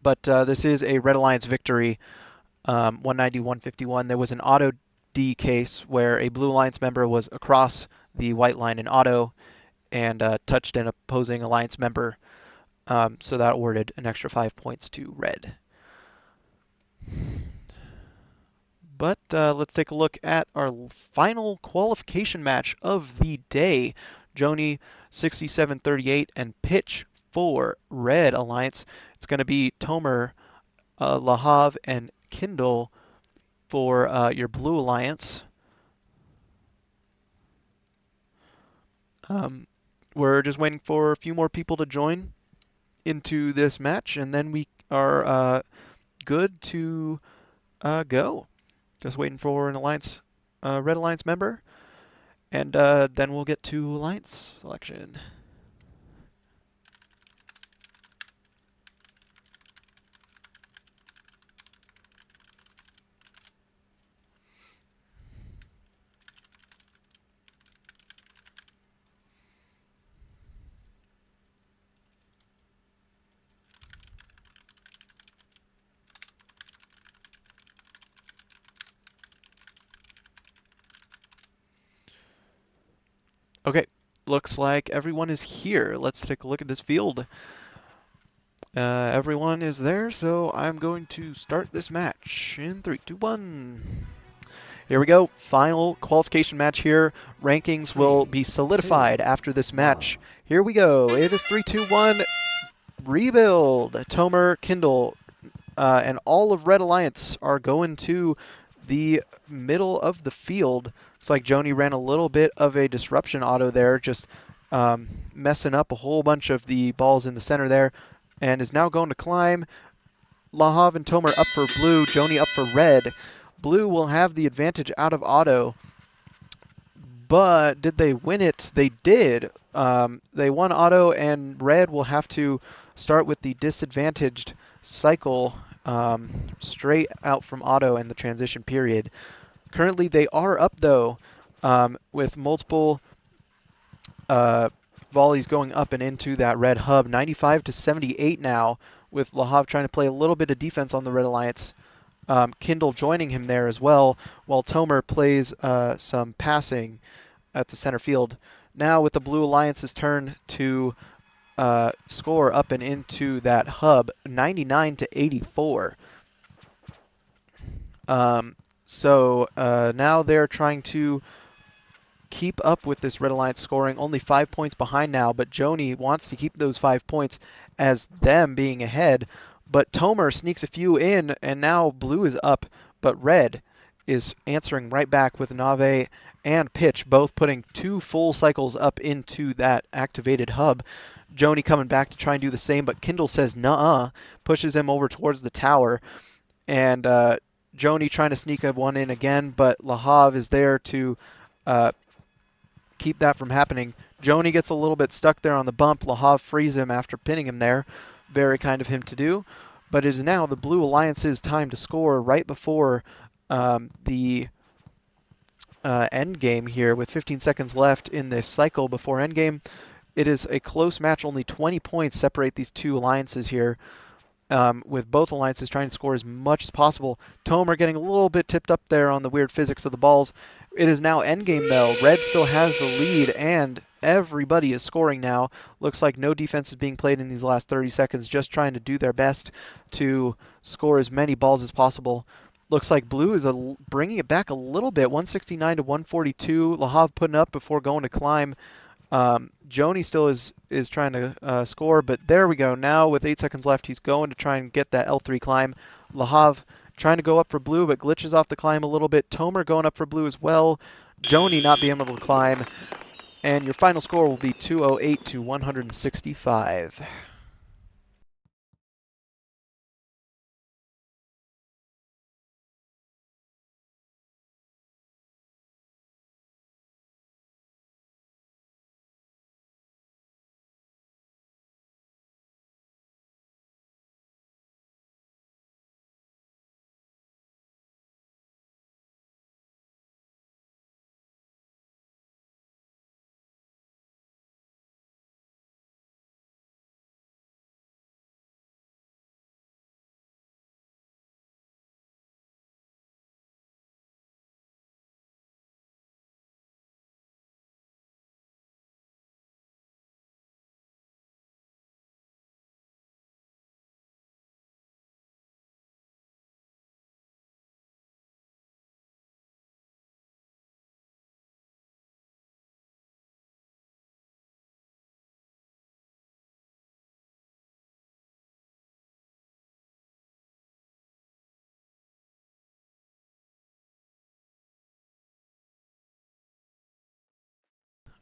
But this is a Red Alliance victory, 190-151. There was an auto D case where a Blue Alliance member was across the white line in auto and touched an opposing Alliance member, so that awarded an extra 5 points to Red. But let's take a look at our final qualification match of the day. Joni 67-38 and Pitch for Red Alliance. It's going to be Tomer, Lahav, and Kindle for your Blue Alliance. We're just waiting for a few more people to join into this match, and then we are good to go. Just waiting for an Alliance, Red Alliance member, and then we'll get to Alliance selection. Okay, looks like everyone is here. Let's take a look at this field. Everyone is there, so I'm going to start this match in 3, 2, 1. Here we go. Final qualification match here. Rankings will be solidified after this match. Here we go. It is 3, 2, 1. Rebuild. Tomer, Kindle, and all of Red Alliance are going to the middle of the field. Looks like Joni ran a little bit of a disruption auto there, just messing up a whole bunch of the balls in the center there, and is now going to climb. Lahav and Tomer up for blue, Joni up for red. Blue will have the advantage out of auto, but did they win it? They did. They won auto, and red will have to start with the disadvantaged cycle straight out from auto in the transition period. Currently, they are up, though, with multiple volleys going up and into that red hub. 95-78 now, with Lahav trying to play a little bit of defense on the Red Alliance. Kindle joining him there as well, while Tomer plays some passing at the center field. Now with the Blue Alliance's turn to score up and into that hub, 99-84. So now they're trying to keep up with this Red Alliance scoring. Only 5 points behind now, but Joni wants to keep those 5 points as them being ahead. But Tomer sneaks a few in, and now Blue is up, but Red is answering right back with Nave and Pitch, both putting 2 full cycles up into that activated hub. Joni coming back to try and do the same, but Kindle says nuh-uh, pushes him over towards the tower, and Joni trying to sneak one in again, but Lahav is there to keep that from happening. Joni gets a little bit stuck there on the bump. Lahav frees him after pinning him there. Very kind of him to do. But it is now the Blue Alliance's time to score right before the end game here with 15 seconds left in this cycle before end game. It is a close match. Only 20 points separate these two alliances here, with both alliances trying to score as much as possible. Tomer getting a little bit tipped up there on the weird physics of the balls. It is now endgame, though. Red still has the lead, and everybody is scoring now. Looks like no defense is being played in these last 30 seconds, just trying to do their best to score as many balls as possible. Looks like Blue is bringing it back a little bit, 169-142. Lahav putting up before going to climb Joni still is trying to score, but there we go. Now with 8 seconds left, he's going to try and get that L3 climb. Lahav trying to go up for blue, but glitches off the climb a little bit. Tomer going up for blue as well. Joni not being able to climb. And your final score will be 208 to 165.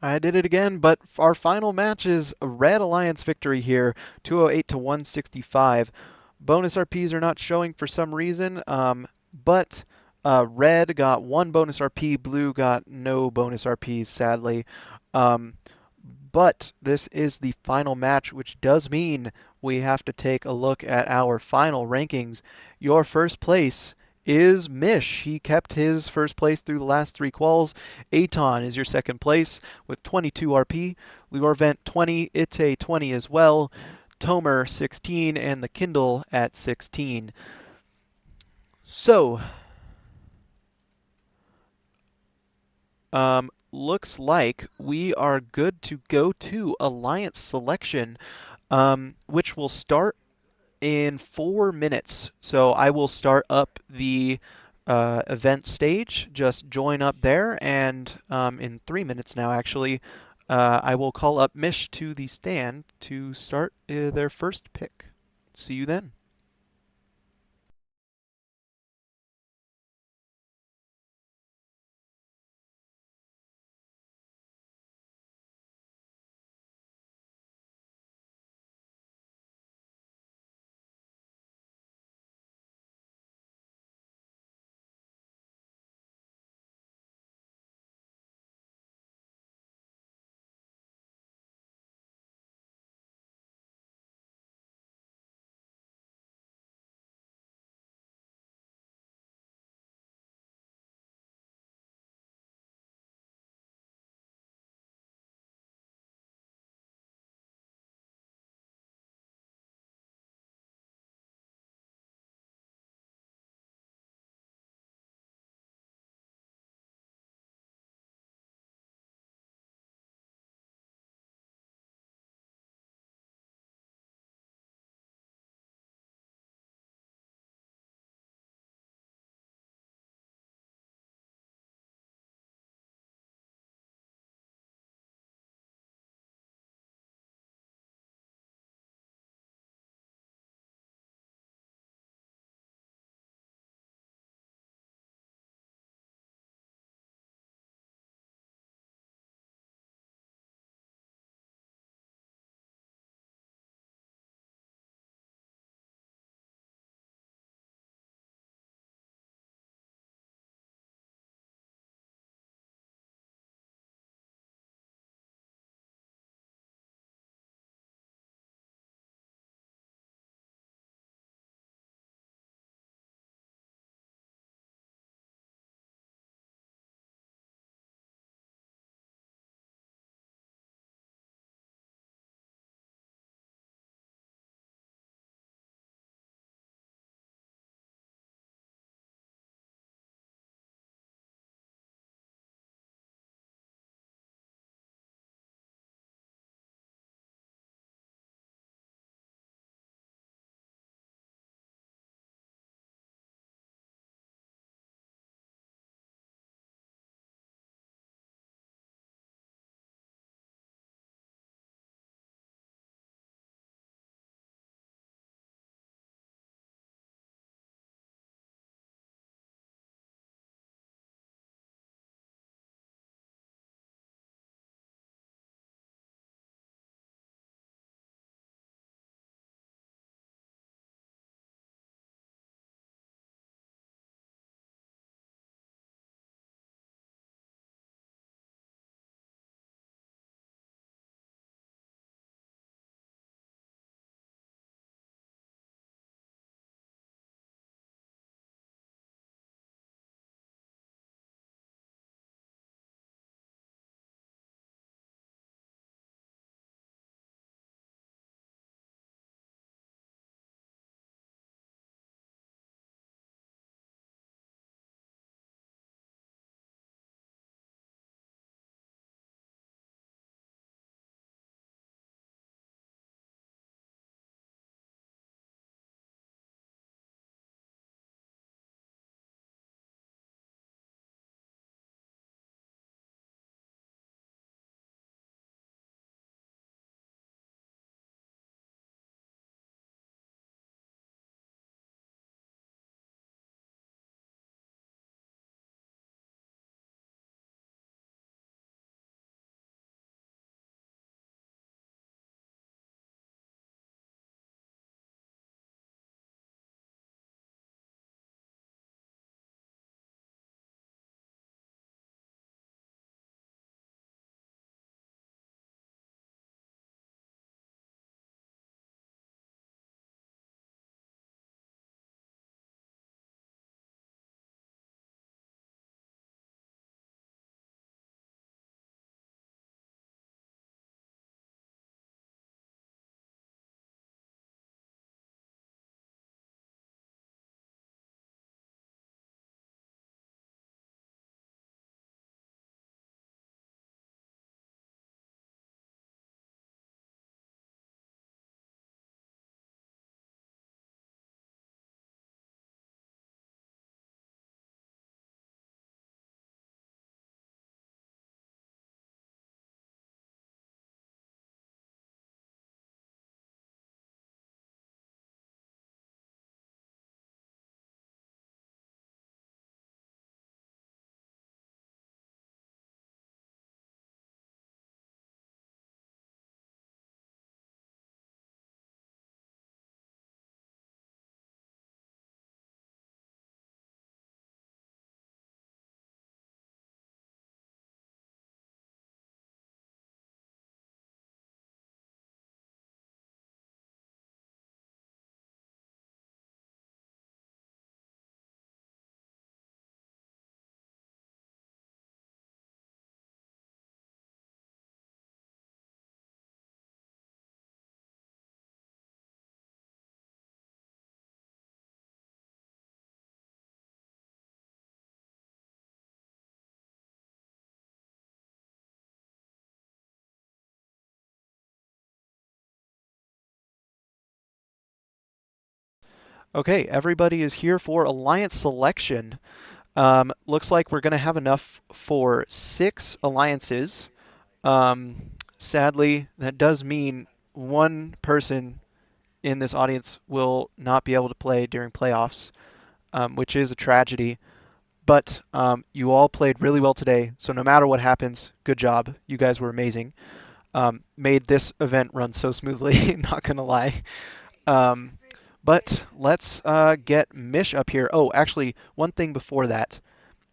I did it again, but our final match is a Red Alliance victory here, 208 to 165. Bonus RPs are not showing for some reason, but Red got 1 bonus RP, Blue got no bonus RPs, sadly. But this is the final match, which does mean we have to take a look at our final rankings. Your first place is Mish. He kept his first place through the last 3 quals. Aton is your second place with 22 RP. Liorvent 20, Ite 20 as well. Tomer 16, and the Kindle at 16. So, looks like we are good to go to Alliance selection, which will start in 4 minutes. So I will start up the event stage. Just join up there, and in 3 minutes now, actually, I will call up Mish to the stand to start their first pick. See you then. Okay, everybody is here for alliance selection. Looks like we're going to have enough for 6 alliances. Sadly, that does mean one person in this audience will not be able to play during playoffs, which is a tragedy. But you all played really well today, so no matter what happens, good job. You guys were amazing. Made this event run so smoothly, not gonna lie. Um, but let's get Mish up here. Oh, actually, one thing before that.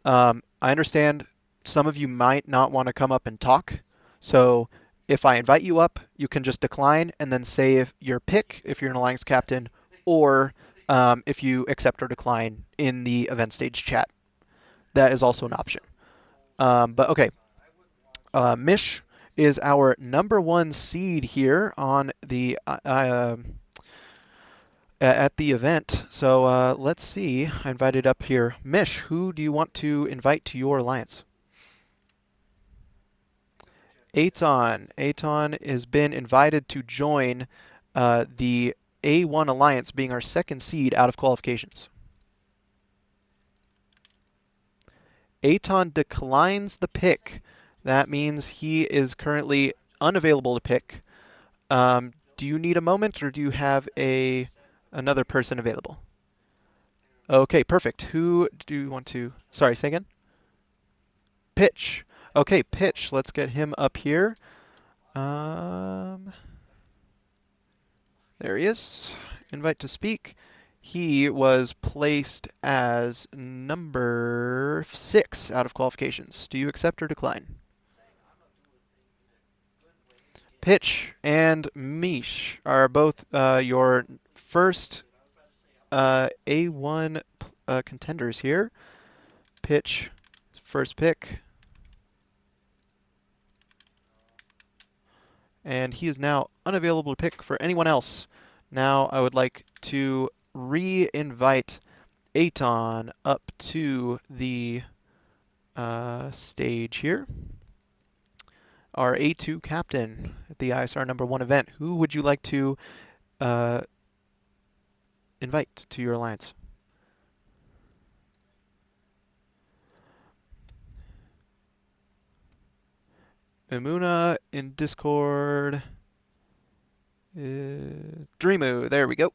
I understand some of you might not want to come up and talk, so if I invite you up, you can just decline and then say if your pick, if you're an alliance captain, or if you accept or decline in the event stage chat. That is also an option. But okay, Mish is our #1 seed here on the at the event. So let's see. I invited up here. Mish, who do you want to invite to your alliance? Aton. Aton has been invited to join the A1 Alliance, being our 2nd seed out of qualifications. Aton declines the pick. That means he is currently unavailable to pick. Do you need a moment, or do you have another person available? Okay, perfect. Who do you want to... Sorry, say again? Pitch. Okay, Pitch. Let's get him up here. There he is. Invite to speak. He was placed as number 6 out of qualifications. Do you accept or decline? Pitch and Mish are both your first A1 contenders here. Pitch, first pick. And he is now unavailable to pick for anyone else. Now I would like to re-invite Aton up to the stage here. Our A2 captain at the ISR #1 event. Who would you like to invite to your alliance? Imuna in Discord. Dreamu, there we go.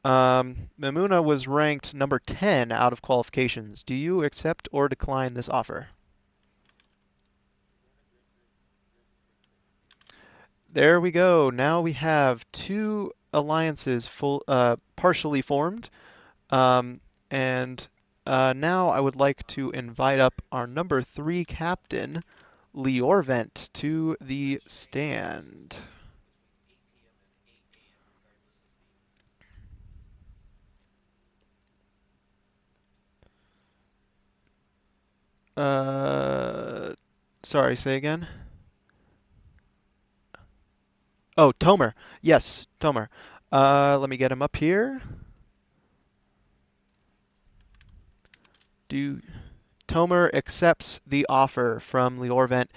Mimuna was ranked number 10 out of qualifications. Do you accept or decline this offer? There we go. Now we have 2 alliances partially formed. And now I would like to invite up our number 3 captain, Liorvent, to the stand. Sorry, say again? Oh, Tomer. Yes, Tomer. Let me get him up here. Tomer accepts the offer from Liorvent,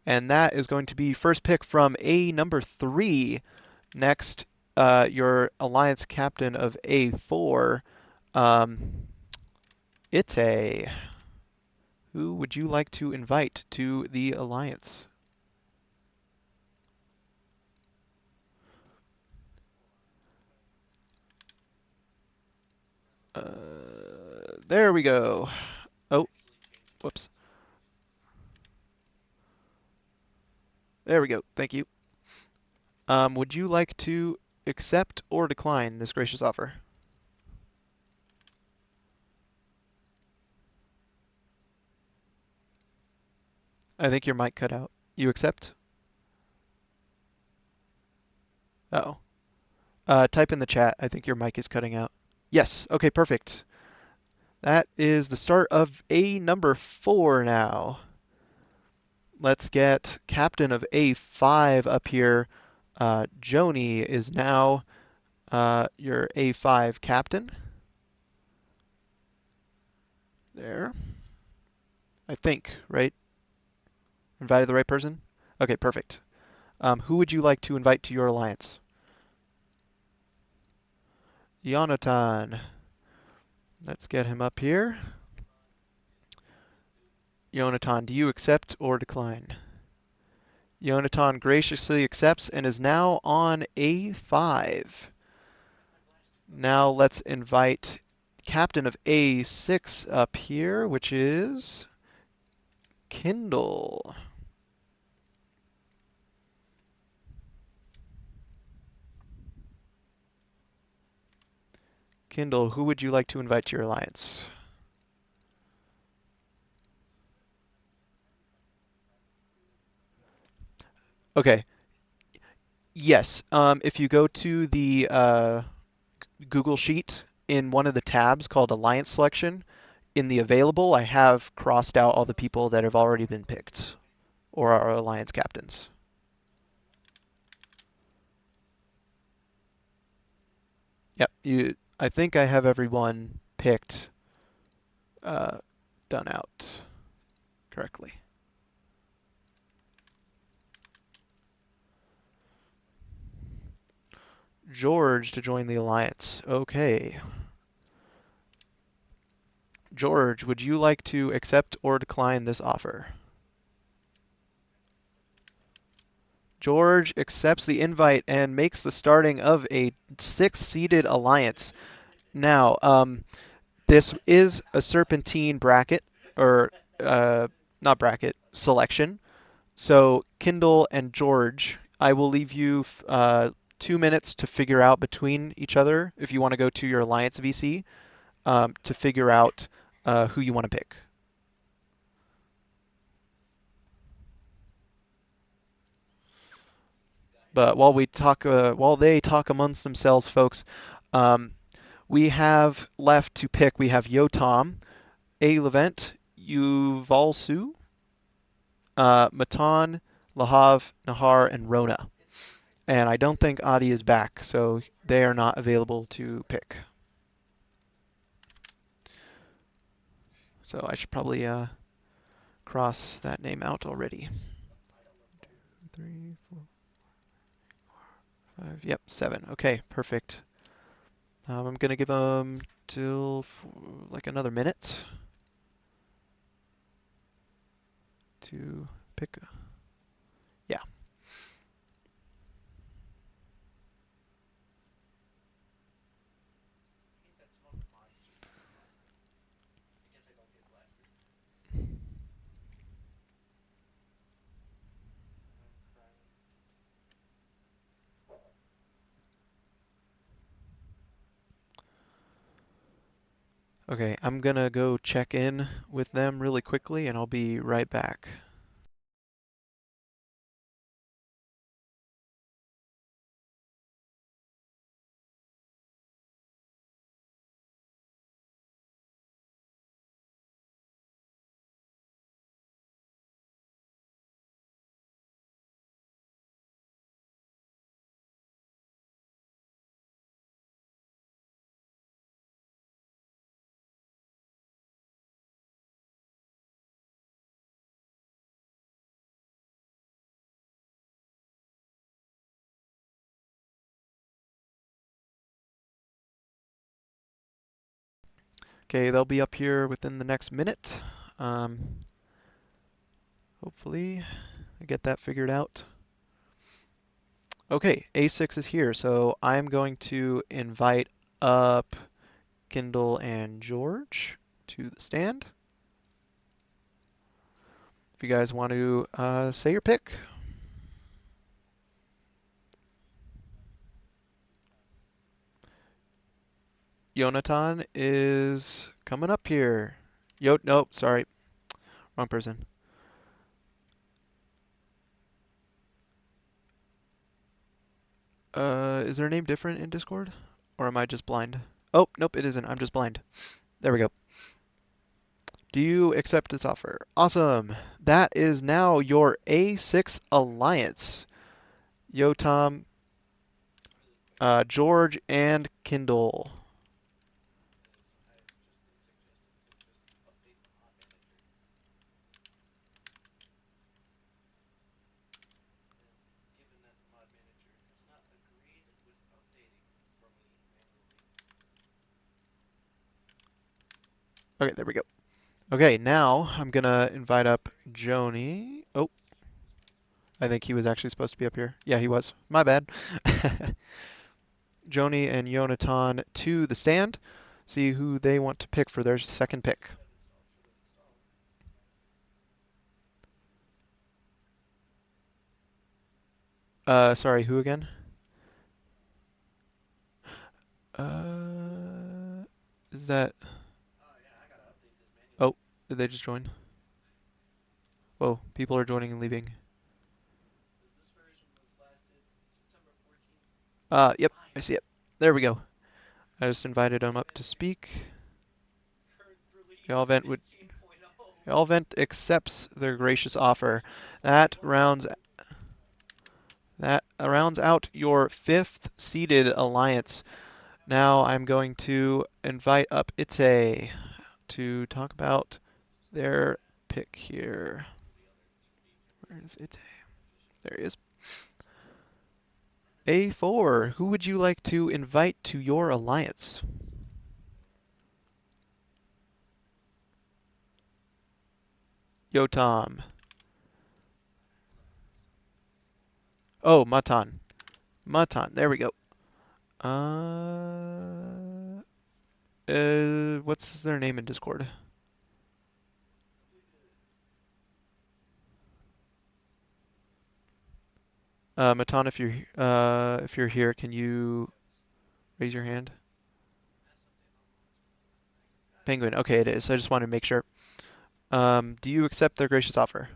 and that is going to be first pick from A number 3. Next, your alliance captain of A4, Ite. Who would you like to invite to the alliance? There we go. Oh, whoops. There we go. Thank you. Would you like to accept or decline this gracious offer? I think your mic cut out. You accept? Uh-oh. Type in the chat. I think your mic is cutting out. Yes. Okay, perfect. That is the start of A number 4 now. Let's get captain of A5 up here. Joni is now your A5 captain. There. I think, right? Invited the right person? Okay, perfect. Who would you like to invite to your alliance? Yonatan. Let's get him up here. Yonatan, do you accept or decline? Yonatan graciously accepts and is now on A5. Now let's invite captain of A6 up here, which is Kindle. Kindle, who would you like to invite to your alliance? Okay. Yes. If you go to the Google Sheet in one of the tabs called Alliance Selection, in the available, I have crossed out all the people that have already been picked or are alliance captains. Yep. I think I have everyone picked, done out correctly. George to join the alliance. Okay. George, would you like to accept or decline this offer? George accepts the invite and makes the starting of a 6-seeded alliance. Now, this is a serpentine bracket, or not bracket, selection. So, Kindle and George, I will leave you 2 minutes to figure out between each other if you want to go to your alliance VC to figure out who you want to pick. But while they talk amongst themselves, folks, we have left to pick. We have Yotam, A. Levent, Yuvalsu, Matan, Lahav, Nahar, and Rona. And I don't think Adi is back, so they are not available to pick. So I should probably cross that name out already. 2, 3, 4, 5. Yep, 7. Okay, perfect. I'm gonna give them till like another minute to pick. Yeah. Okay, I'm gonna go check in with them really quickly and I'll be right back. Okay, they'll be up here within the next minute. Hopefully I get that figured out. Okay, A6 is here, so I'm going to invite up Kindle and George to the stand. If you guys want to say your pick. Yonatan is coming up here. Nope, sorry. Wrong person. Is their name different in Discord? Or am I just blind? Oh, nope, it isn't. I'm just blind. There we go. Do you accept this offer? Awesome. That is now your A6 alliance. Yotam, George, and Kindle. Okay, there we go. Okay, now I'm gonna invite up Joni. Oh, I think he was actually supposed to be up here. Yeah, he was. My bad. Joni and Yonatan to the stand. See who they want to pick for their second pick. Sorry, who again? Is that... Oh, did they just join? Whoa, people are joining and leaving. Yep, I see it. There we go. I just invited them up to speak. Y'allvent accepts their gracious offer. That rounds out your 5th seeded alliance. Now I'm going to invite up Ite to talk about their pick here. Where is Ite? There he is. A4, who would you like to invite to your alliance? Yotam. Oh, Matan. Matan, there we go. What's their name in Discord? Matan, if you're here, can you raise your hand? Penguin. Okay, it is. I just wanted to make sure. Do you accept their gracious offer?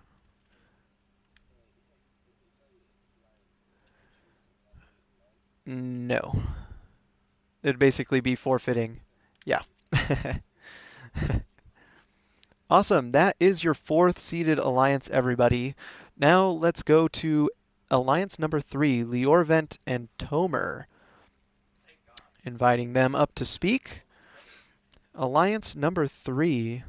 No. It'd basically be forfeiting. Yeah. Awesome. That is your 4th seeded alliance, everybody. Now let's go to alliance number 3, Liorvent and Tomer. Inviting them up to speak. Alliance number 3.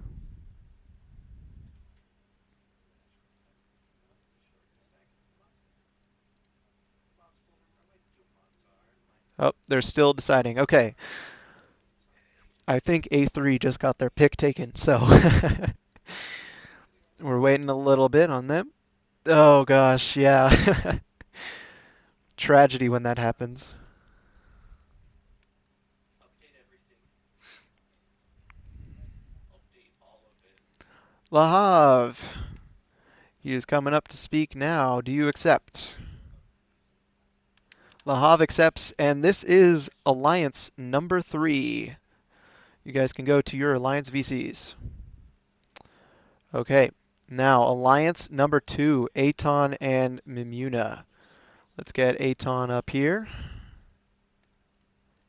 Oh, they're still deciding. Okay. I think A3 just got their pick taken, so we're waiting a little bit on them. Oh gosh, yeah. Tragedy when that happens. Lahav. He is coming up to speak now. Do you accept? Lahav accepts, and this is Alliance number 3. You guys can go to your Alliance VCs. Okay, now Alliance number 2, Aton and Mimuna. Let's get Aton up here.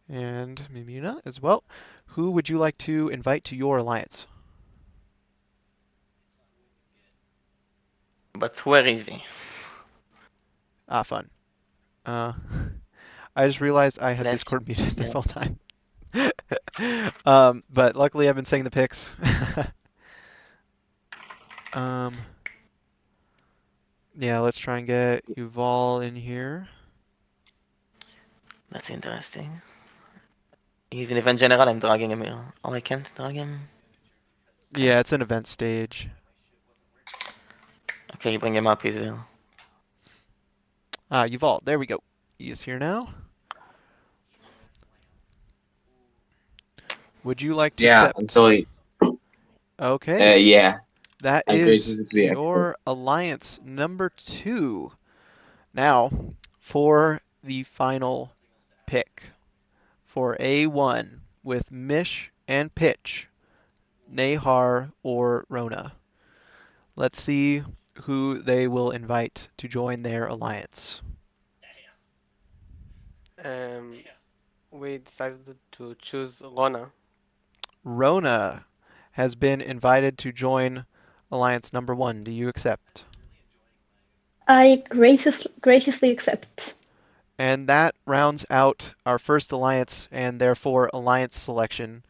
And Mimuna as well. Who would you like to invite to your alliance? But where is he? Ah, fun. I just realized I had Let's- Discord muted this yeah. whole time. But luckily I've been saying the picks. Yeah, let's try and get Yuval in here. That's interesting. He's an event general, I'm dragging him here. Oh, I can't drag him? Yeah, it's an event stage. Okay, bring him up, he's there. Ah, Yuval, there we go. He is here now. Would you like to Yeah, accept? I'm sorry. Okay. Yeah, That I is graciously accept. your alliance number 2. Now, for the final pick for A1 with Mish and Pitch, Nahar or Rona. Let's see who they will invite to join their alliance. We decided to choose Rona. Rona has been invited to join alliance number 1. Do you accept? I graciously accept. And that rounds out our first alliance and therefore alliance selection.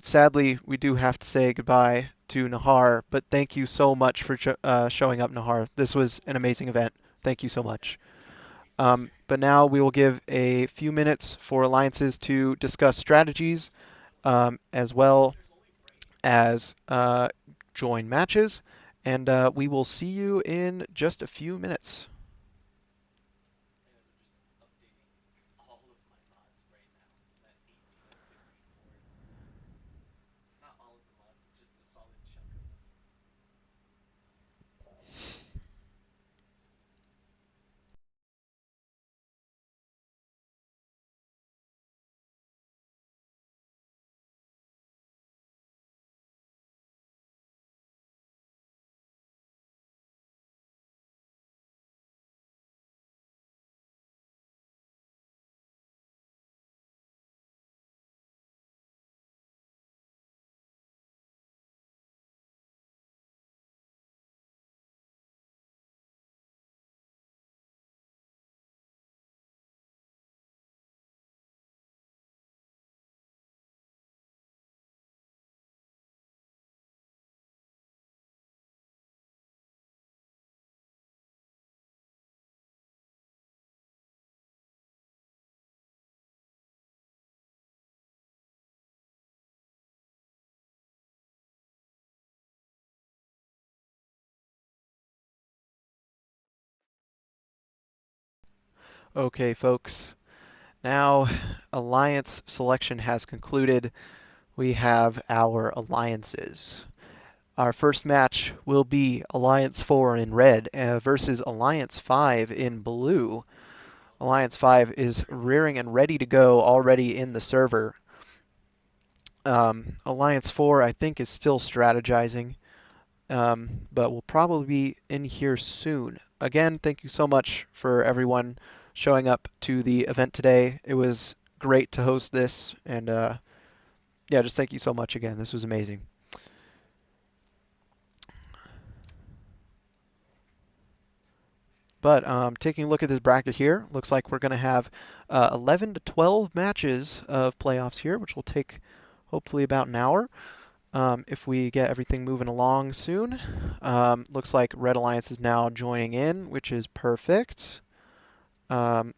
Sadly, we do have to say goodbye to Nahar, but thank you so much for showing up, Nahar. This was an amazing event. Thank you so much. But now we will give a few minutes for alliances to discuss strategies, as well as join matches, and we will see you in just a few minutes. Okay, folks. Now, alliance selection has concluded. We have our alliances. Our first match will be Alliance 4 in red versus Alliance 5 in blue. Alliance 5 is rearing and ready to go already in the server. Alliance 4, I think, is still strategizing, but will probably be in here soon. Again, thank you so much for everyone showing up to the event today. It was great to host this, and yeah, just thank you so much again. This was amazing. But taking a look at this bracket here, looks like we're going to have 11 to 12 matches of playoffs here, which will take hopefully about an hour. If we get everything moving along soon. Looks like Red Alliance is now joining in, which is perfect. I'm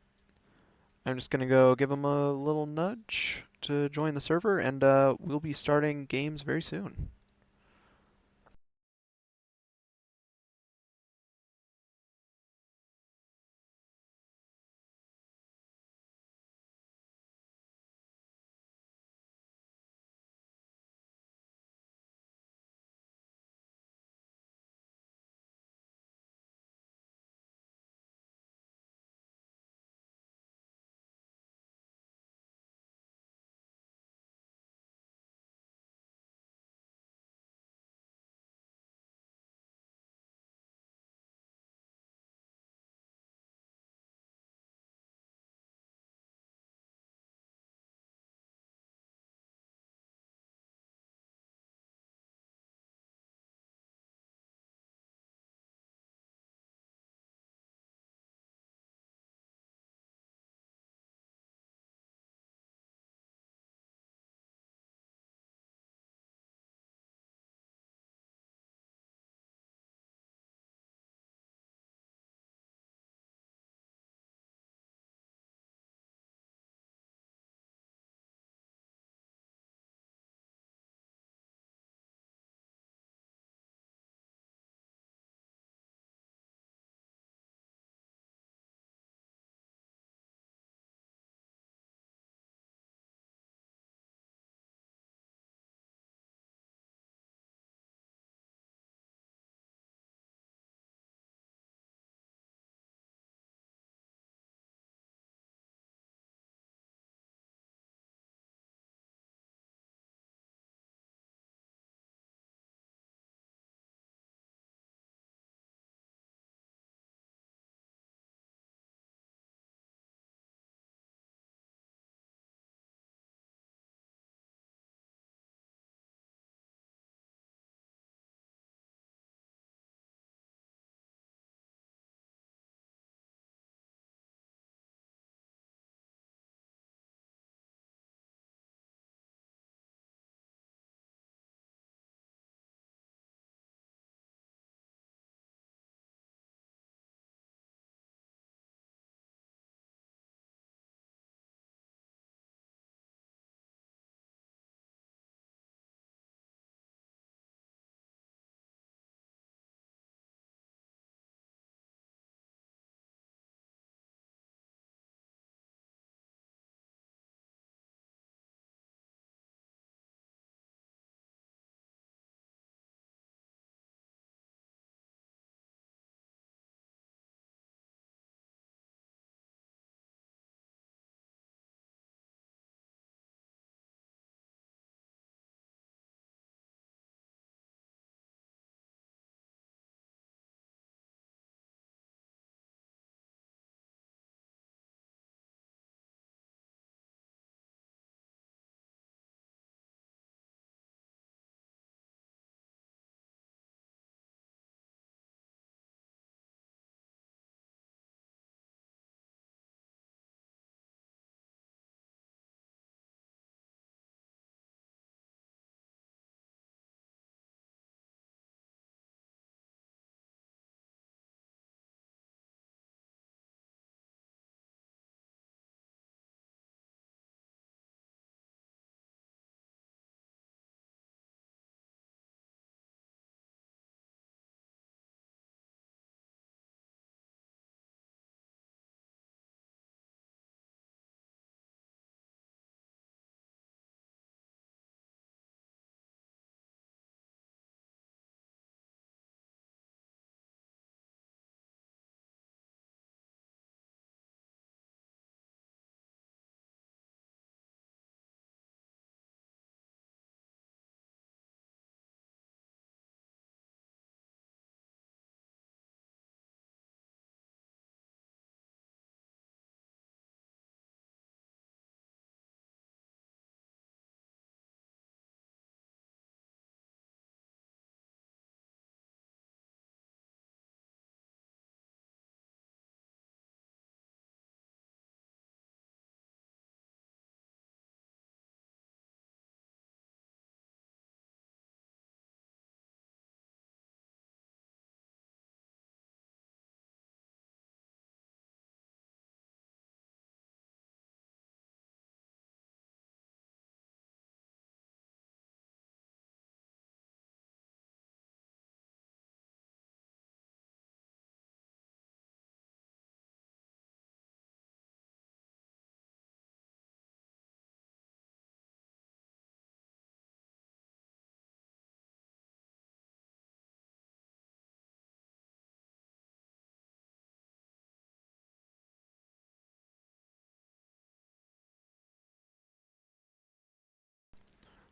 just going to go give them a little nudge to join the server, and we'll be starting games very soon.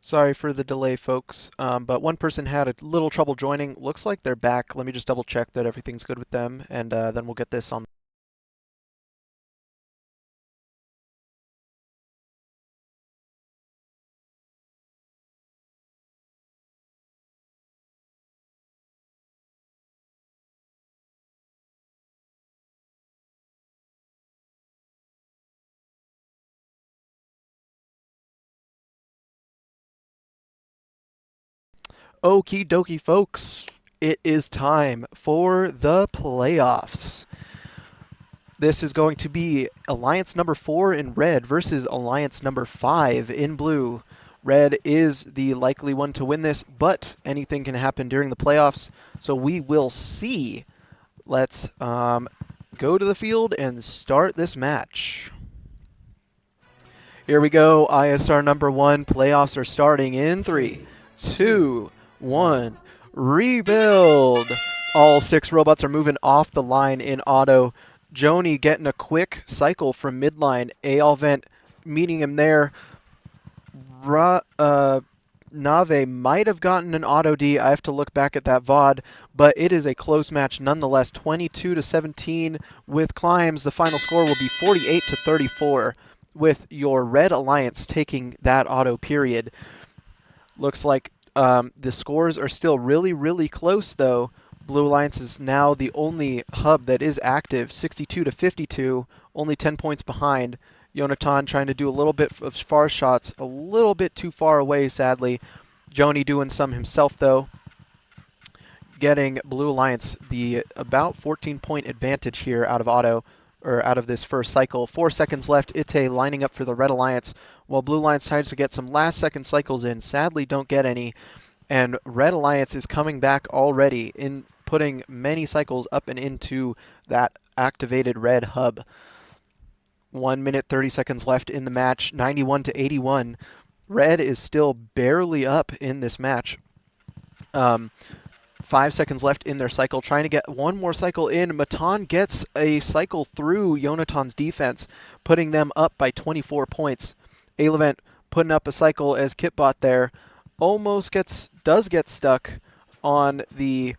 Sorry for the delay, folks, but one person had a little trouble joining. Looks like they're back. Let me just double check that everything's good with them, and then we'll get this on. Okie dokie, folks. It is time for the playoffs. This is going to be Alliance number 4 in red versus Alliance number 5 in blue. Red is the likely one to win this, but anything can happen during the playoffs, so we will see. Let's go to the field and start this match. Here we go, ISR number 1. Playoffs are starting in 3, 2, 1. Rebuild! All 6 robots are moving off the line in auto. Joni getting a quick cycle from midline. Alvent meeting him there. Nave might have gotten an auto D. I have to look back at that VOD, but it is a close match nonetheless. 22-17 with climbs. The final score will be 48-34 with your Red Alliance taking that auto period. Looks like the scores are still really, really close though. Blue Alliance is now the only hub that is active, 62-52, only 10 points behind. Yonatan trying to do a little bit of far shots, a little bit too far away, sadly. Joni doing some himself, though. Getting Blue Alliance the about 14-point advantage here out of auto, or out of this first cycle. 4 seconds left. Ite lining up for the Red Alliance, while Blue Alliance tries to get some last-second cycles in. Sadly, don't get any. And Red Alliance is coming back already, in putting many cycles up and into that activated red hub. 1 minute 30 seconds left in the match, 91-81. Red is still barely up in this match. 5 seconds left in their cycle, trying to get one more cycle in. Matan gets a cycle through Yonatan's defense, putting them up by 24 points. Alevent putting up a cycle as Kitbot there almost does get stuck on the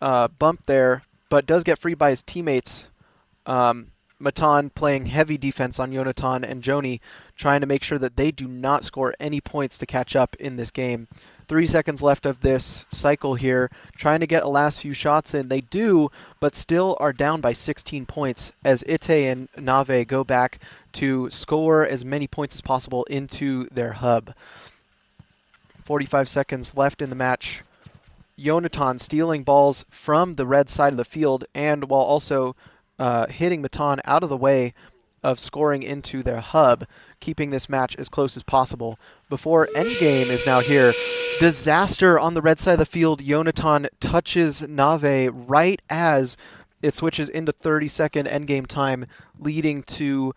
bump there, but does get free by his teammates. Matan playing heavy defense on Yonatan, and Joni trying to make sure that they do not score any points to catch up in this game. 3 seconds left of this cycle here, trying to get a last few shots in. They do, but still are down by 16 points as Ite and Nave go back to score as many points as possible into their hub. 45 seconds left in the match. Yonatan stealing balls from the red side of the field, and while also hitting Matan out of the way of scoring into their hub, keeping this match as close as possible. Before endgame is now here. Disaster on the red side of the field. Yonatan touches Nave right as it switches into 30-second endgame time, leading to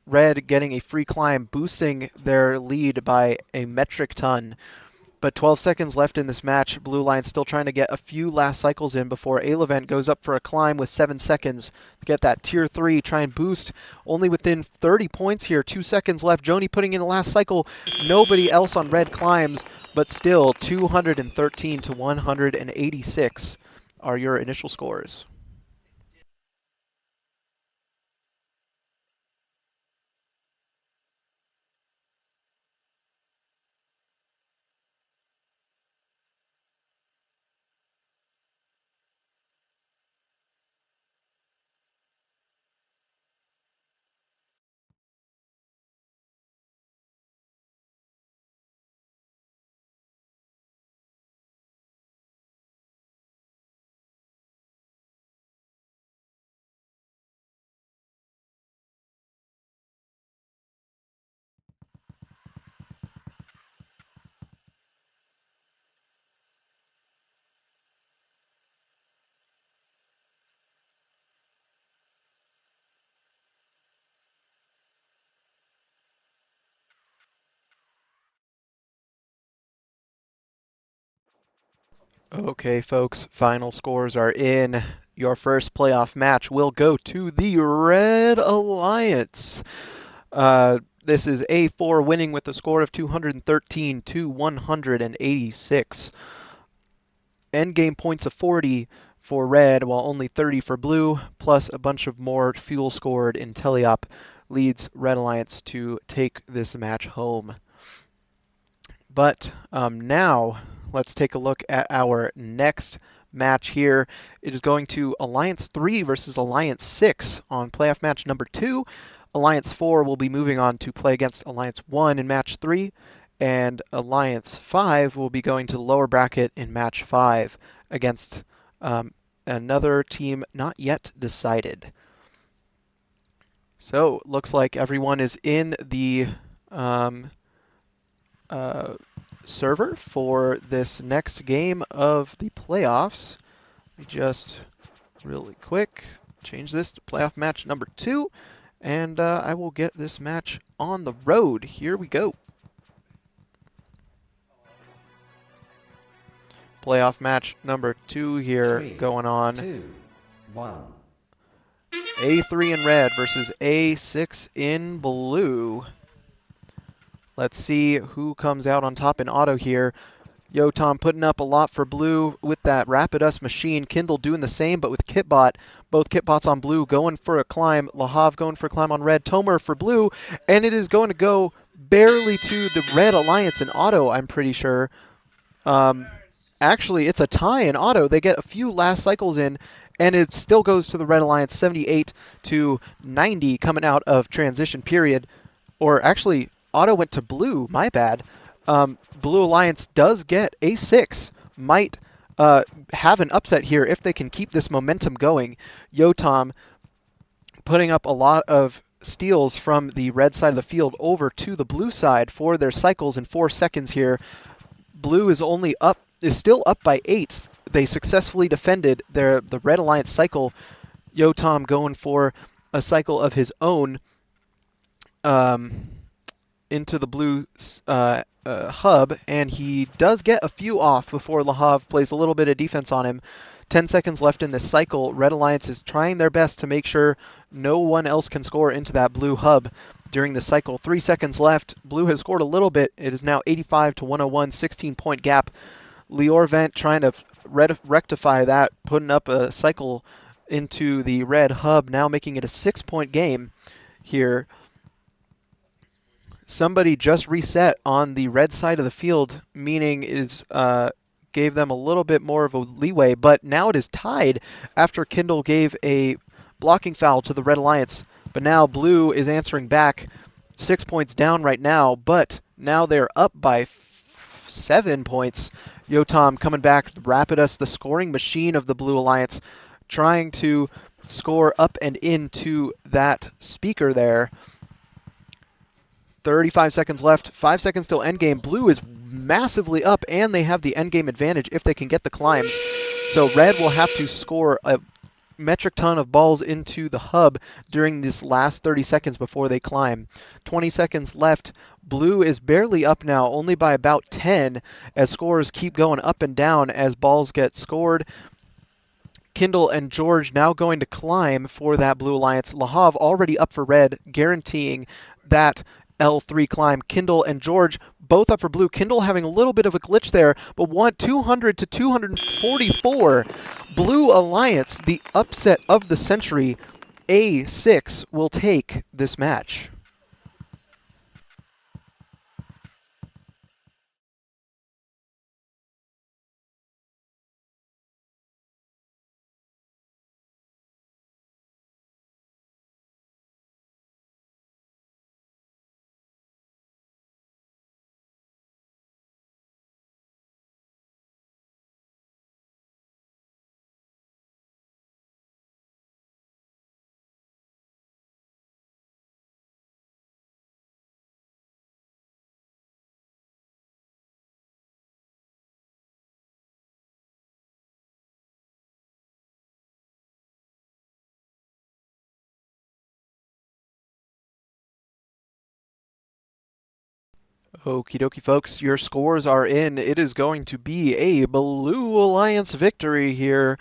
Red getting a free climb, boosting their lead by a metric ton. But 12 seconds left in this match. Blue Alliance still trying to get a few last cycles in before Alevent goes up for a climb with 7 seconds. Get that tier 3, try and boost. Only within 30 points here. 2 seconds left. Joni putting in the last cycle. Nobody else on red climbs, but still 213-186 are your initial scores. Okay, folks, final scores are in. Your first playoff match will go to the Red Alliance. This is A4 winning with a score of 213 to 186. Endgame points of 40 for red, while only 30 for blue, plus a bunch of more fuel scored in Teleop leads Red Alliance to take this match home. But now let's take a look at our next match here. It is going to Alliance 3 versus Alliance 6 on playoff match number 2. Alliance 4 will be moving on to play against Alliance 1 in match 3, and Alliance 5 will be going to the lower bracket in match 5 against another team not yet decided. So, looks like everyone is in the server for this next game of the playoffs. Let me just really quick change this to playoff match number 2, and I will get this match on the road. Here we go. Playoff match number 2 here 3, going on. 2, 1. A3 in red versus A6 in blue. Let's see who comes out on top in auto here. Yotam putting up a lot for blue with that Rapidus machine. Kindle doing the same, but with Kitbot. Both Kitbots on blue going for a climb. Lahav going for a climb on red. Tomer for blue. And it is going to go barely to the Red Alliance in auto, I'm pretty sure. Actually, it's a tie in auto. They get a few last cycles in, and it still goes to the Red Alliance 78 to 90 coming out of transition period. Or actually, auto went to blue. My bad. Blue Alliance does get A6. Might have an upset here if they can keep this momentum going. Yotam putting up a lot of steals from the red side of the field over to the blue side for their cycles in 4 seconds here. Blue is still up by 8. They successfully defended the Red Alliance cycle. Yotam going for a cycle of his own into the blue hub, and he does get a few off before Lahav plays a little bit of defense on him. 10 seconds left in this cycle. Red Alliance is trying their best to make sure no one else can score into that blue hub during the cycle. 3 seconds left. Blue has scored a little bit. It is now 85 to 101, 16-point gap. Lior Vent trying to rectify that, putting up a cycle into the red hub, now making it a 6-point game here. Somebody just reset on the red side of the field, meaning is gave them a little bit more of a leeway, but now it is tied after Kindle gave a blocking foul to the Red Alliance. But now blue is answering back, 6 points down right now, but now they're up by 7 points. Yotam coming back, Rapidus, the scoring machine of the Blue Alliance, trying to score up and into that speaker there. 35 seconds left, 5 seconds till endgame. Blue is massively up, and they have the endgame advantage if they can get the climbs. So red will have to score a metric ton of balls into the hub during this last 30 seconds before they climb. 20 seconds left. Blue is barely up now, only by about 10, as scores keep going up and down as balls get scored. Kindle and George now going to climb for that Blue Alliance. Lahav already up for red, guaranteeing that L3 climb. Kindle and George both up for blue. Kindle having a little bit of a glitch there, but 200 to 244. Blue Alliance, the upset of the century. A6 will take this match. Okie dokie, folks, your scores are in. It is going to be a Blue Alliance victory here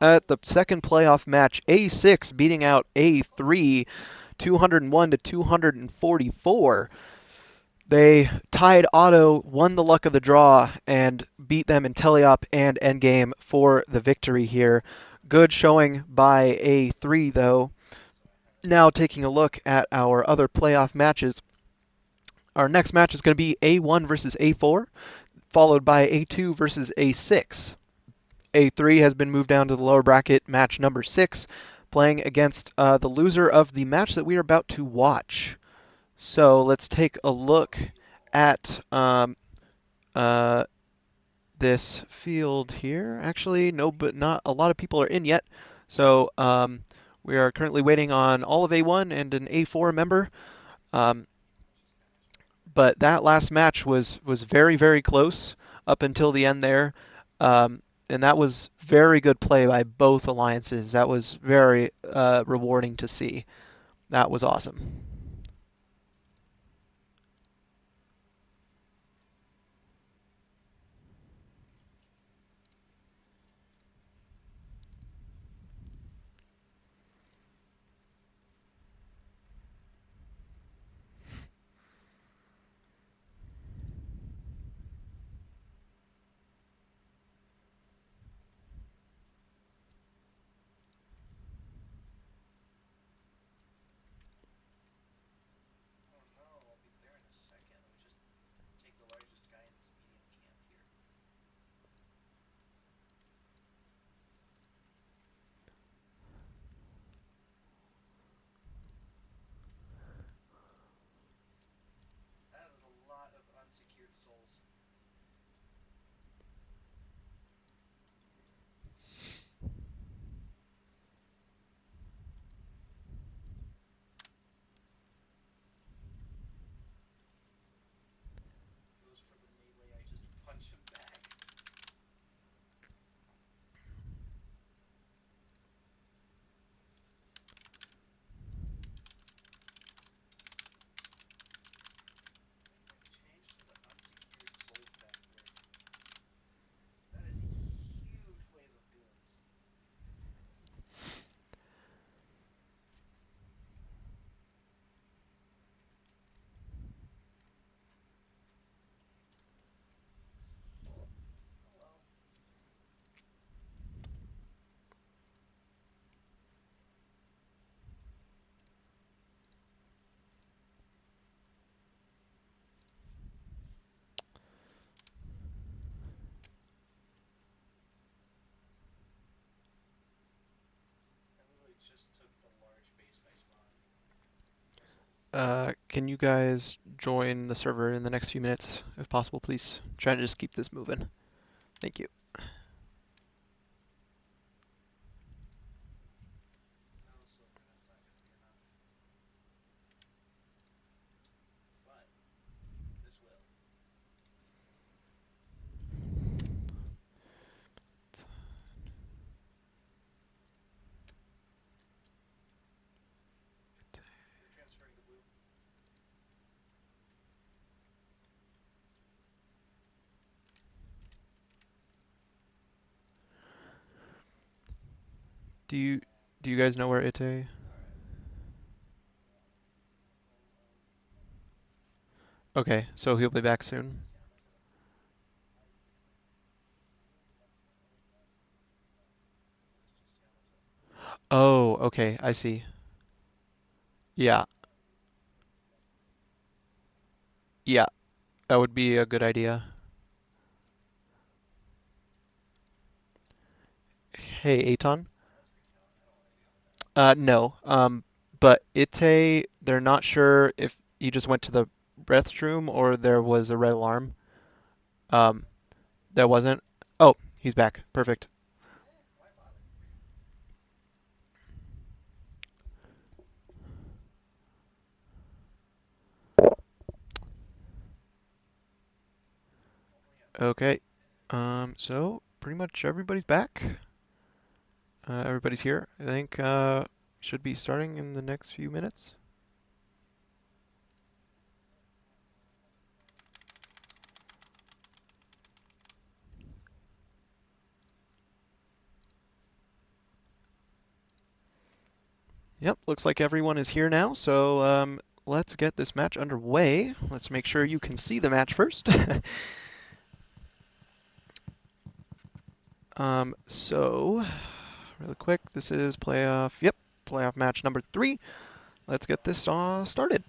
at the second playoff match. A6 beating out A3 201 to 244. They tied Otto, won the luck of the draw, and beat them in teleop and endgame for the victory here. Good showing by A3, though. Now taking a look at our other playoff matches. Our next match is going to be A1 versus A4, followed by A2 versus A6. A3 has been moved down to the lower bracket, match number 6, playing against the loser of the match that we are about to watch. So let's take a look at this field here. Actually, no, but not a lot of people are in yet. So we are currently waiting on all of A1 and an A4 member. But that last match was very, very close up until the end there. And that was very good play by both alliances. That was very rewarding to see. That was awesome. Can you guys join the server in the next few minutes, if possible, please? Trying to just keep this moving. Thank you. Do you guys know where Ite? Okay, so he'll be back soon. Oh, okay, I see. Yeah, yeah, that would be a good idea. Hey, Aton? No. But Ite, they're not sure if he just went to the restroom or there was a red alarm. Um, there wasn't. Oh, he's back. Perfect. Okay. So pretty much everybody's back. Everybody's here. I think should be starting in the next few minutes. Yep, looks like everyone is here now, so let's get this match underway. Let's make sure you can see the match first. So, really quick, this is playoff match number 3. Let's get this started.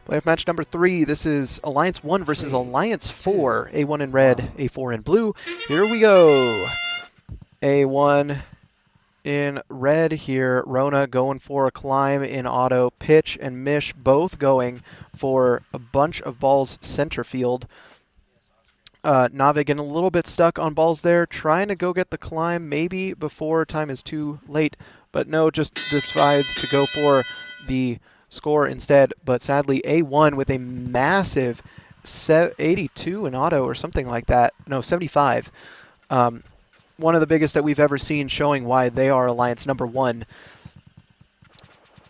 Playoff match number 3, this is Alliance 1 versus 3, Alliance 4. 2, A1 in red, 1. A4 in blue. Here we go. A1 in red here. Rona going for a climb in auto. Pitch and Mish both going for a bunch of balls center field. Nave getting a little bit stuck on balls there, trying to go get the climb maybe before time is too late, but no, just decides to go for the score instead. But sadly, A1 with a massive 82 in auto or something like that. No, 75. One of the biggest that we've ever seen, showing why they are Alliance number 1.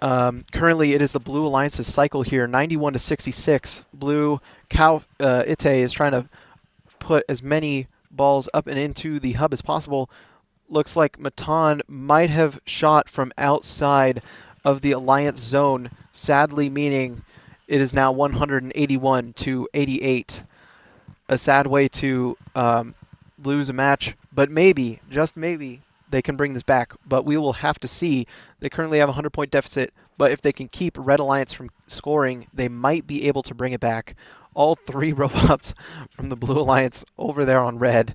Currently, it is the Blue Alliance's cycle here, 91 to 66. Blue Ite is trying to put as many balls up and into the hub as possible. Looks like Matan might have shot from outside of the Alliance zone, sadly meaning it is now 181 to 88. A sad way to lose a match, but maybe, just maybe, they can bring this back, but we will have to see. They currently have a 100-point deficit, but if they can keep Red Alliance from scoring, they might be able to bring it back. All 3 robots from the Blue Alliance over there on red,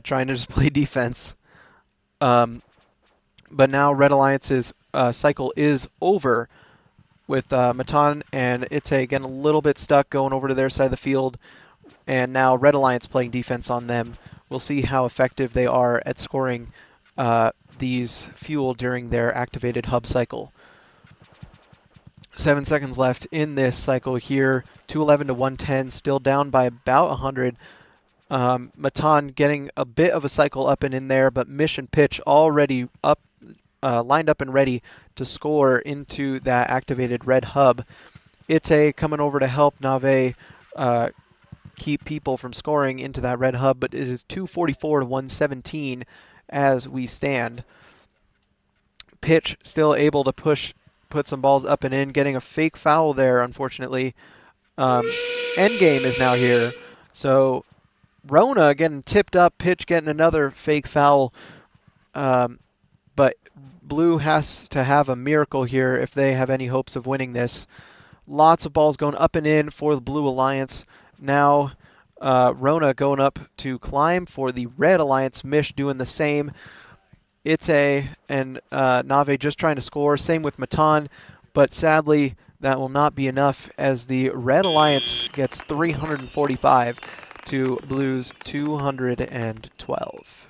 trying to just play defense. But now Red Alliance's cycle is over, with Matan and Ite getting a little bit stuck going over to their side of the field, and now Red Alliance playing defense on them. We'll see how effective they are at scoring these fuel during their activated hub cycle. 7 seconds left in this cycle here. 211 to 110, still down by about 100. Matan getting a bit of a cycle up and in there, but Mish and Pitch already up, lined up and ready to score into that activated red hub. Ite coming over to help Nave keep people from scoring into that red hub, but it is 244 to 117 as we stand. Pitch still able to put some balls up and in, getting a fake foul there, unfortunately. Endgame is now here, so Rona getting tipped up, Pitch getting another fake foul, but Blue has to have a miracle here if they have any hopes of winning this. Lots of balls going up and in for the Blue Alliance. Now Rona going up to climb for the Red Alliance. Mish doing the same. Ite and Nave just trying to score. Same with Matan, but sadly that will not be enough as the Red Alliance gets 345 to Blue's 212.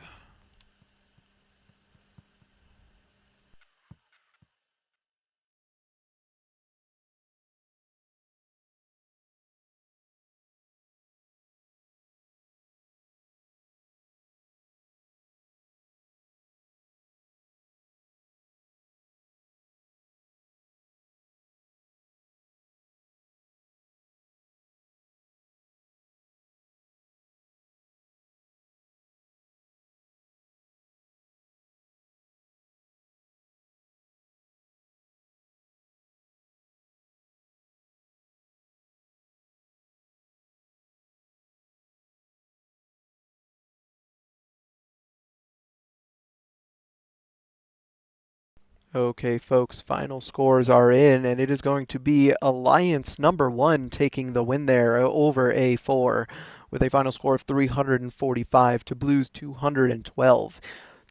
Okay, folks, final scores are in, and it is going to be Alliance number 1 taking the win there over A4 with a final score of 345 to Blue's 212.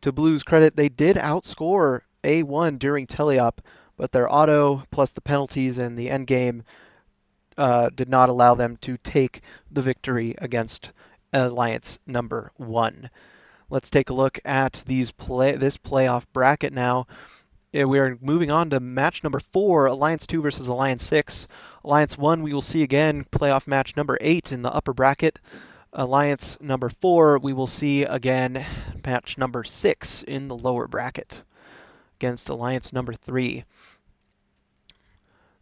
To Blue's credit, they did outscore A1 during teleop, but their auto plus the penalties and the endgame did not allow them to take the victory against Alliance number 1. Let's take a look at this playoff bracket now. We are moving on to match number 4, Alliance 2 versus Alliance 6. Alliance 1, we will see again playoff match number 8 in the upper bracket. Alliance number 4, we will see again match number 6 in the lower bracket against Alliance number 3.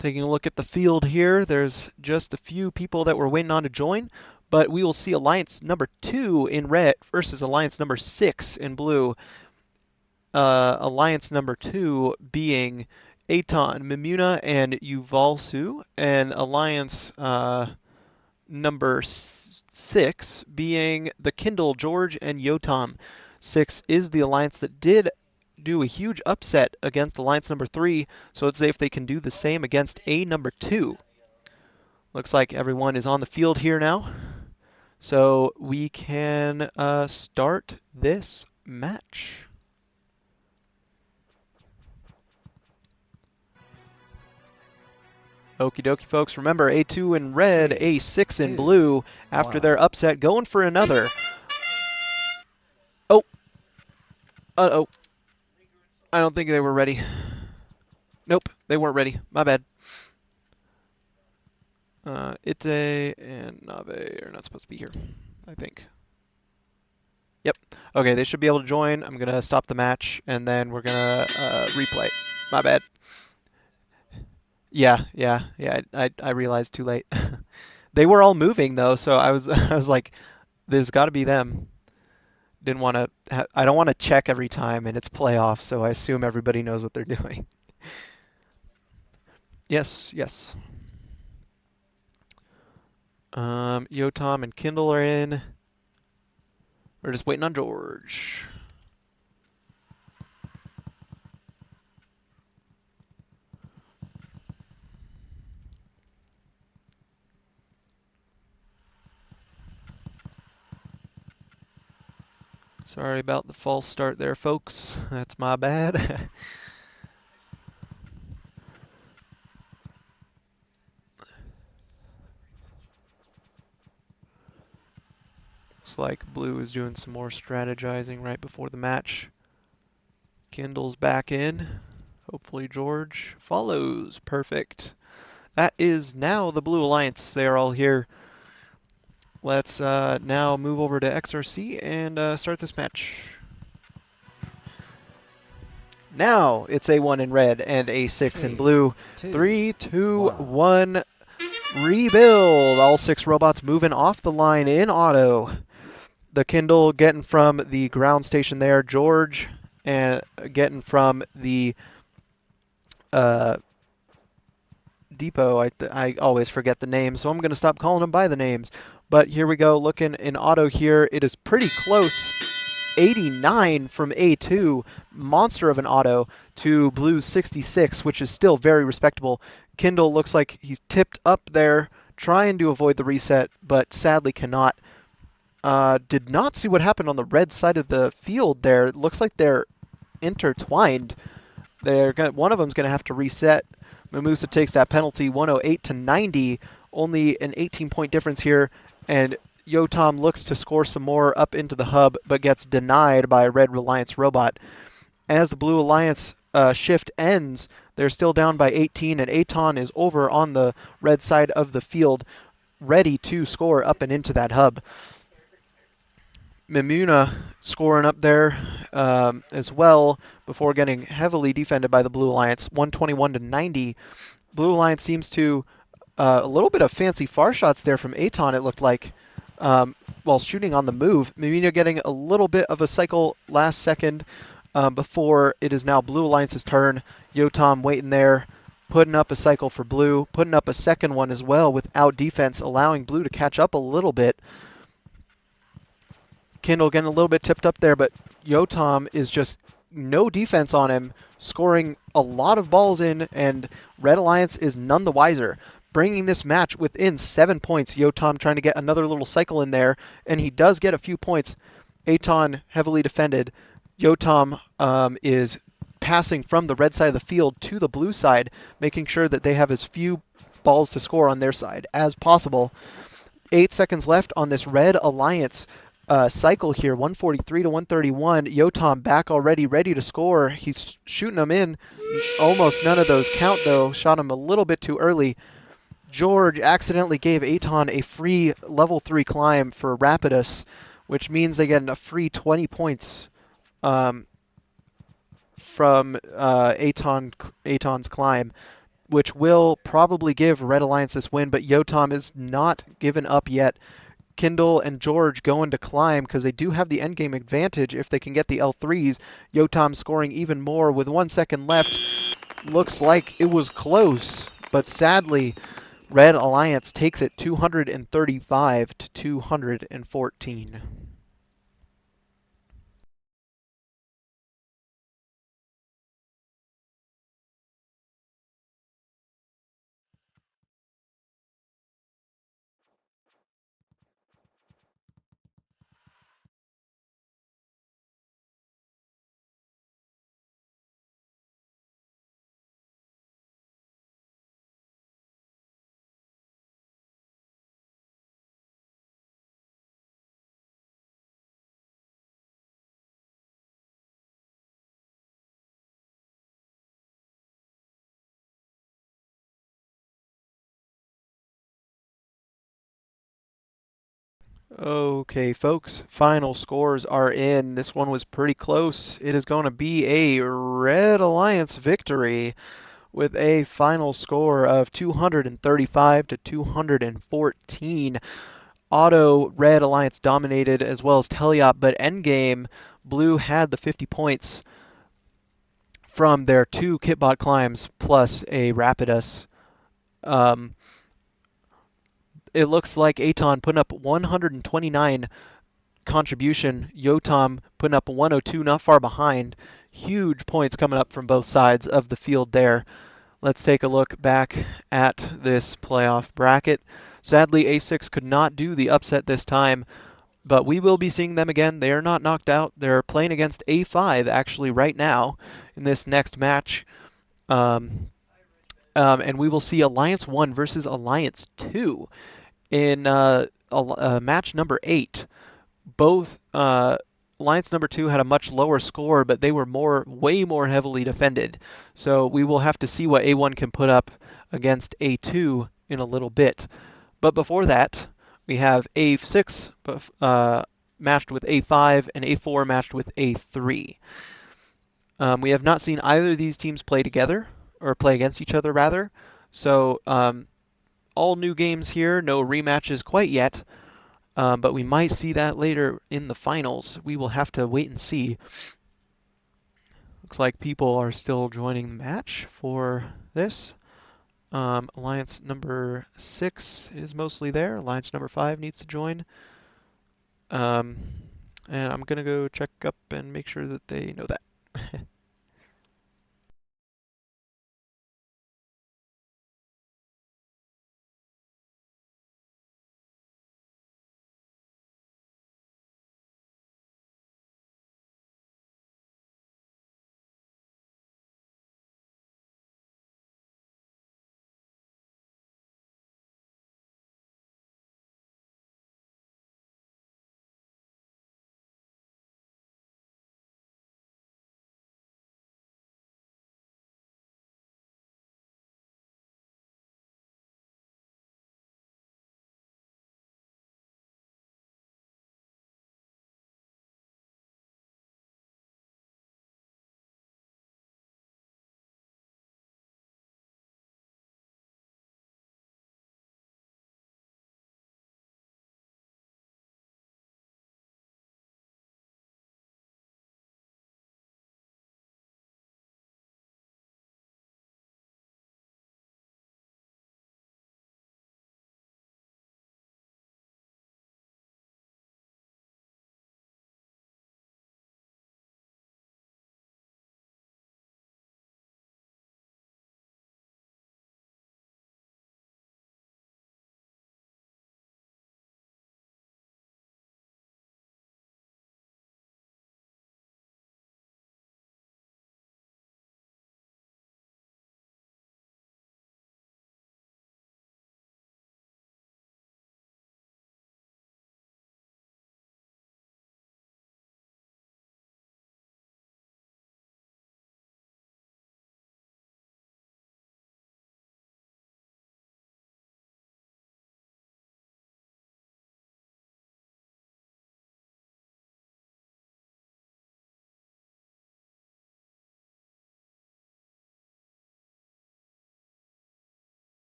Taking a look at the field here, there's just a few people that we're waiting on to join, but we will see Alliance number 2 in red versus Alliance number 6 in blue. alliance number 2 being Aton, Mimuna, and Yuvalsu, and alliance number 6 being the Kindle, George, and Yotam. 6 is the alliance that did do a huge upset against alliance number 3, so let's see if they can do the same against A number 2. Looks like everyone is on the field here now, so we can start this match. Okie dokie, folks. Remember, A2 in red, A6 in blue. After their upset, going for another. Oh. Uh-oh. I don't think they were ready. Nope, they weren't ready. My bad. Ite and Nave are not supposed to be here, I think. Yep. Okay, they should be able to join. I'm going to stop the match, and then we're going to replay. My bad. Yeah. I realized too late. They were all moving though, so I was like, there's got to be them. Didn't want to. I don't want to check every time, and it's playoffs, so I assume everybody knows what they're doing. Yes. Yotam and Kindle are in. We're just waiting on George. Sorry about the false start there, folks. That's my bad. Looks like Blue is doing some more strategizing right before the match. Kindle's back in. Hopefully George follows. Perfect. That is now the Blue Alliance. They are all here. Let's now move over to XRC and start this match. Now it's A1 in red and A6 in blue. 3, 2, 1. Rebuild. All 6 robots moving off the line in auto. The Kindle getting from the ground station there. George and getting from the depot. I always forget the names, so I'm going to stop calling them by the names. But here we go, looking in auto here. It is pretty close. 89 from A2, monster of an auto, to Blue's 66, which is still very respectable. Kindle looks like he's tipped up there, trying to avoid the reset, but sadly cannot. Did not see what happened on the red side of the field there. It looks like they're intertwined. One of them's going to have to reset. Mamusa takes that penalty, 108 to 90. Only an 18-point difference here, and Yotam looks to score some more up into the hub, but gets denied by a Red Alliance robot. As the Blue Alliance shift ends, they're still down by 18, and Aton is over on the red side of the field, ready to score up and into that hub. Mimuna scoring up there as well before getting heavily defended by the Blue Alliance, 121 to 90. Blue Alliance seems to a little bit of fancy far shots there from Aton, it looked like, while shooting on the move. Mimuna getting a little bit of a cycle last second before it is now Blue Alliance's turn. Yotam waiting there, putting up a cycle for Blue, putting up a second one as well without defense, allowing Blue to catch up a little bit. Kindle getting a little bit tipped up there, but Yotam is just no defense on him, scoring a lot of balls in, and Red Alliance is none the wiser. Bringing this match within 7 points. Yotam trying to get another little cycle in there, and he does get a few points. Aton heavily defended. Yotam is passing from the red side of the field to the blue side, making sure that they have as few balls to score on their side as possible. 8 seconds left on this Red Alliance cycle here, 143 to 131. Yotam back already, ready to score. He's shooting them in. Almost none of those count, though. Shot him a little bit too early. George accidentally gave Aton a free level 3 climb for Rapidus, which means they get a free 20 points from Aton's climb, which will probably give Red Alliance this win, but Yotam is not given up yet. Kindle and George going to climb because they do have the endgame advantage if they can get the L3s. Yotam scoring even more with 1 second left. Looks like it was close, but sadly, Red Alliance takes it 235 to 214. Okay, folks, final scores are in. This one was pretty close. It is going to be a Red Alliance victory with a final score of 235 to 214. Auto Red Alliance dominated as well as Teleop, but Endgame Blue had the 50 points from their 2 Kitbot climbs plus a Rapidus. It looks like Aton putting up 129 contribution. Yotam putting up 102, not far behind. Huge points coming up from both sides of the field there. Let's take a look back at this playoff bracket. Sadly, A6 could not do the upset this time, but we will be seeing them again. They are not knocked out. They're playing against A5 actually right now in this next match. And we will see Alliance 1 versus Alliance 2 in match number 8. Both Alliance number 2 had a much lower score, but they were way more heavily defended. So we will have to see what A1 can put up against A2 in a little bit. But before that, we have A6 matched with A5 and A4 matched with A3. We have not seen either of these teams play together, or play against each other rather. So all new games here, no rematches quite yet. But we might see that later in the finals. We will have to wait and see. Looks like people are still joining the match for this. Alliance number 6 is mostly there. Alliance number 5 needs to join. And I'm going to go check up and make sure that they know that.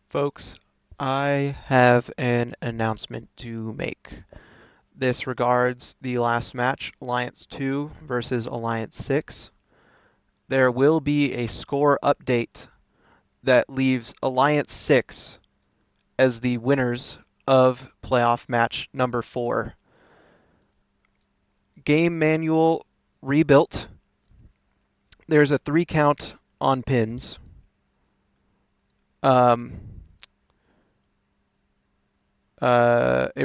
Folks, I have an announcement to make. This regards the last match, Alliance 2 versus Alliance 6. There will be a score update that leaves Alliance 6 as the winners of playoff match number 4. Game manual rebuilt. There's a 3 count on pins. A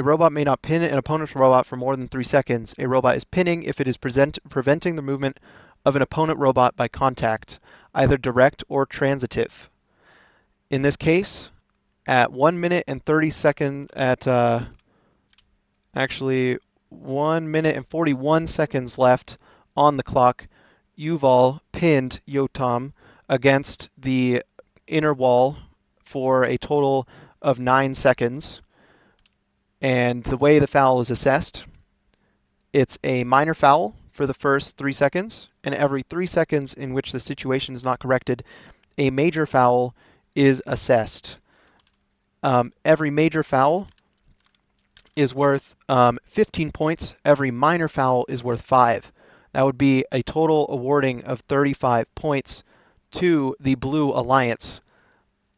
robot may not pin an opponent's robot for more than 3 seconds. A robot is pinning if it is preventing the movement of an opponent robot by contact, either direct or transitive. In this case, at 1 minute and 30 seconds, actually 1 minute and 41 seconds left on the clock, Yuval pinned Yotam against the inner wall for a total of 9 seconds. And the way the foul is assessed, it's a minor foul for the first 3 seconds, and every 3 seconds in which the situation is not corrected, a major foul is assessed. Every major foul is worth 15 points. Every minor foul is worth 5. That would be a total awarding of 35 points to the Blue Alliance,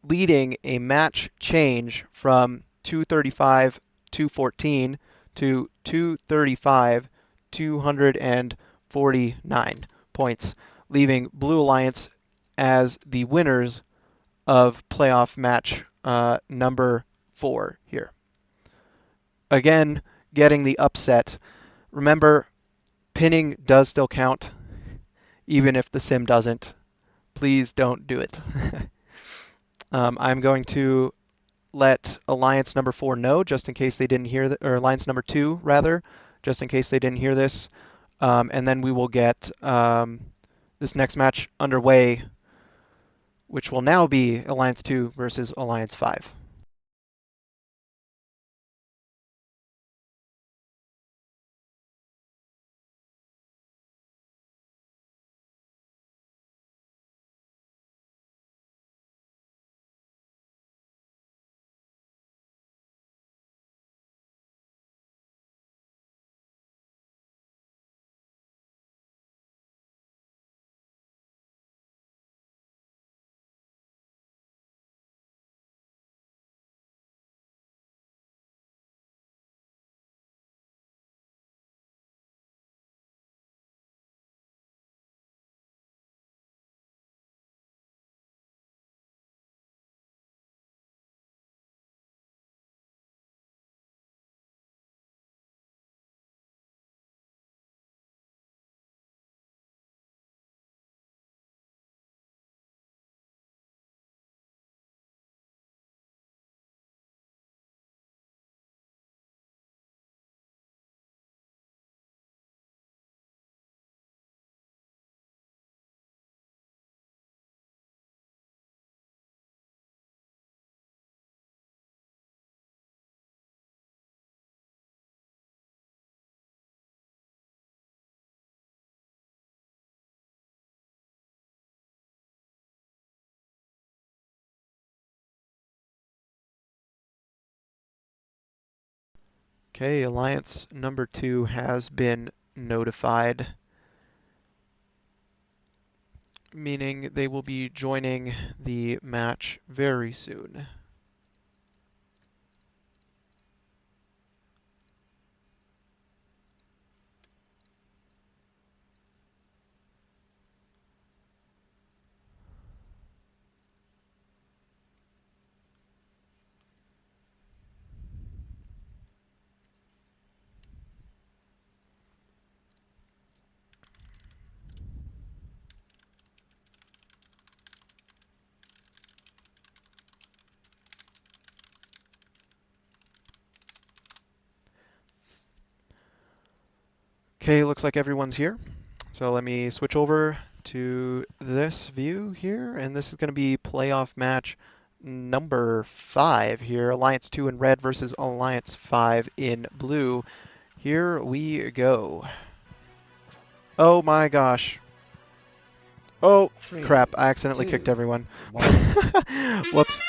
leading a match change from 235 214 to 235 249 points, leaving Blue Alliance as the winners of playoff match number 4 here. Again, getting the upset. Remember, pinning does still count, even if the sim doesn't. Please don't do it. I'm going to let Alliance number 4 know, just in case they didn't hear or Alliance number 2 rather, just in case they didn't hear this, and then we will get this next match underway, which will now be Alliance 2 versus Alliance 5. Okay, Alliance number 2 has been notified, meaning they will be joining the match very soon. Okay, looks like everyone's here. So let me switch over to this view here, and this is going to be playoff match number 5 here. Alliance 2 in red versus Alliance 5 in blue. Here we go. Oh my gosh. Oh, 3, crap. I accidentally 2, kicked everyone. 1. Whoops.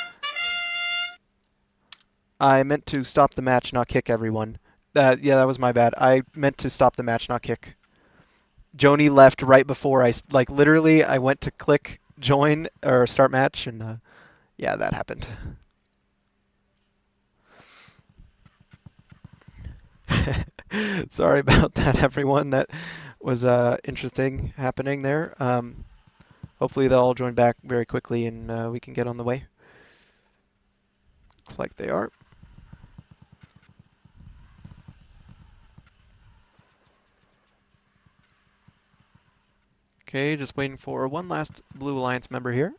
I meant to stop the match, not kick everyone. Yeah, that was my bad. I meant to stop the match, not kick. Joni left right before like literally I went to click join or start match, and yeah, that happened. Sorry about that, everyone. That was interesting happening there. Hopefully they'll all join back very quickly and we can get on the way. Looks like they are. Okay, just waiting for one last Blue Alliance member here.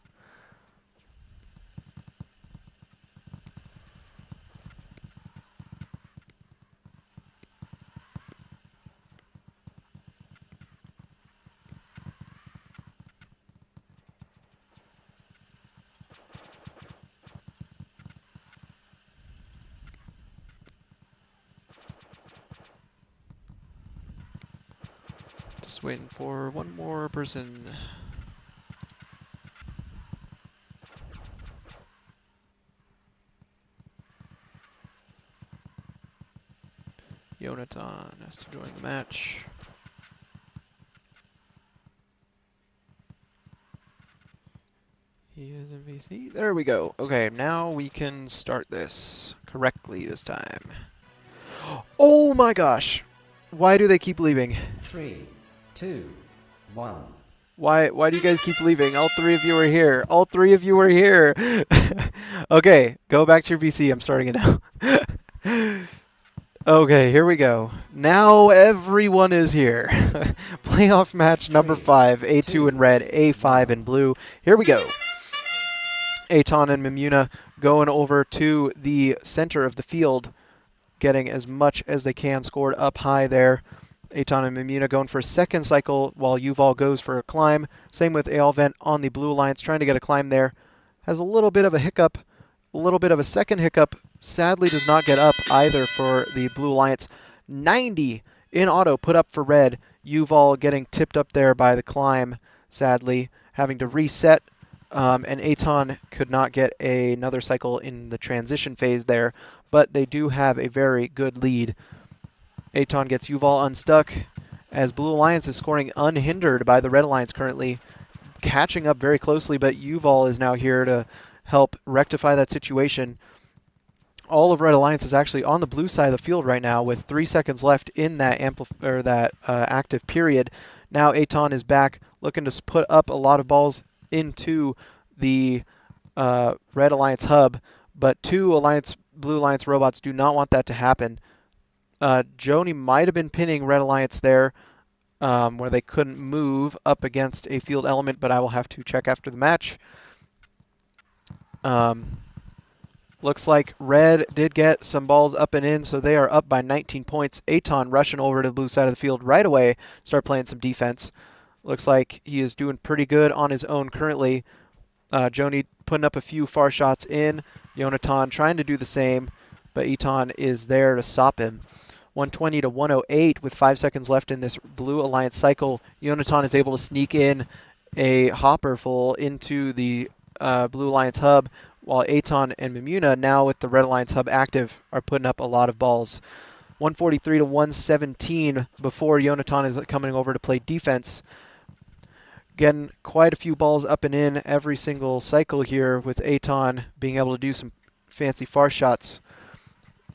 Just waiting for one more person. Yonatan has to join the match. He is in VC. There we go. Okay, now we can start this correctly this time. Oh my gosh! Why do they keep leaving? 3, 2, 1. Why do you guys keep leaving? All three of you are here. All three of you are here. Okay, go back to your VC. I'm starting it now. Okay, here we go. Now everyone is here. Playoff match number 5. A2 in red, A5 in blue. Here we go. Aton and Mimuna going over to the center of the field, getting as much as they can scored up high there. Aton and Mimuna going for a second cycle while Yuval goes for a climb. Same with Aelvent on the Blue Alliance, trying to get a climb there. Has a little bit of a hiccup, a little bit of a second hiccup. Sadly does not get up either for the Blue Alliance. 90 in auto put up for red. Yuval getting tipped up there by the climb, sadly, having to reset. And Aton could not get another cycle in the transition phase there, but they do have a very good lead. Aton gets Yuval unstuck as Blue Alliance is scoring unhindered by the Red Alliance currently, catching up very closely, but Yuval is now here to help rectify that situation. All of Red Alliance is actually on the blue side of the field right now with 3 seconds left in that active period. Now Aton is back looking to put up a lot of balls into the Red Alliance hub, but 2 Blue Alliance robots do not want that to happen. Joni might have been pinning Red Alliance there, where they couldn't move up against a field element, but I will have to check after the match. Looks like Red did get some balls up and in, so they are up by 19 points. Aton rushing over to the blue side of the field right away, start playing some defense. Looks like he is doing pretty good on his own currently. Joni putting up a few far shots in. Yonatan trying to do the same, but Aton is there to stop him. 120 to 108 with 5 seconds left in this Blue Alliance cycle. Yonatan is able to sneak in a hopper full into the Blue Alliance hub, while Aton and Mimuna, now with the Red Alliance hub active, are putting up a lot of balls. 143 to 117 before Yonatan is coming over to play defense. Getting quite a few balls up and in every single cycle here, with Aton being able to do some fancy far shots.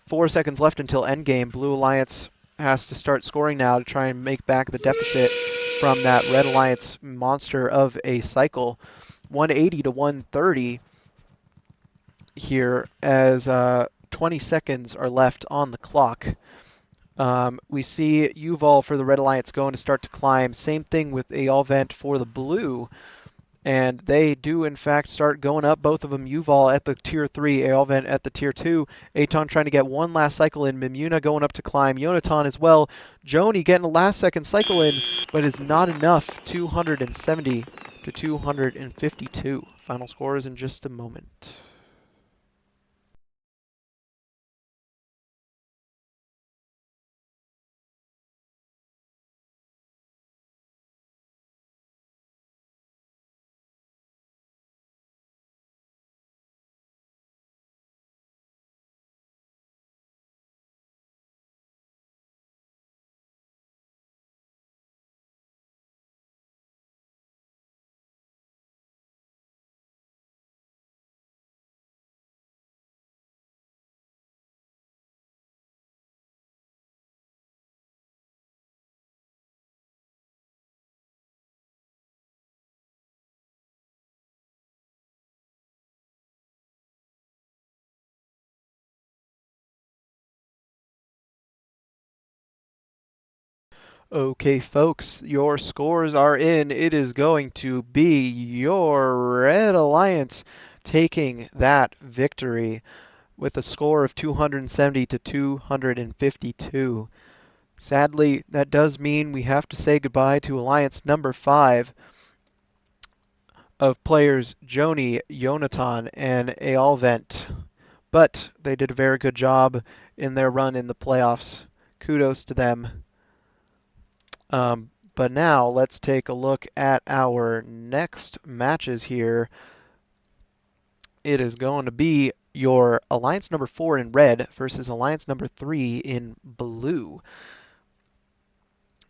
4 seconds left until endgame. Blue Alliance has to start scoring now to try and make back the deficit from that Red Alliance monster of a cycle. 180 to 130 here as 20 seconds are left on the clock. We see Yuval for the Red Alliance going to start to climb. Same thing with Aelvent for the blue. And they do, in fact, start going up, both of them. Yuval at the tier 3, Aelvent at the tier 2. Aton trying to get one last cycle in. Mimuna going up to climb. Yonatan as well. Joni getting a last second cycle in, but is not enough. 270 to 252. Final scores in just a moment. Okay, folks, your scores are in. It is going to be your Red Alliance taking that victory with a score of 270 to 252. Sadly, that does mean we have to say goodbye to Alliance number 5 of players Joni, Yonatan, and Ealvent. But they did a very good job in their run in the playoffs. Kudos to them. But now let's take a look at our next matches here. It is going to be your Alliance number 4 in red versus Alliance number 3 in blue.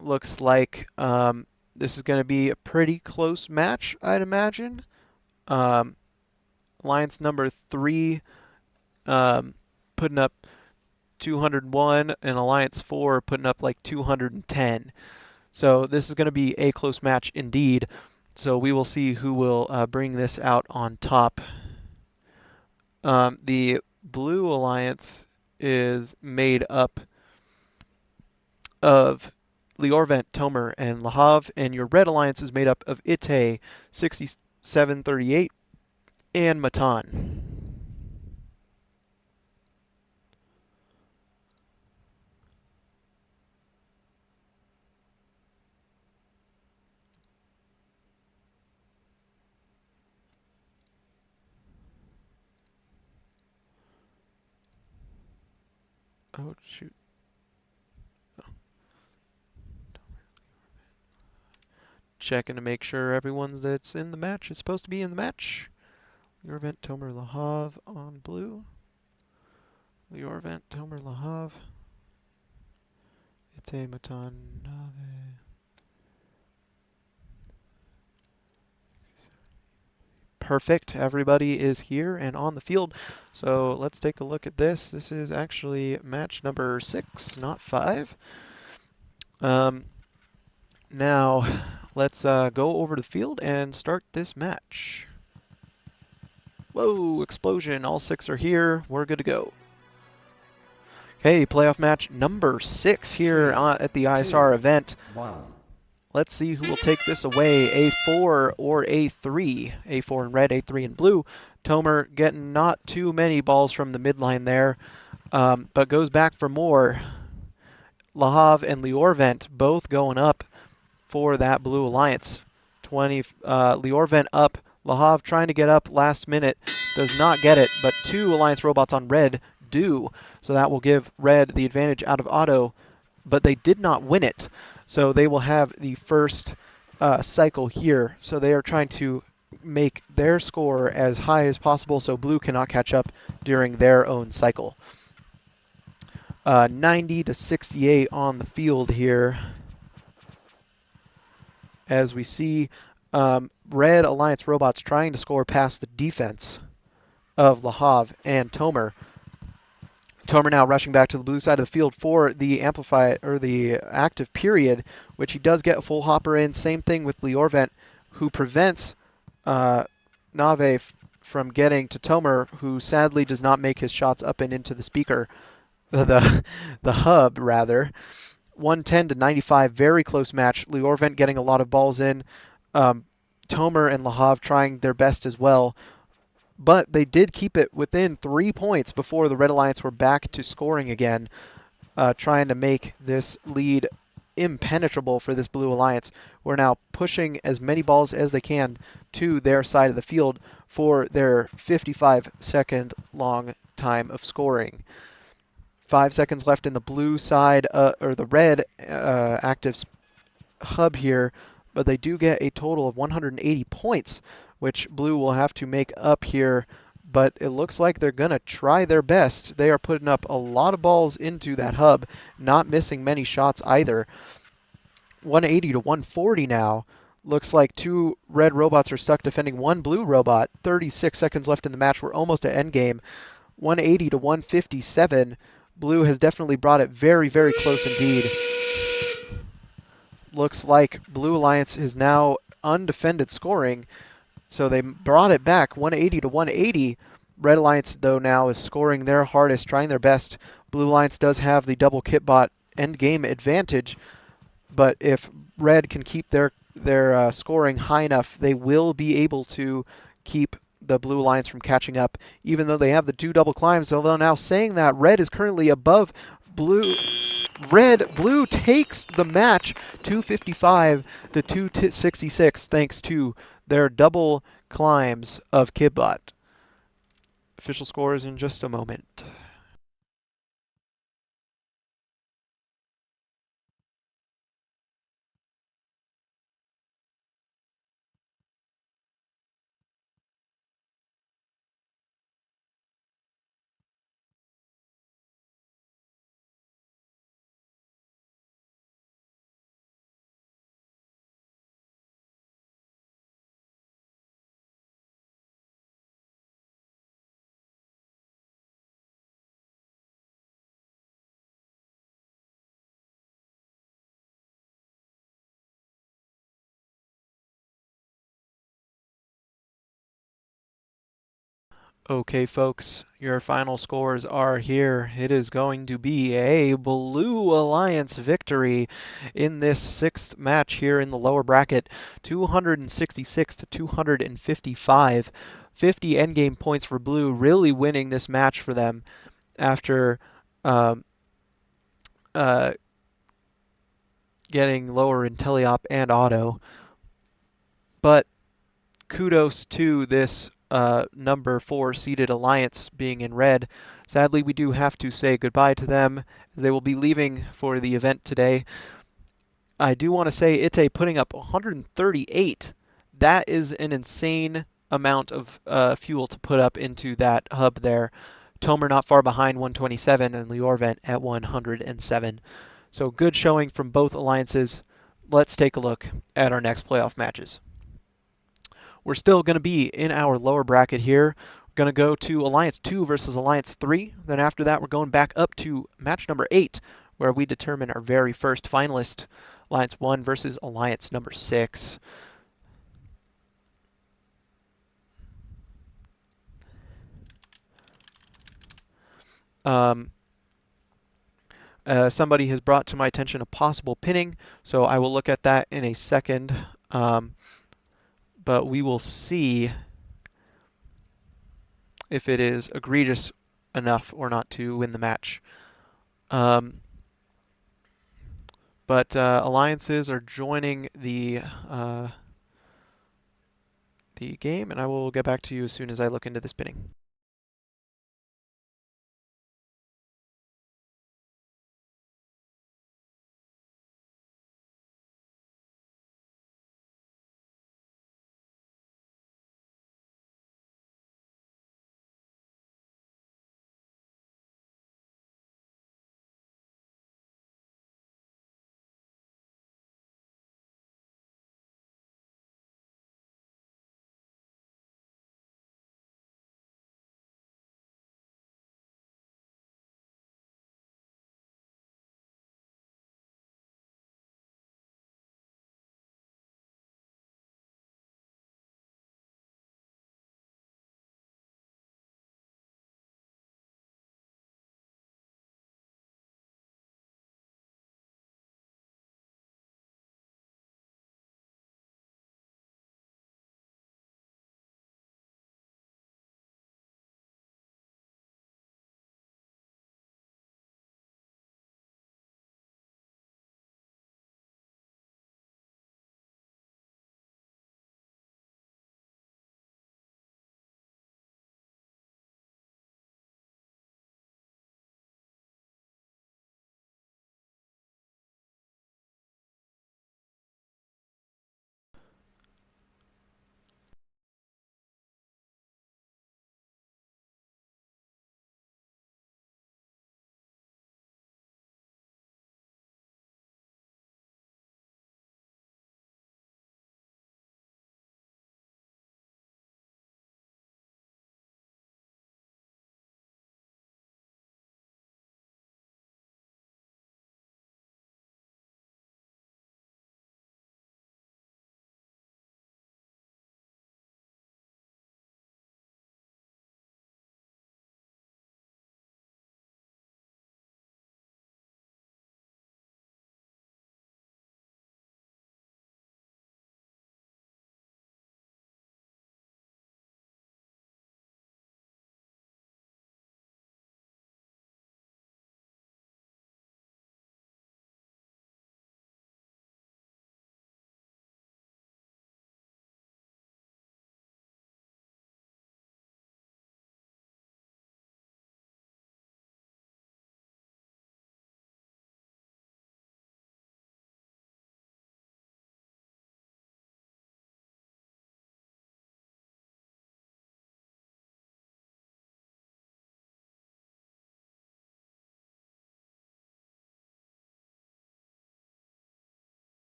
Looks like this is going to be a pretty close match, I'd imagine. Alliance number 3 putting up 201 and Alliance 4 putting up like 210. So this is going to be a close match indeed. So we will see who will bring this out on top. The Blue Alliance is made up of Liorvent, Tomer, and Lahav, and your Red Alliance is made up of Ite, 6738, and Matan. Oh, shoot. Checking to make sure everyone's that's in the match is supposed to be in the match. Liorvent, Tomer, Lahav on blue. Liorvent, Tomer, Lahav. Ite, Matan, Nave. Perfect. Everybody is here and on the field. So let's take a look at this. This is actually match number 6, not 5. Now, let's go over to the field and start this match. Whoa, explosion. All 6 are here. We're good to go. Okay, playoff match number 6 here at the ISR event. 1. Let's see who will take this away, A4 or A3. A4 in red, A3 in blue. Tomer getting not too many balls from the midline there, but goes back for more. Lahav and Liorvent both going up for that Blue Alliance. Liorvent up. Lahav trying to get up last minute. Does not get it, but 2 Alliance robots on red do. So that will give red the advantage out of auto, but they did not win it. So they will have the first cycle here. So they are trying to make their score as high as possible so blue cannot catch up during their own cycle. 90 to 68 on the field here. As we see red Alliance robots trying to score past the defense of Lahav and Tomer. Tomer now rushing back to the blue side of the field for the amplified or the active period, which he does get a full hopper in. Same thing with Liorvent, who prevents Nave from getting to Tomer, who sadly does not make his shots up and into the speaker, the hub rather. 110 to 95, very close match. Liorvent getting a lot of balls in. Tomer and Lahav trying their best as well. But they did keep it within 3 points before the Red Alliance were back to scoring again, trying to make this lead impenetrable for this Blue Alliance. We're now pushing as many balls as they can to their side of the field for their 55-second long time of scoring. 5 seconds left in the blue side, or the red active hub here, but they do get a total of 180 points, which blue will have to make up here, but it looks like they're going to try their best. They are putting up a lot of balls into that hub, not missing many shots either. 180 to 140 now. Looks like 2 red robots are stuck defending 1 blue robot. 36 seconds left in the match. We're almost at endgame. 180 to 157. Blue has definitely brought it very, very close indeed. Looks like Blue Alliance is now undefended scoring. So they brought it back 180 to 180. Red Alliance, though, now is scoring their hardest, trying their best. Blue Alliance does have the double kitbot endgame advantage. but if Red can keep their scoring high enough, they will be able to keep the Blue Alliance from catching up, even though they have the 2 double climbs. Although now saying that, Red is currently above Blue. Blue takes the match 255 to 266 thanks to their double climbs of Kibbot. Official scores in just a moment. Okay, folks, your final scores are here. It is going to be a Blue Alliance victory in this 6th match here in the lower bracket, 266 to 255. 50 endgame points for Blue, really winning this match for them after getting lower in teleop and auto. But kudos to this number 4 seeded Alliance being in red. Sadly, we do have to say goodbye to them. They will be leaving for the event today. I do want to say Ite putting up 138. That is an insane amount of fuel to put up into that hub there. Tomer not far behind, 127, and Liorvent at 107. So good showing from both alliances. Let's take a look at our next playoff matches. We're still going to be in our lower bracket here. We're going to go to Alliance 2 versus Alliance 3. Then after that, we're going back up to match number 8, where we determine our very first finalist, Alliance 1 versus Alliance number 6. Somebody has brought to my attention a possible pinning, so I will look at that in a second. But we will see if it is egregious enough or not to win the match. But alliances are joining the game, and I will get back to you as soon as I look into this pinning.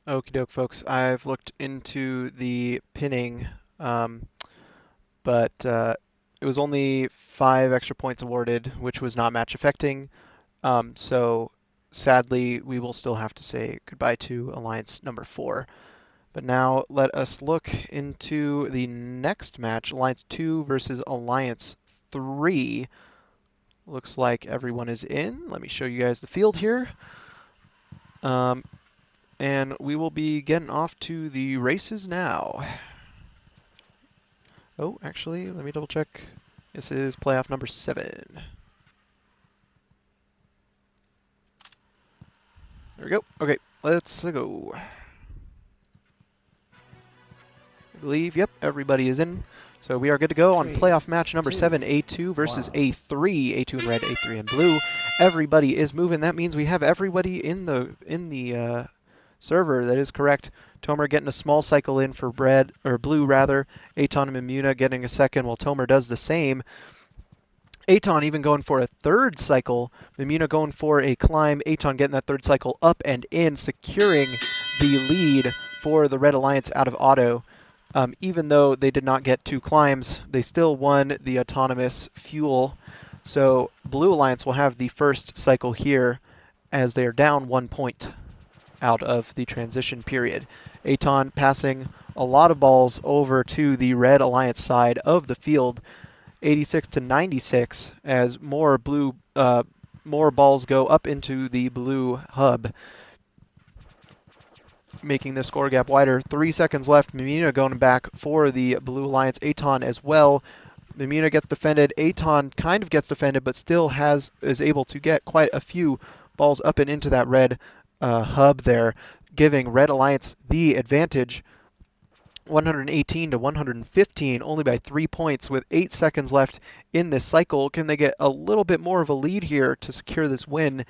Okie doke, folks. I've looked into the pinning, but it was only 5 extra points awarded, which was not match affecting. So sadly, we will still have to say goodbye to Alliance number 4. But now let us look into the next match, Alliance 2 versus Alliance 3. Looks like everyone is in. Let me show you guys the field here. And we will be getting off to the races now. Oh, actually, let me double check. This is playoff number 7. There we go. Okay, let's go. I believe, yep, everybody is in. So we are good to go on 3, playoff match number 2, 7, A2 versus 1. A3. A2 in red, A3 in blue. Everybody is moving. That means we have everybody in the server. That is correct. Tomer getting a small cycle in for red, or blue rather. Aton and Mimuna getting a second while Tomer does the same. Aton even going for a third cycle. Mimuna going for a climb. Aton getting that third cycle up and in, securing the lead for the Red Alliance out of auto. Even though they did not get 2 climbs, they still won the autonomous fuel. So Blue Alliance will have the first cycle here as they are down 1 point out of the transition period. Aton passing a lot of balls over to the Red Alliance side of the field, 86 to 96, as more balls go up into the blue hub, making the score gap wider. 3 seconds left. Mimuna going back for the Blue Alliance. Aton as well. Mimuna gets defended. Aton kind of gets defended, but still is able to get quite a few balls up and into that red hub there, giving Red Alliance the advantage. 118 to 115, only by 3 points with 8 seconds left in this cycle. Can they get a little bit more of a lead here to secure this win?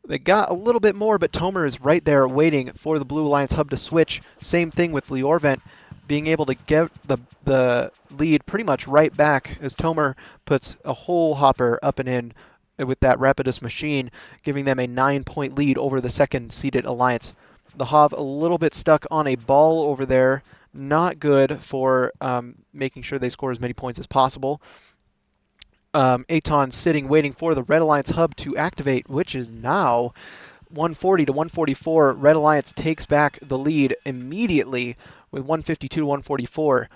They got a little bit more, but Tomer is right there waiting for the Blue Alliance hub to switch. Same thing with Liorvent being able to get the lead pretty much right back as Tomer puts a whole hopper up and in with that Rapidus machine, giving them a 9-point lead over the second-seeded Alliance. The Hav a little bit stuck on a ball over there. Not good for making sure they score as many points as possible. Aton sitting waiting for the Red Alliance hub to activate, which is now 140 to 144. Red Alliance takes back the lead immediately with 152 to 144.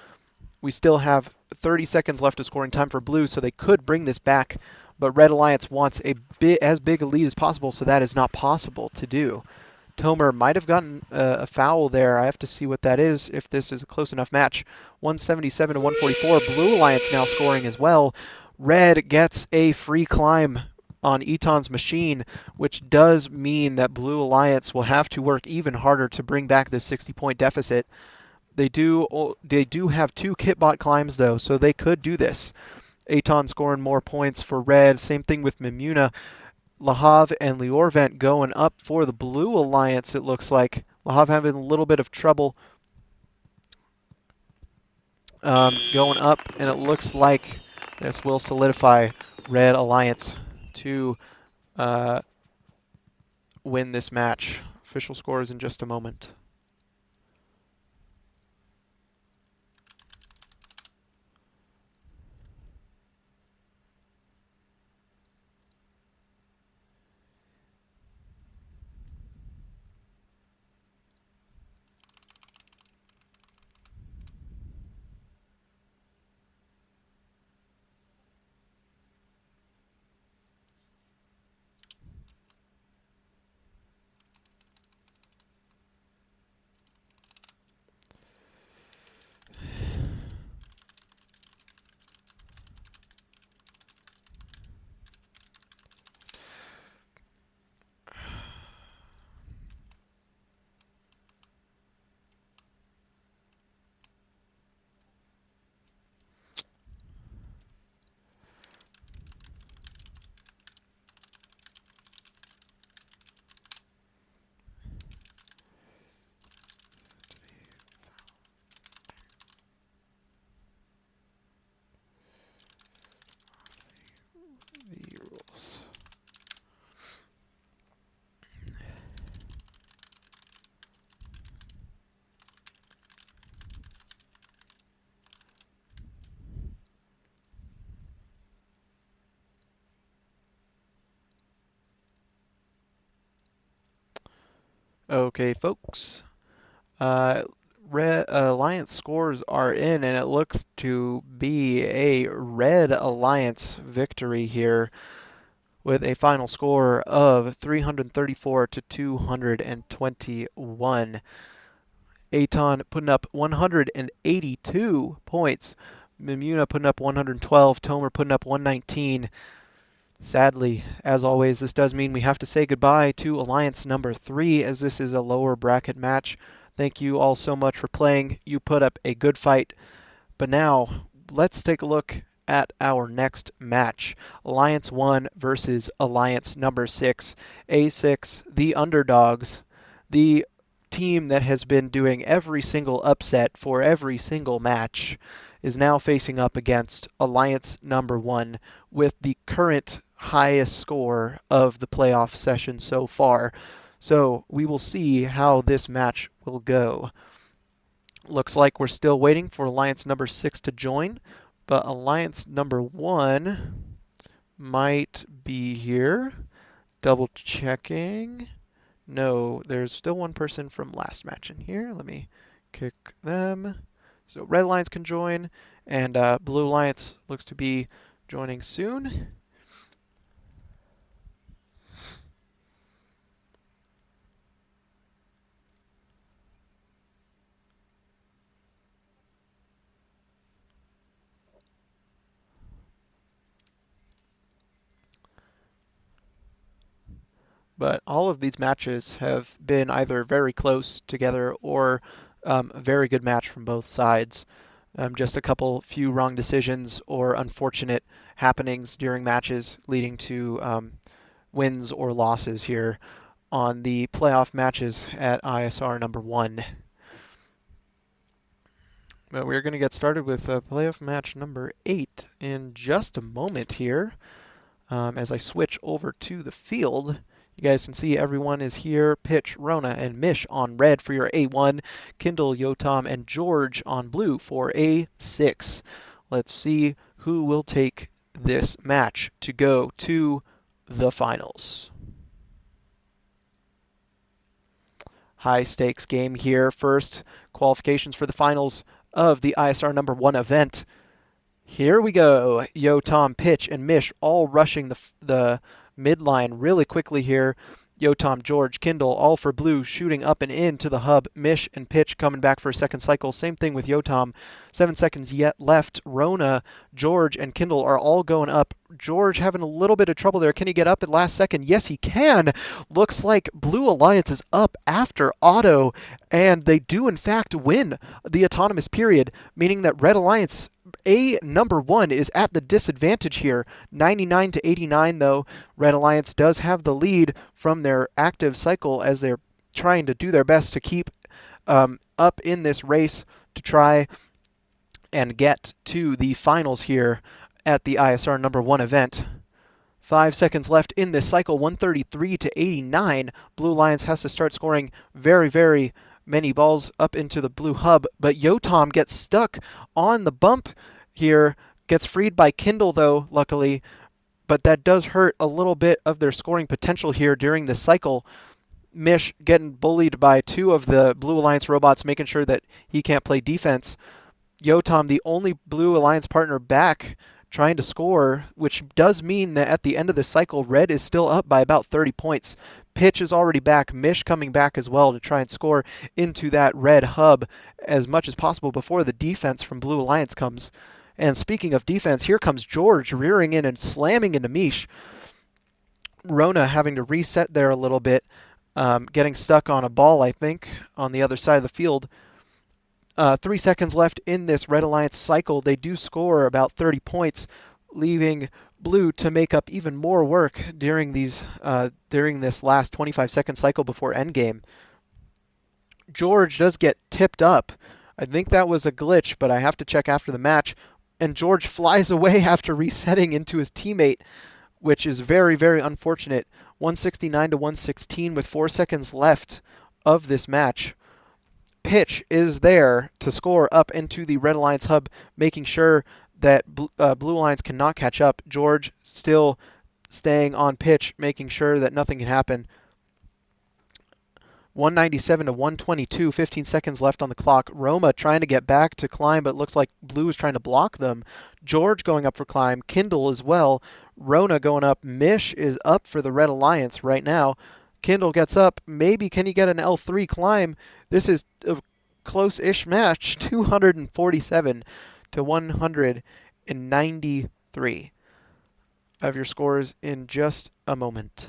We still have 30 seconds left of scoring time for Blue, so they could bring this back, but Red Alliance wants as big a lead as possible, so that is not possible to do. Tomer might have gotten a foul there. I have to see what that is if this is a close enough match. 177 to 144. Blue Alliance now scoring as well. Red gets a free climb on Eton's machine, which does mean that Blue Alliance will have to work even harder to bring back this 60-point deficit. They do have 2 kitbot climbs though, so they could do this. Aton scoring more points for Red. Same thing with Mimuna. Lahav and Liorvent going up for the Blue Alliance, it looks like. Lahav having a little bit of trouble going up, and it looks like this will solidify Red Alliance to win this match. Official scores in just a moment. Okay, folks. Alliance scores are in, and it looks to be a Red Alliance victory here with a final score of 334 to 221. Aton putting up 182 points. Mimuna putting up 112. Tomer putting up 119. Sadly, as always, this does mean we have to say goodbye to Alliance number 3 as this is a lower bracket match. Thank you all so much for playing. You put up a good fight. But now, let's take a look at our next match. Alliance 1 versus Alliance number 6. A6, the underdogs, the team that has been doing every single upset for every single match, is now facing up against Alliance number 1 with the current highest score of the playoff session so far. So we will see how this match will go. Looks like we're still waiting for Alliance number 6 to join, but Alliance number 1 might be here. Double checking. No, there's still one person from last match in here. Let me kick them. So Red Alliance can join, and Blue Alliance looks to be joining soon. But all of these matches have been either very close together or a very good match from both sides. Just a few wrong decisions or unfortunate happenings during matches leading to wins or losses here on the playoff matches at ISR number 1. But we're going to get started with playoff match number 8 in just a moment here. As I switch over to the field, you guys can see everyone is here. Pitch, Rona, and Mish on red for your A1. Kindle, Yotam, and George on blue for A6. Let's see who will take this match to go to the finals. High stakes game here. First, qualifications for the finals of the ISR number 1 event. Here we go. Yotam, Pitch, and Mish all rushing the midline really quickly here. Yotam, George, Kindle, all for blue, shooting up and in to the hub. Mish and Pitch coming back for a second cycle. Same thing with Yotam. 7 seconds yet left. Rona, George, and Kindle are all going up. George having a little bit of trouble there. Can he get up at last second? Yes, he can. Looks like Blue Alliance is up after auto, and they do in fact win the autonomous period, meaning that Red Alliance A number 1 is at the disadvantage here. 99 to 89 though. Red Alliance does have the lead from their active cycle as they're trying to do their best to keep up in this race to try and get to the finals here at the ISR number 1 event. 5 seconds left in this cycle, 133 to 89. Blue Alliance has to start scoring very, very many balls up into the blue hub, but Yotam gets stuck on the bump here, gets freed by Kindle though, luckily, but that does hurt a little bit of their scoring potential here during this cycle. Mish getting bullied by 2 of the Blue Alliance robots, making sure that he can't play defense. Yotam, the only Blue Alliance partner back, trying to score, which does mean that at the end of the cycle, Red is still up by about 30 points. Pitch is already back. Mish coming back as well to try and score into that Red hub as much as possible before the defense from Blue Alliance comes. And speaking of defense, here comes George rearing in and slamming into Mish. Rona having to reset there a little bit, getting stuck on a ball, I think, on the other side of the field. 3 seconds left in this Red Alliance cycle. They do score about 30 points, leaving Blue to make up even more work during this last 25-second cycle before endgame. George does get tipped up. I think that was a glitch, but I have to check after the match. And George flies away after resetting into his teammate, which is very, very unfortunate. 169 to 116 with 4 seconds left of this match. Pitch is there to score up into the Red Alliance hub, making sure that Blue Alliance cannot catch up. George still staying on pitch, making sure that nothing can happen. 197 to 122, 15 seconds left on the clock. Roma trying to get back to climb, but it looks like Blue is trying to block them. George going up for climb, Kindle as well. Rona going up. Mish is up for the Red Alliance right now. Kindle gets up. Maybe can he get an L3 climb? This is a close-ish match. 247 to 193. I have your scores in just a moment.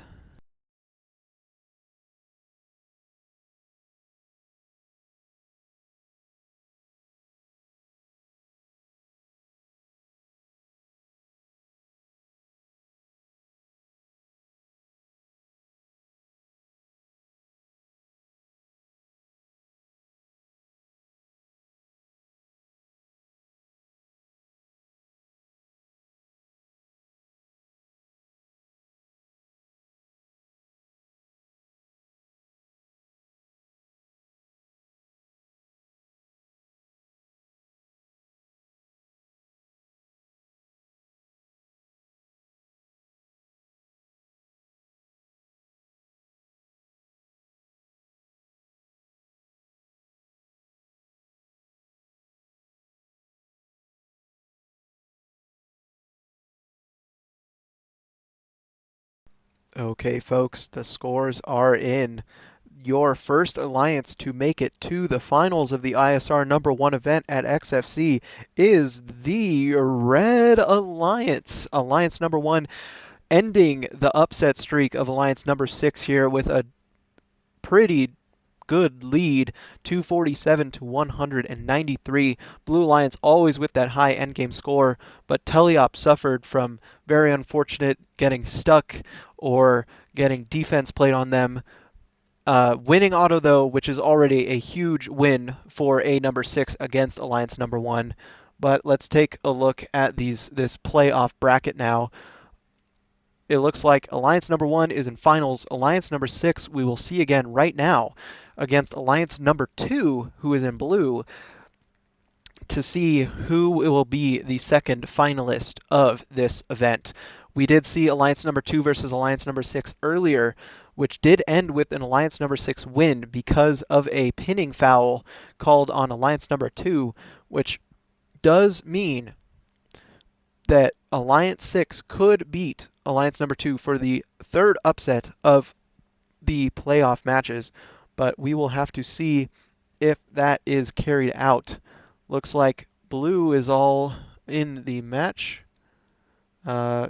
Okay, folks, the scores are in. Your first alliance to make it to the finals of the ISR #1 event at XFC is the Red Alliance. Alliance #1 ending the upset streak of Alliance #6 here with a pretty good lead, 247 to 193. Blue Alliance always with that high endgame score, but Teleop suffered from very unfortunate getting stuck or getting defense played on them. Winning auto though, which is already a huge win for a #6 against Alliance #1. But let's take a look at this playoff bracket now. It looks like Alliance #1 is in finals. Alliance #6 we will see again right now against Alliance #2, who is in blue, to see who will be the second finalist of this event. We did see Alliance #2 versus Alliance #6 earlier, which did end with an Alliance #6 win because of a pinning foul called on Alliance #2, which does mean that Alliance 6 could beat Alliance #2 for the third upset of the playoff matches, but we will have to see if that is carried out. Looks like blue is all in the match.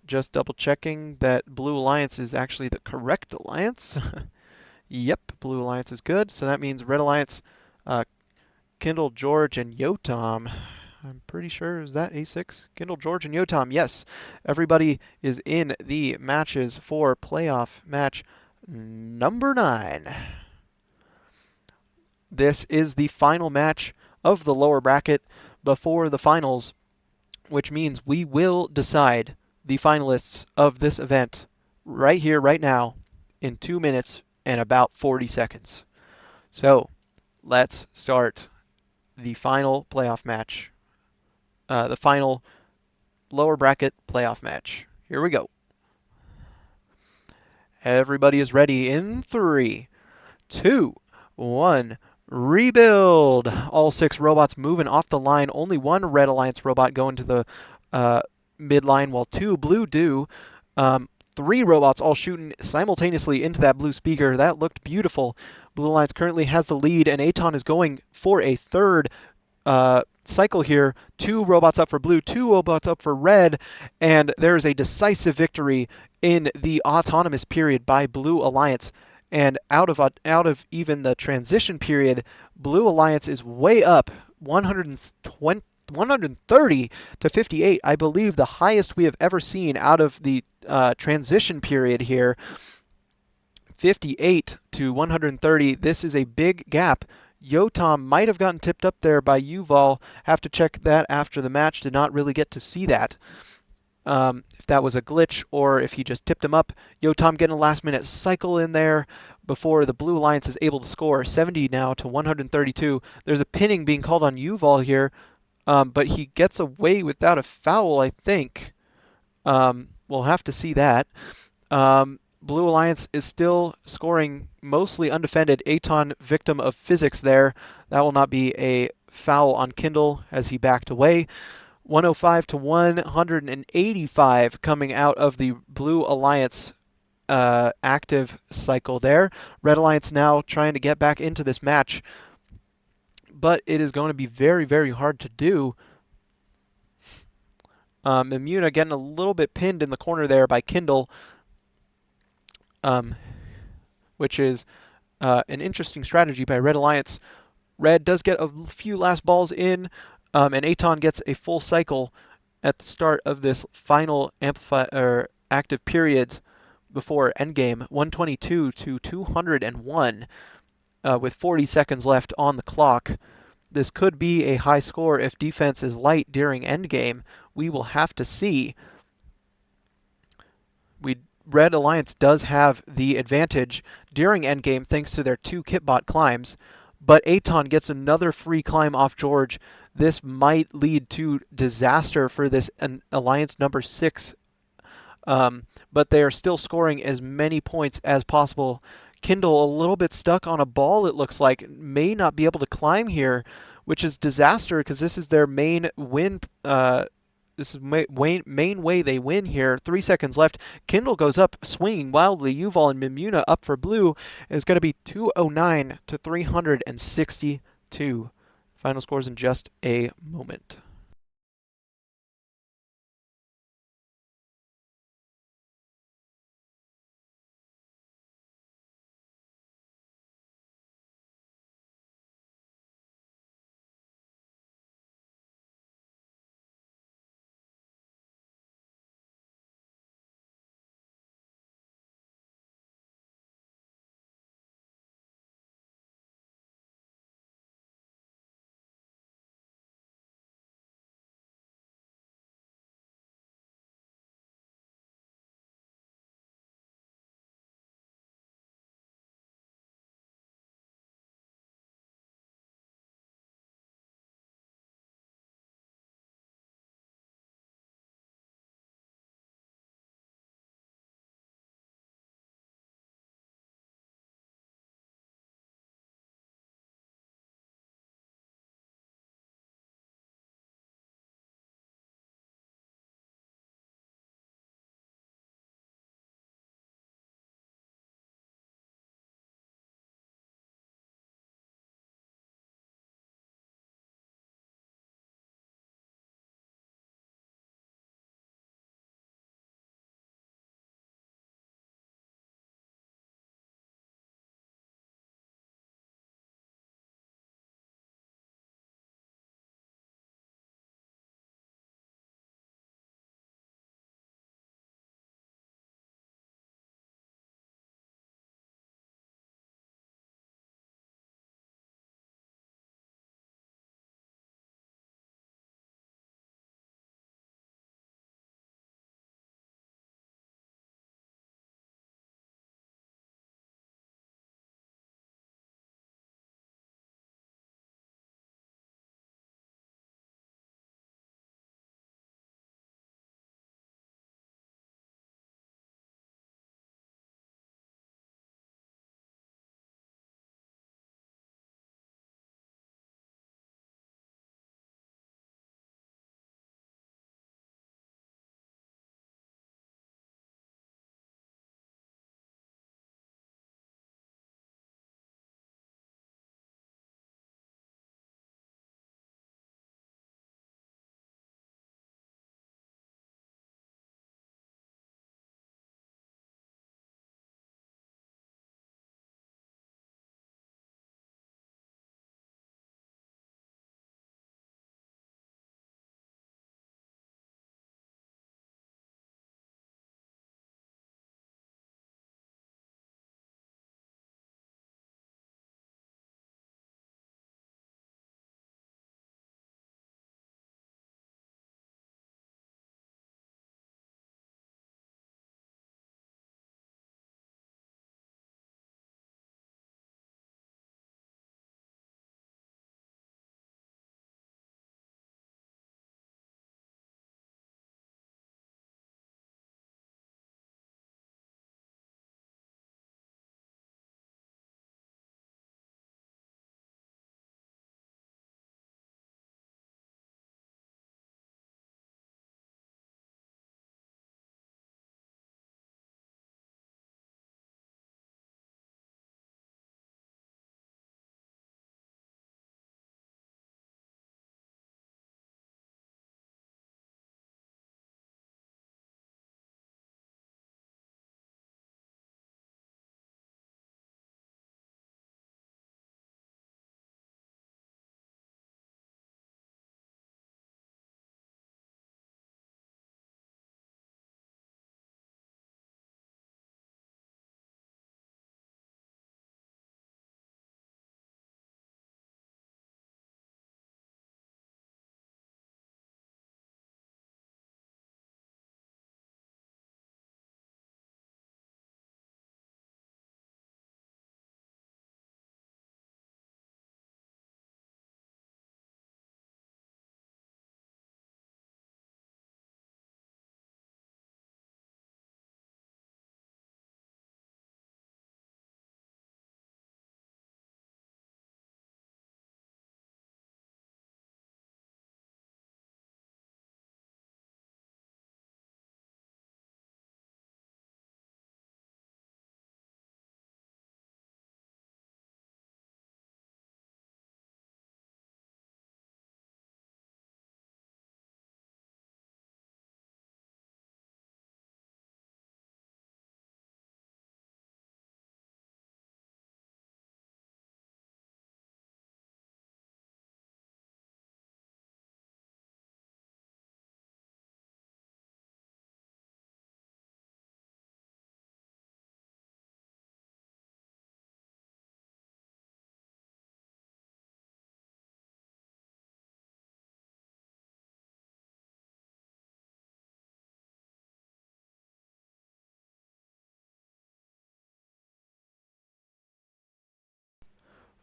Just double checking that Blue Alliance is actually the correct alliance. Yep, Blue Alliance is good. So that means Red Alliance, Kindle, George, and Yotam. I'm pretty sure, is that A6? Kindle, George, and Yotam. Yes, everybody is in the matches for playoff match #9. This is the final match of the lower bracket before the finals, which means we will decide the finalists of this event right here, right now, in 2 minutes and about 40 seconds. So let's start the final playoff match. The final lower bracket playoff match. Here we go. Everybody is ready in 3, 2, 1. Rebuild. All 6 robots moving off the line. Only 1 Red Alliance robot going to the midline, while 2 blue do. 3 robots all shooting simultaneously into that blue speaker. That looked beautiful. Blue Alliance currently has the lead, and Aton is going for a third cycle here. 2 robots up for blue, 2 robots up for red, and there is a decisive victory in the autonomous period by Blue Alliance. And out of even the transition period, Blue Alliance is way up, 130 to 58. I believe the highest we have ever seen out of the transition period here. 58 to 130. This is a big gap. Yotam might have gotten tipped up there by Yuval. Have to check that after the match. Did not really get to see that. If that was a glitch or if he just tipped him up. Yotam getting a last minute cycle in there before the Blue Alliance is able to score. 70 now to 132. There's a pinning being called on Yuval here, but he gets away without a foul, I think. We'll have to see that. Blue Alliance is still scoring mostly undefended. Aton, victim of physics there. That will not be a foul on Kindle as he backed away. 105 to 185 coming out of the Blue Alliance active cycle there. Red Alliance now trying to get back into this match, but it is going to be very, very hard to do. Imuna getting a little bit pinned in the corner there by Kindle, which is an interesting strategy by Red Alliance. Red does get a few last balls in, and Aton gets a full cycle at the start of this final active period before endgame, 122 to 201, with 40 seconds left on the clock. This could be a high score if defense is light during endgame. We will have to see. Red Alliance does have the advantage during endgame thanks to their 2 kitbot climbs, but Aton gets another free climb off George. This might lead to disaster for this Alliance number 6, but they are still scoring as many points as possible. Kindle a little bit stuck on a ball, it looks like, may not be able to climb here, which is disaster because this is their main win. This is main way they win here. 3 seconds left. Kindle goes up, swinging wildly. Yuval and Mimuna up for blue. Is going to be 209 to 362. Final scores in just a moment.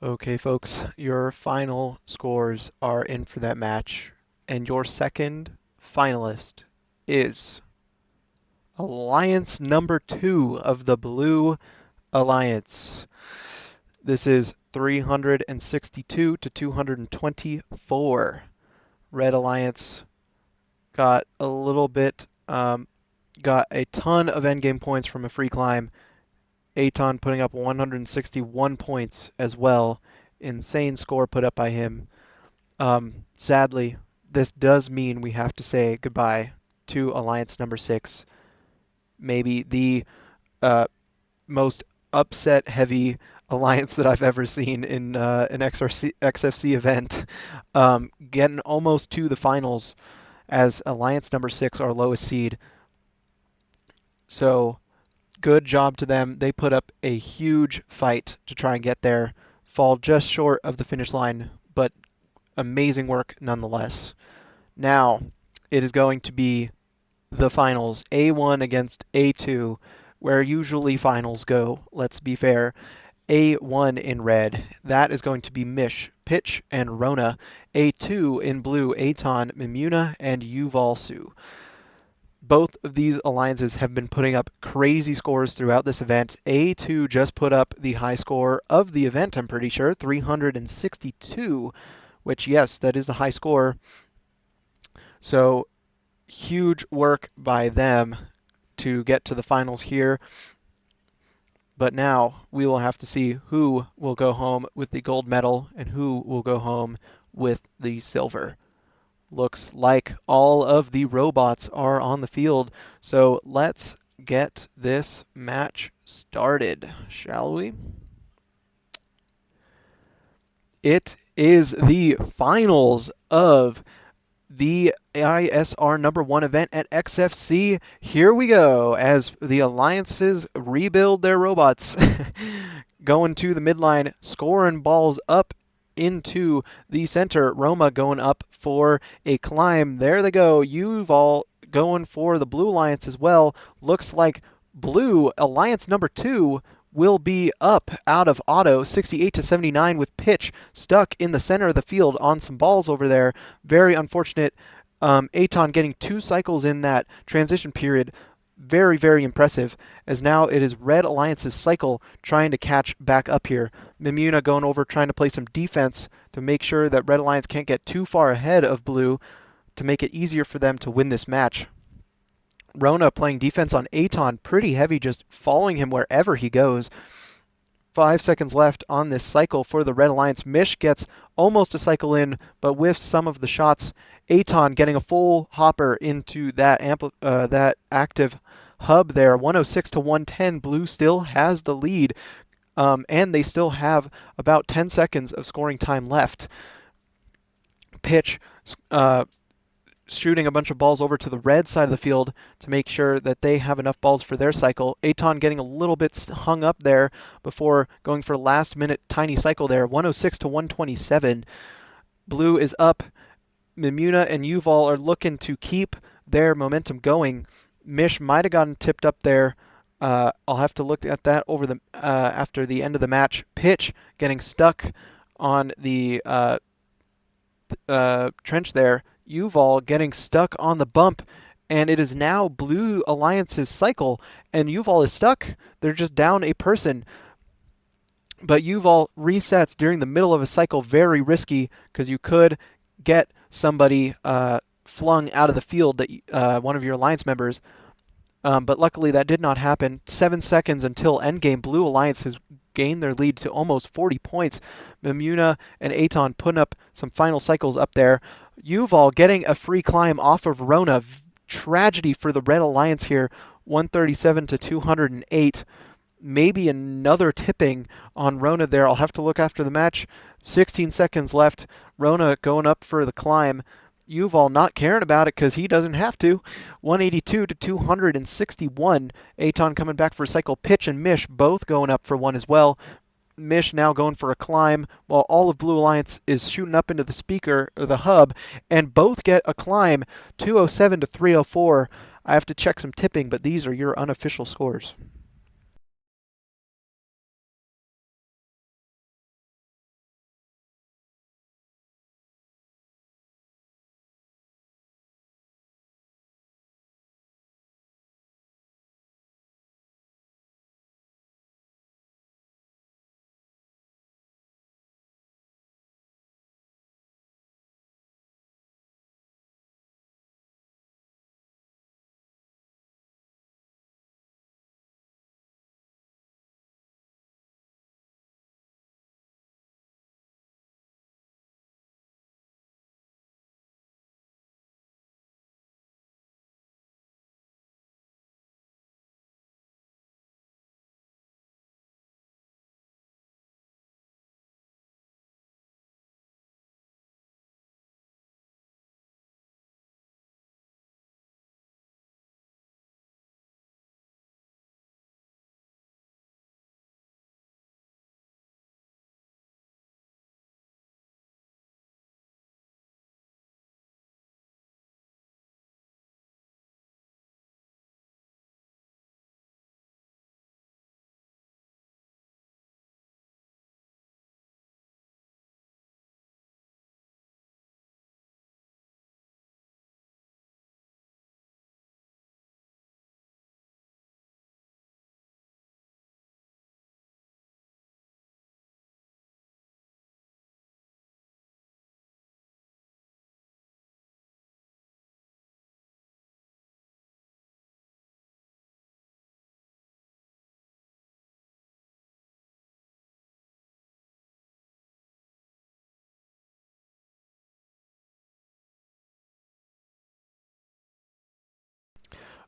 Okay, folks, your final scores are in for that match, and your second finalist is Alliance number 2 of the Blue Alliance. This is 362 to 224. Red Alliance got a little bit, got a ton of endgame points from a free climb. Aton putting up 161 points as well. Insane score put up by him. Sadly, this does mean we have to say goodbye to Alliance number 6. Maybe the most upset-heavy alliance that I've ever seen in an XFC event. Getting almost to the finals as Alliance number 6, our lowest seed. So good job to them. They put up a huge fight to try and get there. Fall just short of the finish line, but amazing work nonetheless. Now, it is going to be the finals, A1 against A2, where usually finals go, let's be fair. A1 in red, that is going to be Mish, Pitch, and Rona. A2 in blue, Aton, Mimuna, and Yuval Su. Both of these alliances have been putting up crazy scores throughout this event. A2 just put up the high score of the event, I'm pretty sure, 362, which, yes, that is the high score. So, huge work by them to get to the finals here. But now we will have to see who will go home with the gold medal and who will go home with the silver. Looks like all of the robots are on the field, so let's get this match started, shall we? It is the finals of the ISR number 1 event at XFC. Here we go as the alliances rebuild their robots. Going to the midline, scoring balls up into the center. Roma going up for a climb. There they go. Yuval going for the Blue Alliance as well. Looks like Blue Alliance number 2 will be up out of auto, 68 to 79, with Pitch stuck in the center of the field on some balls over there. Very unfortunate. Aton getting 2 cycles in that transition period. Very, very impressive, as now it is Red Alliance's cycle trying to catch back up here. Mimuna going over trying to play some defense to make sure that Red Alliance can't get too far ahead of Blue to make it easier for them to win this match. Rona playing defense on Aton, pretty heavy, just following him wherever he goes. 5 seconds left on this cycle for the Red Alliance. Mish gets almost a cycle in, but with some of the shots, Aton getting a full hopper into that active hub there. 106 to 110. Blue still has the lead, and they still have about 10 seconds of scoring time left. Pitch shooting a bunch of balls over to the red side of the field to make sure that they have enough balls for their cycle. Aton getting a little bit hung up there before going for a last-minute tiny cycle there. 106 to 127. Blue is up. Mimuna and Yuval are looking to keep their momentum going. Mish might have gotten tipped up there. I'll have to look at that over the after the end of the match. Pitch getting stuck on the trench there. Yuval getting stuck on the bump, and it is now Blue Alliance's cycle, and Yuval is stuck. They're just down a person. But Yuval resets during the middle of a cycle, very risky, because you could get somebody flung out of the field, that one of your alliance members. But luckily that did not happen. 7 seconds until endgame. Blue Alliance has gained their lead to almost 40 points. Mimuna and Aton putting up some final cycles up there. Yuval getting a free climb off of Rona. Tragedy for the Red Alliance here. 137 to 208. Maybe another tipping on Rona there. I'll have to look after the match. 16 seconds left. Rona going up for the climb. Yuval not caring about it because he doesn't have to. 182 to 261. Aton coming back for a cycle. Pitch and Mish both going up for one as well. Mish now going for a climb while all of Blue Alliance is shooting up into the speaker or the hub, and both get a climb. 207 to 304. I have to check some tipping, but these are your unofficial scores.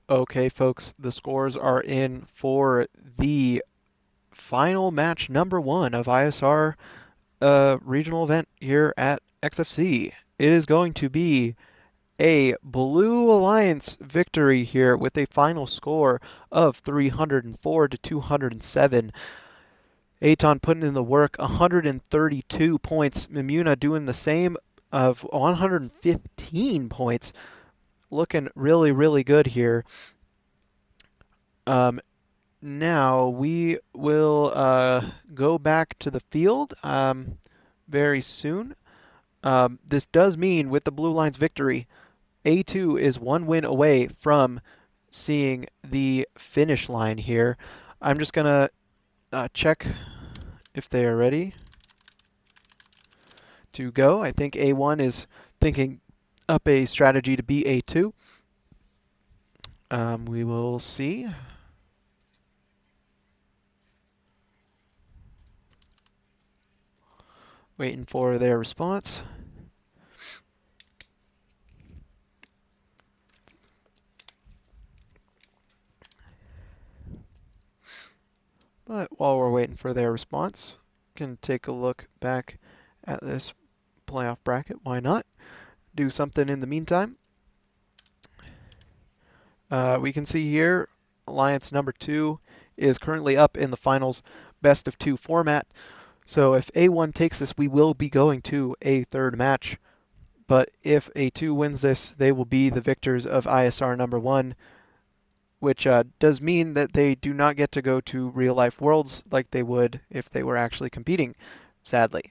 Okay, folks, the scores are in for the final match number 1 of ISR regional event here at XFC. It is going to be a Blue Alliance victory here with a final score of 304 to 207. Aton putting in the work, 132 points. Mimuna doing the same of 115 points. Looking really, really good here. Now we will go back to the field very soon. This does mean with the Blue Lions victory, A2 is 1 win away from seeing the finish line here. I'm just going to check if they are ready to go. I think A1 is thinking up a strategy to beat A2. We will see. Waiting for their response. But while we're waiting for their response, can take a look back at this playoff bracket. Why not? Do something in the meantime. We can see here Alliance number 2 is currently up in the finals best of 2 format. So if A1 takes this, we will be going to a third match. But if A2 wins this, they will be the victors of ISR number 1, which does mean that they do not get to go to real life worlds like they would if they were actually competing, sadly.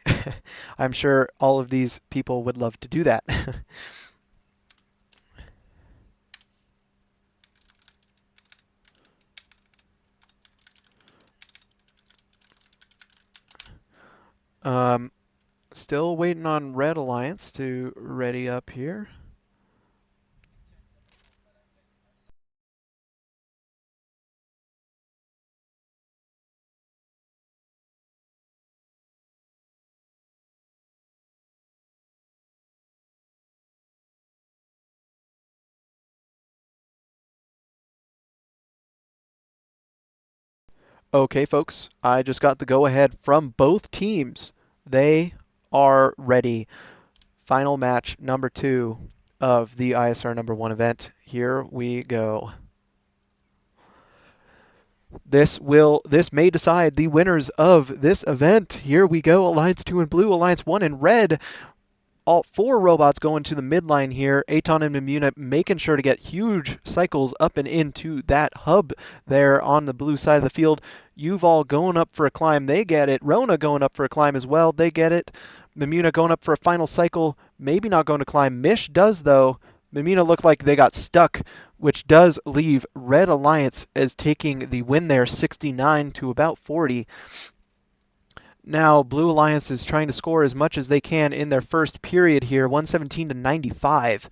I'm sure all of these people would love to do that. Still waiting on Red Alliance to ready up here. Okay, folks, I just got the go-ahead from both teams. They are ready. Final match number 2 of the ISR number 1 event. Here we go. This may decide the winners of this event. Here we go. Alliance 2 in blue, Alliance 1 in red. All 4 robots going to the midline here. Aton and Mimuna making sure to get huge cycles up and into that hub there on the blue side of the field. Yuval going up for a climb. They get it. Rona going up for a climb as well. They get it. Mimuna going up for a final cycle. Maybe not going to climb. Mish does, though. Mimuna looked like they got stuck, which does leave Red Alliance as taking the win there, 69 to about 40. Now, Blue Alliance is trying to score as much as they can in their first period here, 117 to 95.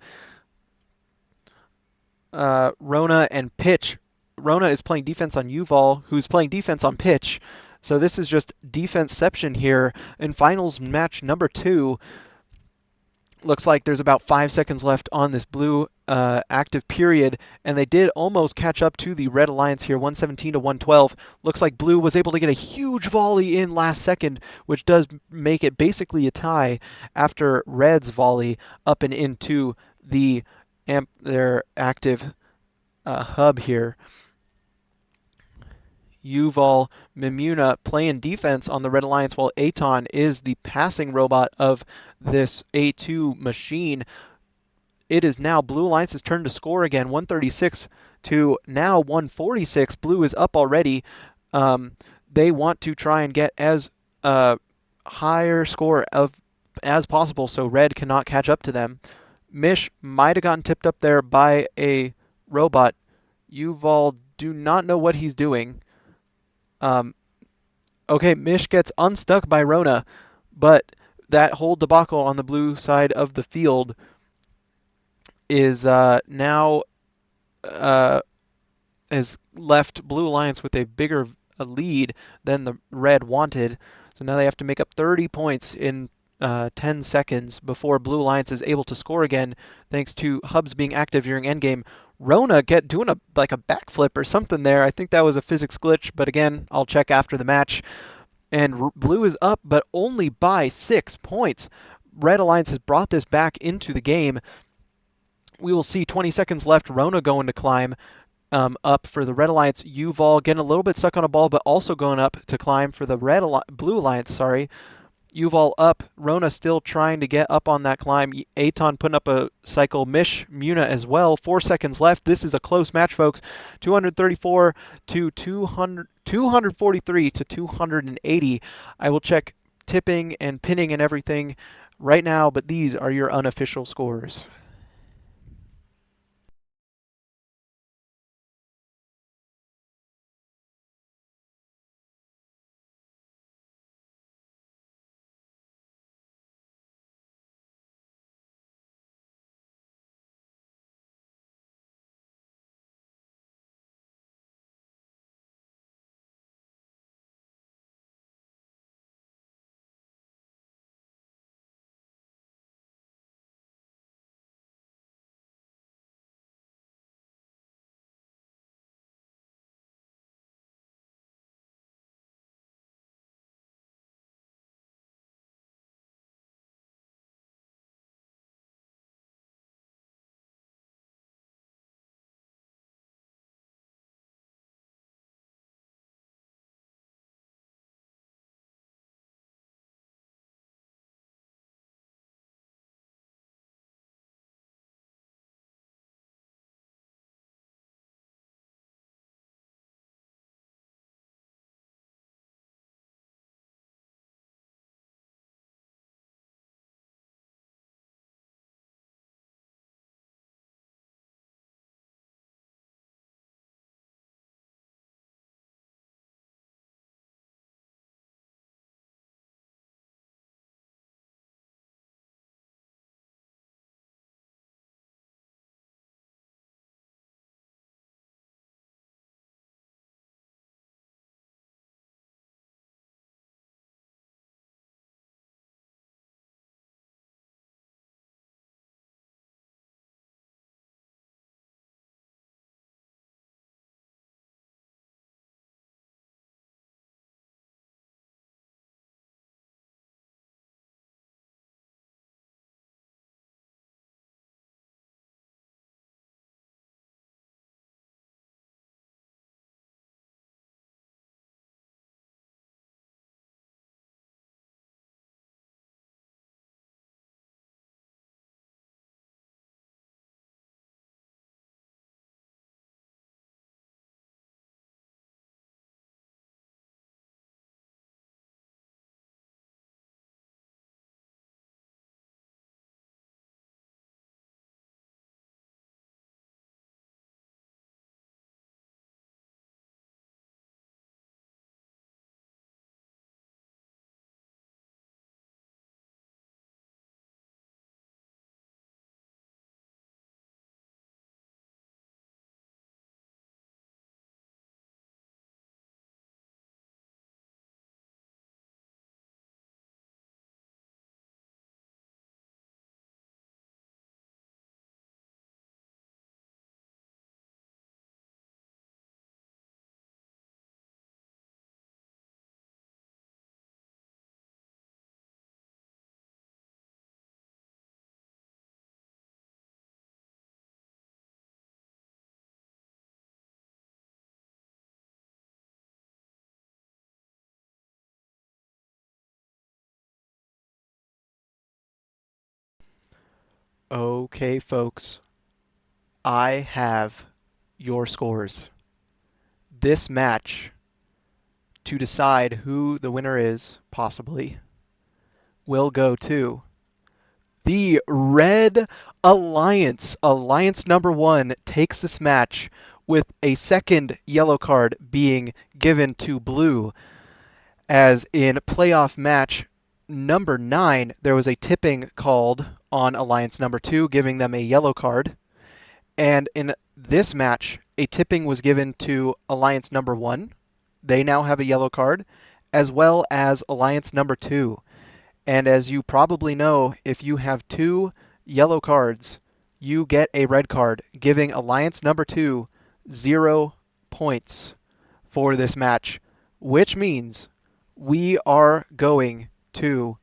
Rona and Pitch. Rona is playing defense on Yuval, who's playing defense on Pitch. So this is just defenseception here in finals match number 2. Looks like there's about 5 seconds left on this blue active period, and they did almost catch up to the Red Alliance here, 117 to 112. Looks like blue was able to get a huge volley in last second, which does make it basically a tie after red's volley up and into their active hub here. Yuval Mimuna playing defense on the Red Alliance, while Aton is the passing robot of this A2 machine. It is now Blue Alliance's turn to score again, 136 to now 146. Blue is up already. They want to try and get as higher score as possible so red cannot catch up to them. Mish might have gotten tipped up there by a robot. Yuval do not know what he's doing. Okay, Mish gets unstuck by Rona, but that whole debacle on the blue side of the field is now has left Blue Alliance with a bigger lead than the red wanted. So now they have to make up 30 points in 10 seconds before Blue Alliance is able to score again, thanks to hubs being active during endgame. Rona doing a backflip or something there. I think that was a physics glitch, but again, I'll check after the match. And Blue is up, but only by 6 points. Red Alliance has brought this back into the game. We will see 20 seconds left. Rona going to climb up for the Red Alliance. Yuval getting a little bit stuck on a ball, but also going up to climb for the Blue Alliance. Sorry. Yuval up. Rona still trying to get up on that climb. Aton putting up a cycle. Mish, Muna as well. 4 seconds left. This is a close match, folks. 234 to 243 to 280. I will check tipping and pinning and everything right now, but these are your unofficial scores. Okay, folks. I have your scores. This match, to decide who the winner is, possibly, will go to the Red Alliance. Alliance number 1 takes this match with a second yellow card being given to Blue. As in playoff match number 9, there was a tipping called on Alliance number 2, giving them a yellow card. And in this match, a tipping was given to Alliance number 1. They now have a yellow card, as well as Alliance number 2. And as you probably know, if you have 2 yellow cards, you get a red card, giving Alliance number 2 0 points for this match, which means we are going to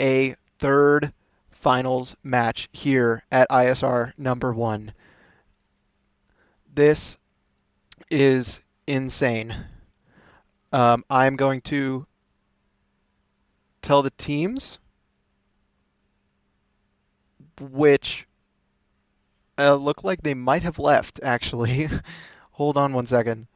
a third finals match here at ISR number 1. This is insane. I'm going to tell the teams, which look like they might have left, actually. Hold on one second.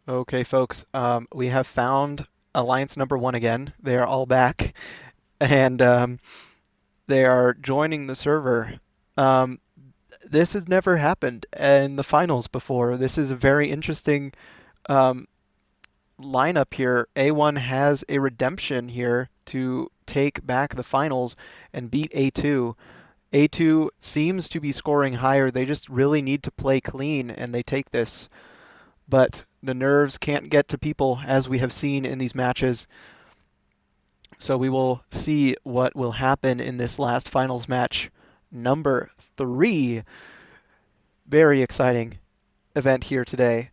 Okay, folks, we have found Alliance number 1 again. They are all back, and they are joining the server. Um, this has never happened in the finals before. This is a very interesting um, lineup here. A1 has a redemption here to take back the finals and beat A2. A2 seems to be scoring higher. They just really need to play clean, and they take this. But the nerves can't get to people, as we have seen in these matches. So we will see what will happen in this last finals match, number 3. Very exciting event here today.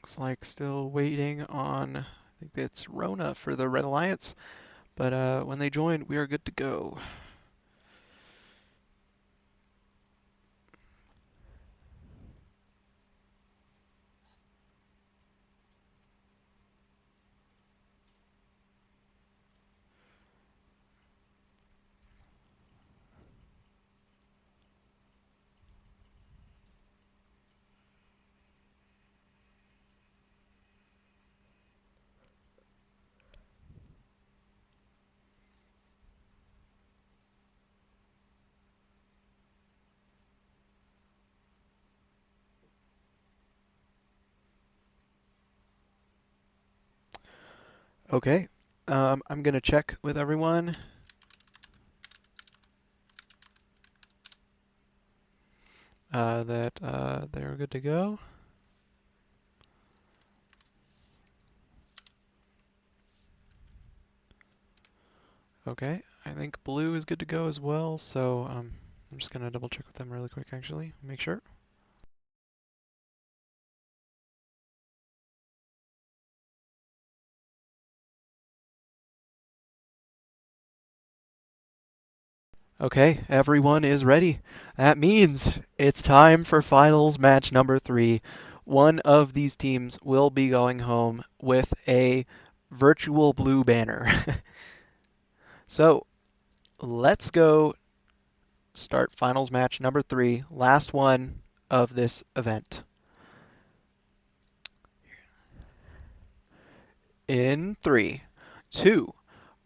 Looks like still waiting on, I think it's Rona for the Red Alliance, but when they join, we are good to go. Okay, I'm gonna check with everyone. That they're good to go. Okay, I think blue is good to go as well, so I'm just gonna double check with them really quick actually, make sure. Okay, everyone is ready. That means it's time for finals match number 3. One of these teams will be going home with a virtual blue banner. So let's go start finals match number 3, last one of this event. In 3, 2,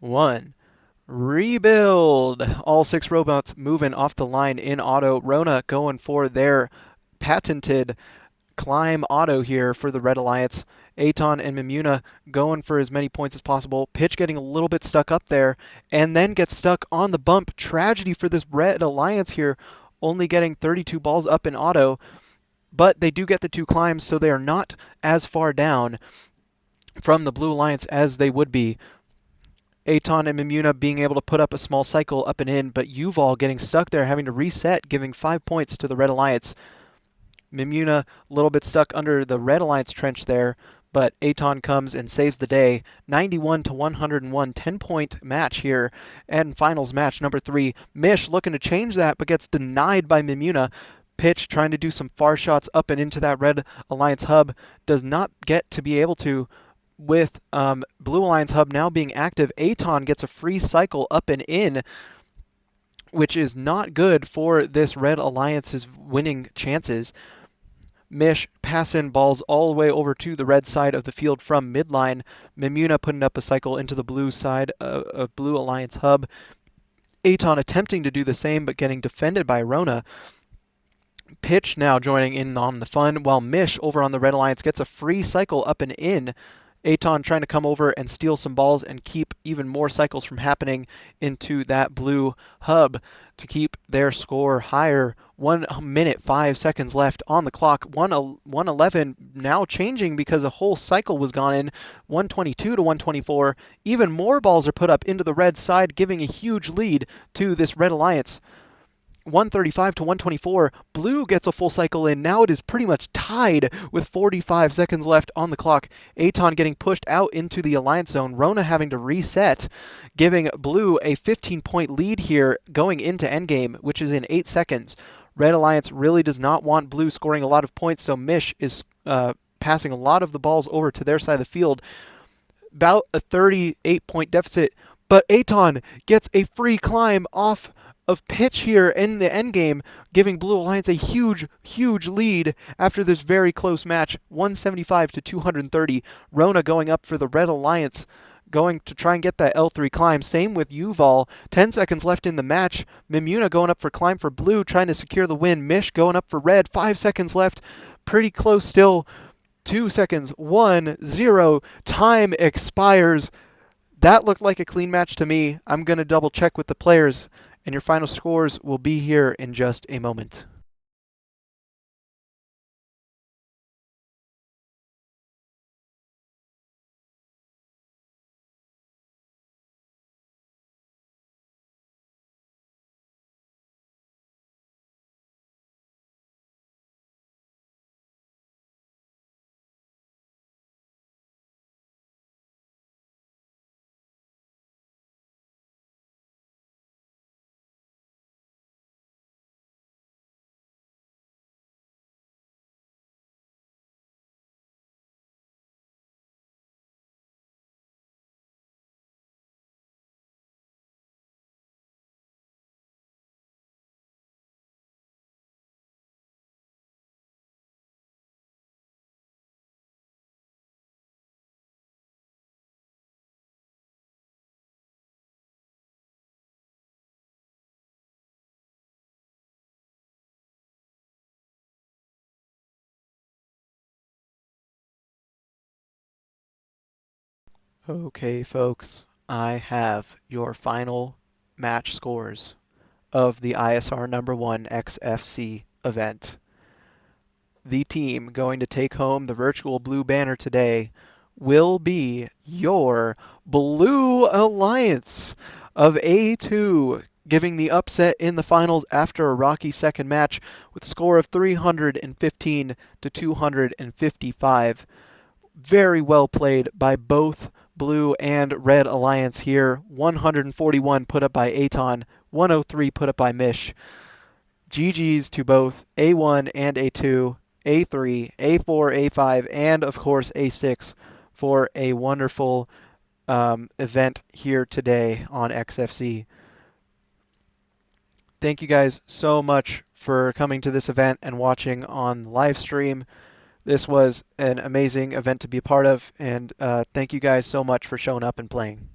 1. Rebuild! All 6 robots moving off the line in auto. Rona going for their patented climb auto here for the Red Alliance. Aton and Mimuna going for as many points as possible. Pitch getting a little bit stuck up there and then gets stuck on the bump. Tragedy for this Red Alliance here, only getting 32 balls up in auto, but they do get the 2 climbs, so they are not as far down from the Blue Alliance as they would be. Aton and Mimuna being able to put up a small cycle up and in, but Yuval getting stuck there, having to reset, giving 5 points to the Red Alliance. Mimuna a little bit stuck under the Red Alliance trench there, but Aton comes and saves the day. 91 to 101, 10-point match here, and finals match number 3. Mish looking to change that, but gets denied by Mimuna. Pitch trying to do some far shots up and into that Red Alliance hub, does not get to be able to. With Blue Alliance hub now being active, Aton gets a free cycle up and in, which is not good for this Red Alliance's winning chances. Mish passing balls all the way over to the red side of the field from midline. Mimuna putting up a cycle into the blue side of Blue Alliance hub. Aton attempting to do the same, but getting defended by Rona. Pitch now joining in on the fun, while Mish over on the Red Alliance gets a free cycle up and in. Aton trying to come over and steal some balls and keep even more cycles from happening into that blue hub to keep their score higher. 1 minute 5 seconds left on the clock. 111 now changing because a whole cycle was gone in. 122 to 124. Even more balls are put up into the red side, giving a huge lead to this Red Alliance. 135 to 124. Blue gets a full cycle in. Now it is pretty much tied with 45 seconds left on the clock. Aton getting pushed out into the Alliance zone. Rona having to reset, giving Blue a 15-point lead here going into endgame, which is in 8 seconds. Red Alliance really does not want Blue scoring a lot of points, so Mish is passing a lot of the balls over to their side of the field. About a 38-point deficit, but Aton gets a free climb off of pitch here in the end game, giving Blue Alliance a huge, huge lead after this very close match, 175 to 230. Rona going up for the Red Alliance, going to try and get that L3 climb. Same with Yuval. 10 seconds left in the match. Mimuna going up for climb for Blue, trying to secure the win. Mish going up for Red. 5 seconds left. Pretty close still. 2 seconds, 1, 0, time expires. That looked like a clean match to me. I'm going to double check with the players, and your final scores will be here in just a moment. Okay, folks, I have your final match scores of the ISR #1 XFC event. The team going to take home the virtual blue banner today will be your Blue Alliance of A2, giving the upset in the finals after a rocky second match with a score of 315 to 255. Very well played by both Blue and Red Alliance here. 141 put up by Aton, 103 put up by Mish. GG's to both A1 and A2, A3, A4, A5, and of course A6 for a wonderful event here today on XFC. Thank you guys so much for coming to this event and watching on live stream. This was an amazing event to be a part of, and thank you guys so much for showing up and playing.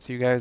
See you guys.